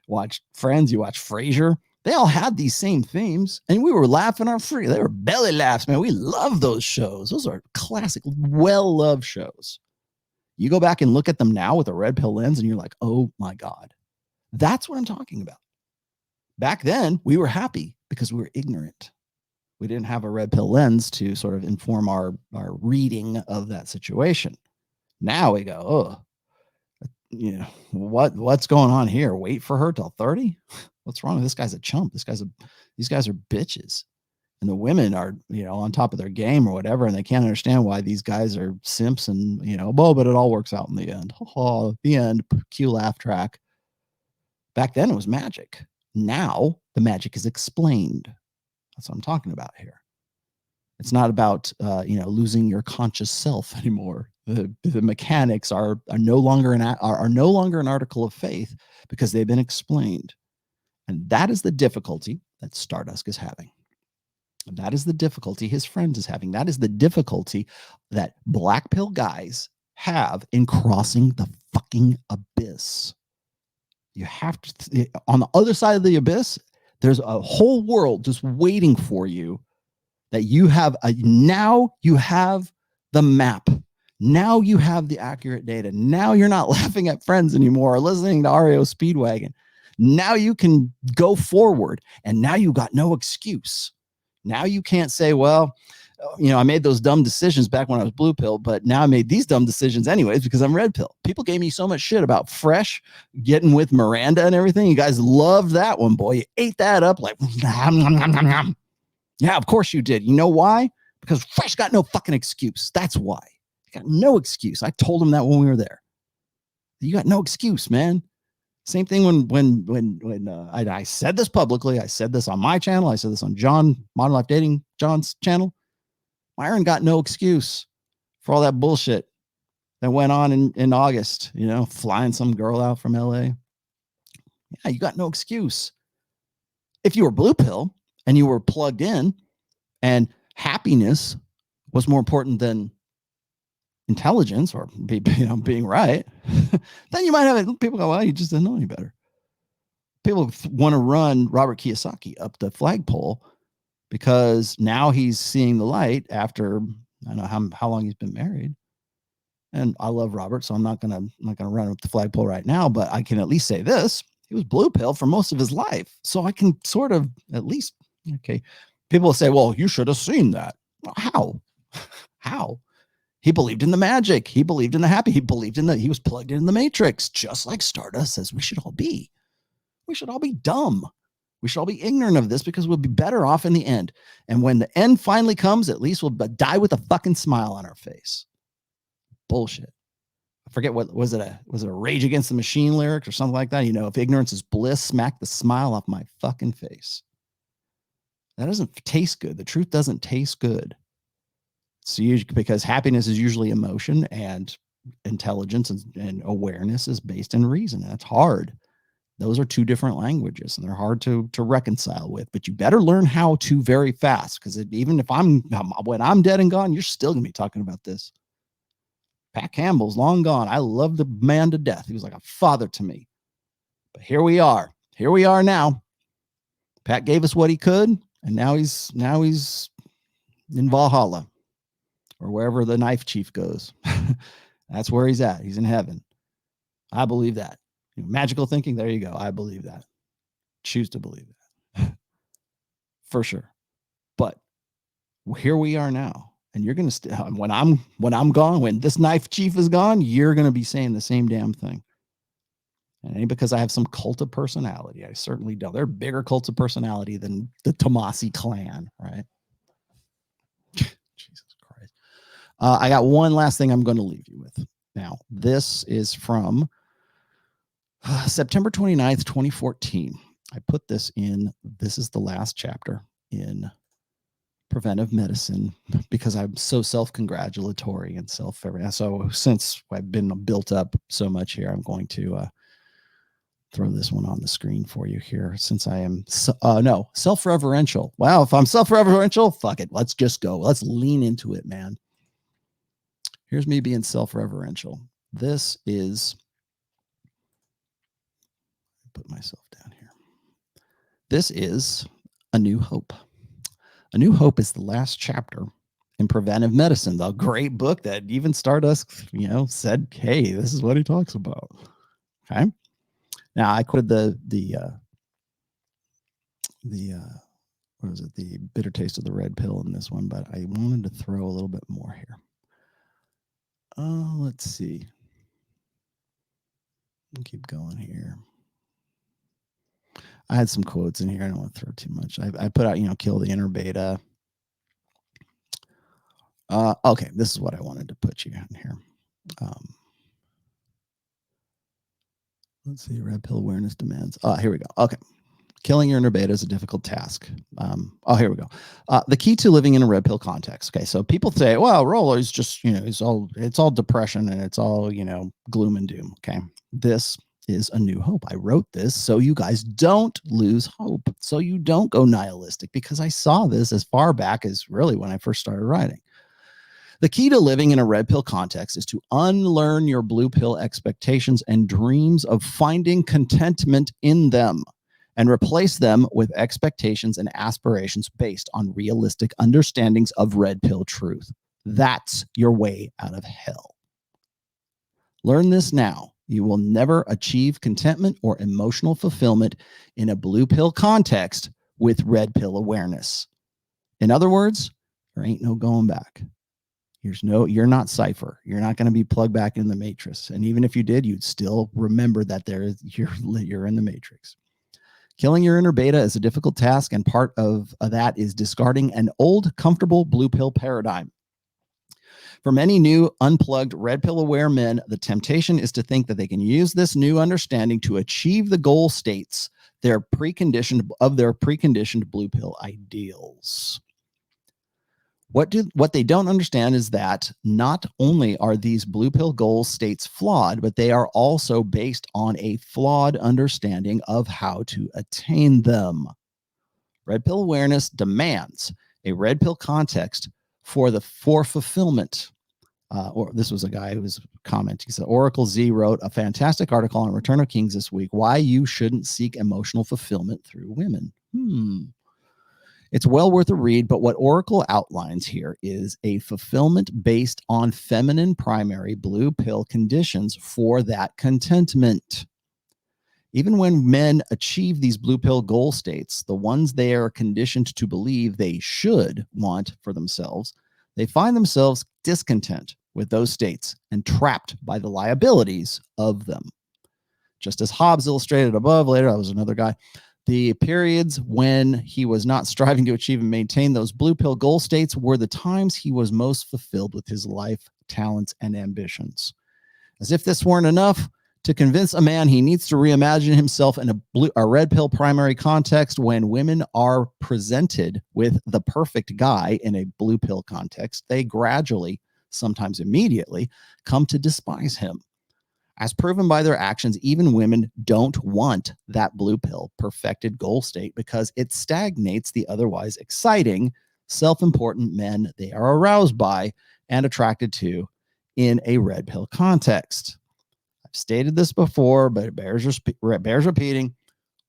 watch Friends, you watch Frasier. They all had these same themes, and we were laughing our free. They were belly laughs, man. We love those shows. Those are classic, well-loved shows. You go back and look at them now with a red pill lens, and you're like, oh my God. That's what I'm talking about. Back then, we were happy because we were ignorant. We didn't have a red pill lens to sort of inform our reading of that situation. Now we go, oh, you know, what's going on here? Wait for her till 30? What's wrong? This guy's a chump. These guys are bitches. And the women are, you know, on top of their game or whatever, and they can't understand why these guys are simps and, you know, but it all works out in the end. Oh, the end, cue laugh track. Back then it was magic. Now the magic is explained. That's what I'm talking about here. It's not about you know, losing your conscious self anymore. The mechanics are no longer an article of faith because they've been explained, and that is the difficulty that Stardusk is having. That is the difficulty his friends is having. That is the difficulty that black pill guys have in crossing the fucking abyss. You have to, on the other side of the abyss, there's a whole world just waiting for you that you have. Now you have the map. Now you have the accurate data. Now you're not laughing at Friends anymore or listening to REO Speedwagon. Now you can go forward, and now you got no excuse. Now you can't say, well, you know, I made those dumb decisions back when I was blue pill, but now I made these dumb decisions anyways because I'm red pill. People gave me so much shit about Fresh getting with Miranda and everything. You guys loved that one, boy. You ate that up like, yeah, of course you did. You know why? Because Fresh got no fucking excuse. That's why. He got no excuse. I told him that when we were there. You got no excuse, man. Same thing when I said this publicly. I said this on my channel. I said this on Modern Life Dating John's channel. Myron got no excuse for all that bullshit that went on in August, you know, flying some girl out from LA. Yeah, you got no excuse. If you were blue pill and you were plugged in and happiness was more important than intelligence or being right, then you might have it. People go, well, you just didn't know any better. People want to run Robert Kiyosaki up the flagpole because now he's seeing the light after, I don't know how long he's been married. And I love Robert, so I'm not gonna run up the flagpole right now, but I can at least say this. He was blue pill for most of his life. So I can sort of at least, okay. People will say, well, you should have seen that. How? How? He believed in the magic. He believed in the happy. He believed in he was plugged in the matrix, just like Stardust says we should all be. We should all be dumb. We should all be ignorant of this because we'll be better off in the end. And when the end finally comes, at least we'll die with a fucking smile on our face. Bullshit. I forget what was it a Rage Against the Machine lyric or something like that? You know, if ignorance is bliss, smack the smile off my fucking face. That doesn't taste good. The truth doesn't taste good. So because happiness is usually emotion and intelligence and awareness is based in reason. That's hard. Those are two different languages and they're hard to reconcile with, but you better learn how to very fast. Because even if when I'm dead and gone, you're still gonna be talking about this. Pat Campbell's long gone. I love the man to death. He was like a father to me, but here we are now. Pat gave us what he could. And now he's in Valhalla. Or wherever the knife chief goes. That's where he's at. He's in heaven. I believe that. Magical thinking, there you go. I believe that. Choose to believe that. For sure. But here we are now. And you're going to, when I'm gone, when this knife chief is gone, you're going to be saying the same damn thing. And it ain't because I have some cult of personality. I certainly don't. They're bigger cults of personality than the TOMASSI clan, right? Jesus Christ. I got one last thing I'm going to leave you with. Now, this is from September 29th, 2014. I put this in. This is the last chapter in preventive medicine because I'm so self-congratulatory and so since I've been built up so much here, I'm going to throw this one on the screen for you here, since I am self-referential. Wow, if I'm self-referential, fuck it. Let's just go. Let's lean into it, man. Here's me being self-referential. This is, put myself down here. This is A New Hope. A New Hope is the last chapter in Preventive Medicine, the great book that even Stardusk, said, hey, this is what he talks about. Okay. Now I quoted the what is it? The bitter taste of the red pill in this one, but I wanted to throw a little bit more here. Let's see. I'll keep going here. I had some quotes in here. I don't want to throw too much. I put out, kill the inner beta. Okay, this is what I wanted to put you in here. Let's see, red pill awareness demands. Here we go. Okay. Killing your inner beta is a difficult task. Here we go. The key to living in a red pill context. Okay, so people say, well, ROLLO is just, it's all depression and it's all, gloom and doom. Okay, this is a new hope. I wrote this so you guys don't lose hope, so you don't go nihilistic, because I saw this as far back as really when I first started writing. The key to living in a red pill context is to unlearn your blue pill expectations and dreams of finding contentment in them, and replace them with expectations and aspirations based on realistic understandings of red pill truth. That's your way out of hell. Learn this now. You will never achieve contentment or emotional fulfillment in a blue pill context with red pill awareness. In other words, there ain't no going back. You're not Cypher. You're not going to be plugged back in the matrix. And even if you did, you'd still remember that you're in the matrix. Killing your inner beta is a difficult task, and part of that is discarding an old, comfortable blue pill paradigm. For many new, unplugged, red pill aware men, the temptation is to think that they can use this new understanding to achieve the goal states, their preconditioned blue pill ideals. What they don't understand is that not only are these blue pill goal states flawed, but they are also based on a flawed understanding of how to attain them. Red pill awareness demands a red pill context for fulfillment. Or this was a guy who was commenting. He said, Oracle Z wrote a fantastic article on Return of Kings this week, why you shouldn't seek emotional fulfillment through women. It's well worth a read, but what Oracle outlines here is a fulfillment based on feminine primary blue pill conditions for that contentment. Even when men achieve these blue pill goal states, the ones they are conditioned to believe they should want for themselves, they find themselves discontent with those states and trapped by the liabilities of them. Just as Hobbes illustrated above, later, that was another guy, the periods when he was not striving to achieve and maintain those blue pill goal states were the times he was most fulfilled with his life, talents, and ambitions. As if this weren't enough, to convince a man he needs to reimagine himself in a red pill primary context when women are presented with the perfect guy in a blue pill context, they gradually, sometimes immediately, come to despise him. As proven by their actions, even women don't want that blue pill perfected goal state because it stagnates the otherwise exciting, self-important men they are aroused by and attracted to in a red pill context. I've stated this before, but it bears repeating.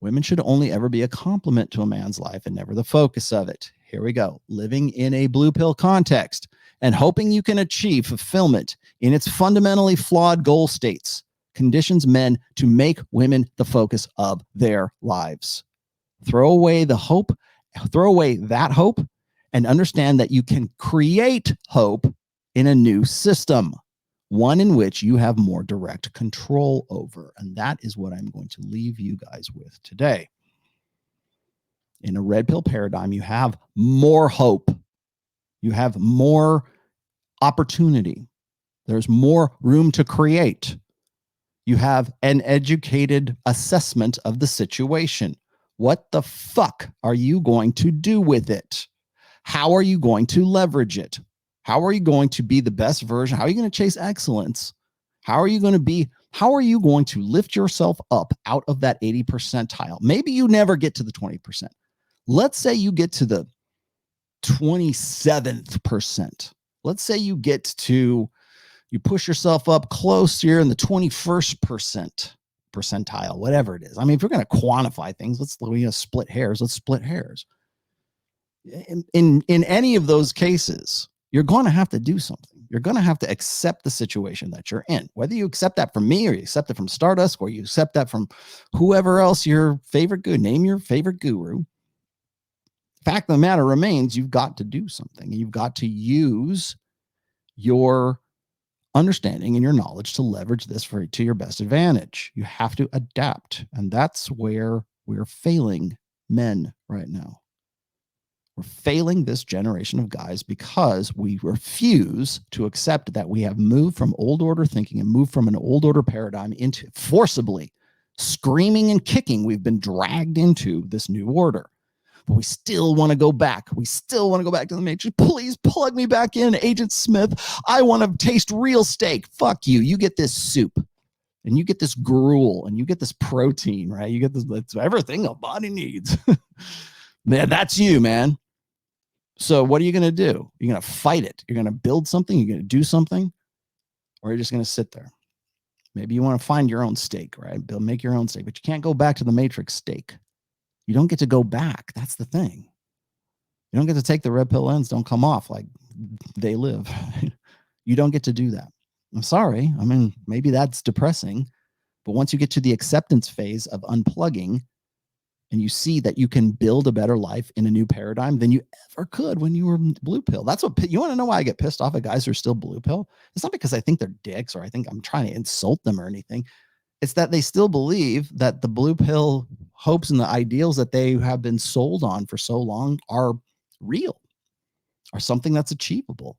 Women should only ever be a complement to a man's life and never the focus of it. Here we go. Living in a blue pill context and hoping you can achieve fulfillment in its fundamentally flawed goal states conditions men to make women the focus of their lives. Throw away that hope, and understand that you can create hope in a new system, one in which you have more direct control over. And that is what I'm going to leave you guys with today. In a red pill paradigm, you have more hope. You have more opportunity. There's more room to create. You have an educated assessment of the situation. What the fuck are you going to do with it? How are you going to leverage it? How are you going to be the best version? How are you going to chase excellence? How are you going to How are you going to lift yourself up out of that 80 percentile? Maybe you never get to the 20%. Let's say you get to the 27th percent. Let's say you push yourself up close here in the 21st percentile, whatever it is. I mean, if we're going to quantify things, let's split hairs. Let's split hairs. In any of those cases, you're going to have to do something. You're going to have to accept the situation that you're in. Whether you accept that from me or you accept it from Stardusk or you accept that from whoever else your favorite guru, name your favorite guru. Fact of the matter remains, you've got to do something. You've got to use your understanding and your knowledge to leverage this to your best advantage. You have to adapt. And that's where we're failing men right now. We're failing this generation of guys because we refuse to accept that we have moved from old order thinking and moved from an old order paradigm into forcibly screaming and kicking. We've been dragged into this new order, but we still want to go back. We still want to go back to the matrix. Please plug me back in, Agent Smith. I want to taste real steak. Fuck you. You get this soup and you get this gruel and you get this protein, right? You get this, it's everything a body needs. Man, that's you, man. So what are you going to do? You're going to fight it. You're going to build something. You're going to do something, or you're just going to sit there. Maybe you want to find your own steak, right? Make your own steak, but you can't go back to the matrix steak. You don't get to go back. That's the thing. You don't get to take the red pill ends. Don't come off like they live. You don't get to do that. I'm sorry. I mean, maybe that's depressing, but once you get to the acceptance phase of unplugging, and you see that you can build a better life in a new paradigm than you ever could when you were blue pill. That's what you want to know why I get pissed off at guys who are still blue pill. It's not because I think they're dicks or I think I'm trying to insult them or anything. It's that they still believe that the blue pill hopes and the ideals that they have been sold on for so long are real, are something that's achievable.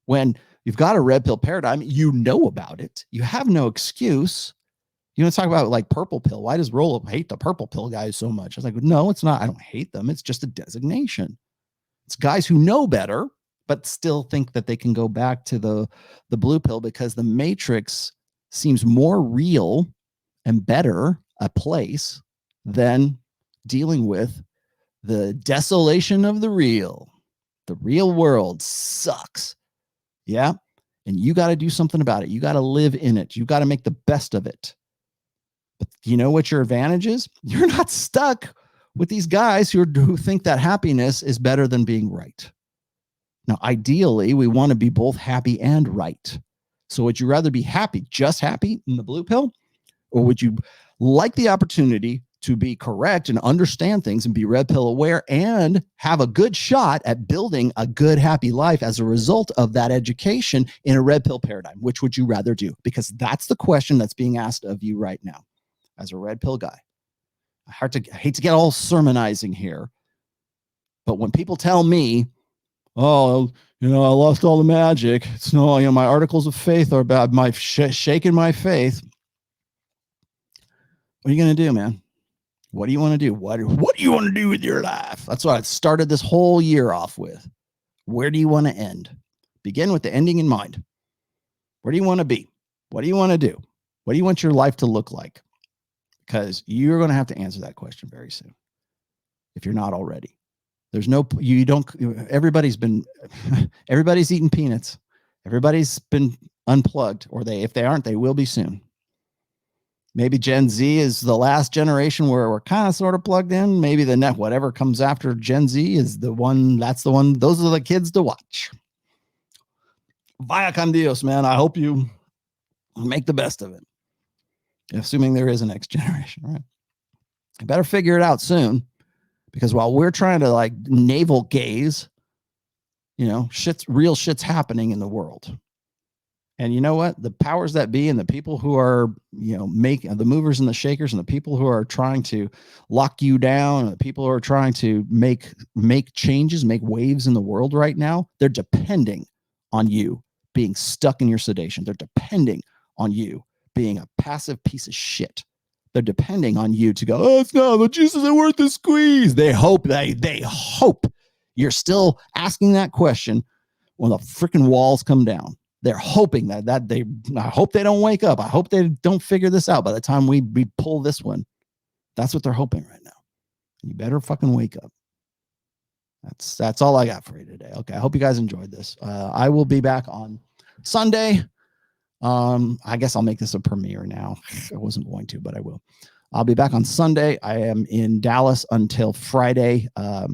When you've got a red pill paradigm, you know about it. You have no excuse. You want to talk about like purple pill. Why does ROLLO hate the purple pill guys so much? I was like, no, it's not. I don't hate them. It's just a designation. It's guys who know better, but still think that they can go back to the blue pill because the matrix seems more real and better a place than dealing with the desolation of the real. The real world sucks. Yeah. And you got to do something about it. You got to live in it. You got to make the best of it. But you know what your advantage is? You're not stuck with these guys who think that happiness is better than being right. Now, ideally, we want to be both happy and right. So would you rather be happy, just happy in the blue pill? Or would you like the opportunity to be correct and understand things and be red pill aware and have a good shot at building a good, happy life as a result of that education in a red pill paradigm? Which would you rather do? Because that's the question that's being asked of you right now. As a red pill guy, I hate to get all sermonizing here, but when people tell me, oh, I lost all the magic. It's no, my articles of faith are bad. My shaking my faith. What are you going to do, man? What do you want to do? What do you want to do with your life? That's what I started this whole year off with. Where do you want to end? Begin with the ending in mind. Where do you want to be? What do you want to do? What do you want your life to look like? Because you're going to have to answer that question very soon. If you're not already, everybody's eating peanuts. Everybody's been unplugged, or if they aren't, they will be soon. Maybe Gen Z is the last generation where we're kind of sort of plugged in. Maybe whatever comes after Gen Z is the one, those are the kids to watch. Vaya con Dios, man. I hope you make the best of it. Assuming there is a next generation, right? You better figure it out soon, because while we're trying to like navel gaze, real shit's happening in the world. And you know what? The powers that be and the people who are, the movers and the shakers and the people who are trying to lock you down and the people who are trying to make changes, make waves in the world right now, they're depending on you being stuck in your sedation. They're depending on you being a passive piece of shit. They're depending on you to go, oh, it's not, the juice isn't worth the squeeze. They hope you're still asking that question when the freaking walls come down. they're hoping I hope they don't wake up. I hope they don't figure this out by the time we pull this one. That's what they're hoping right now. You better fucking wake up. That's all I got for you today. Okay, I hope you guys enjoyed this. I will be back on Sunday. I guess I'll make this a premiere now. I wasn't going to, but I will. I'll be back on Sunday. I am in Dallas until Friday. I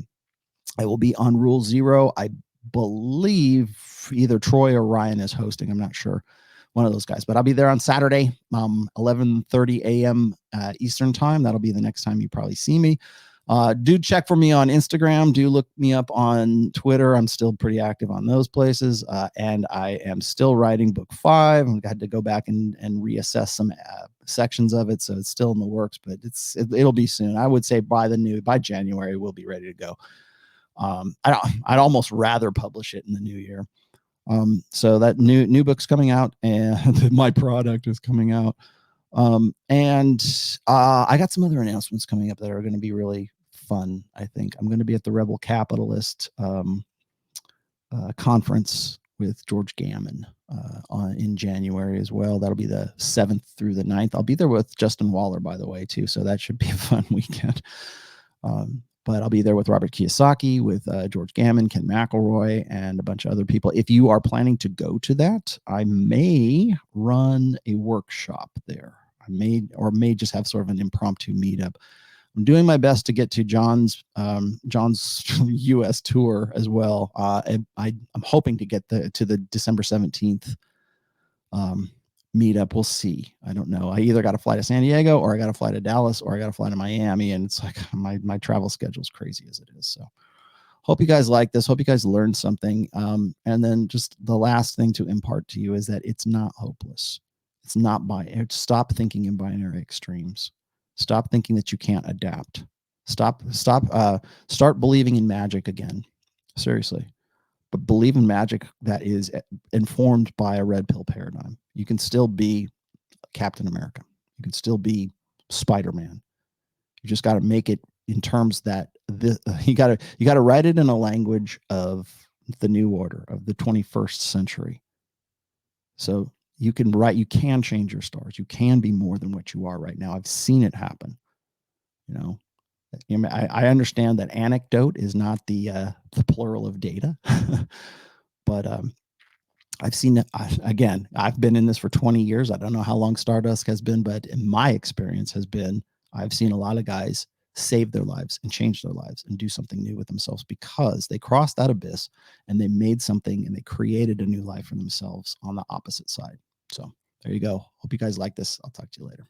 will be on Rule Zero. I believe either Troy or Ryan is hosting. I'm not sure. One of those guys, but I'll be there on Saturday, 11:30 a.m. Eastern time. That'll be the next time you probably see me. Do check for me on Instagram. Do look me up on Twitter. I'm still pretty active on those places. And I am still writing book 5. I've got to go back and reassess some sections of it. So it's still in the works, but it'll be soon. I would say by January, we'll be ready to go. I'd almost rather publish it in the new year. So that new book's coming out, and my product is coming out. And I got some other announcements coming up that are going to be really fun. I think I'm going to be at the Rebel Capitalist conference with George Gammon in January as well. That'll be the 7th through the 9th. I'll be there with Justin Waller, by the way, too. So that should be a fun weekend. But I'll be there with Robert Kiyosaki, with George Gammon, Ken McElroy, and a bunch of other people. If you are planning to go to that, I may run a workshop there. I may just have sort of an impromptu meetup. I'm doing my best to get to John's U.S. tour as well. I'm hoping to get to the December 17th meetup. We'll see. I don't know. I either got to fly to San Diego, or I got to fly to Dallas, or I got to fly to Miami, and it's like my travel schedule is crazy as it is. So hope you guys like this. Hope you guys learned something. And then just the last thing to impart to you is that it's not hopeless. It's not binary. Stop thinking in binary extremes. Stop thinking that you can't adapt. Start believing in magic again. Seriously. But believe in magic that is informed by a red pill paradigm. You can still be Captain America. You can still be Spider-Man. You just got to make it in terms that you got to write it in a language of the new order, of the 21st century. So you can change your stars. You can be more than what you are right now. I've seen it happen. I understand that anecdote is not the plural of data, but I've seen it again. I've been in this for 20 years. I don't know how long Stardusk has been, but in my experience has been, I've seen a lot of guys save their lives and change their lives and do something new with themselves because they crossed that abyss and they made something and they created a new life for themselves on the opposite side. So there you go. Hope you guys like this. I'll talk to you later.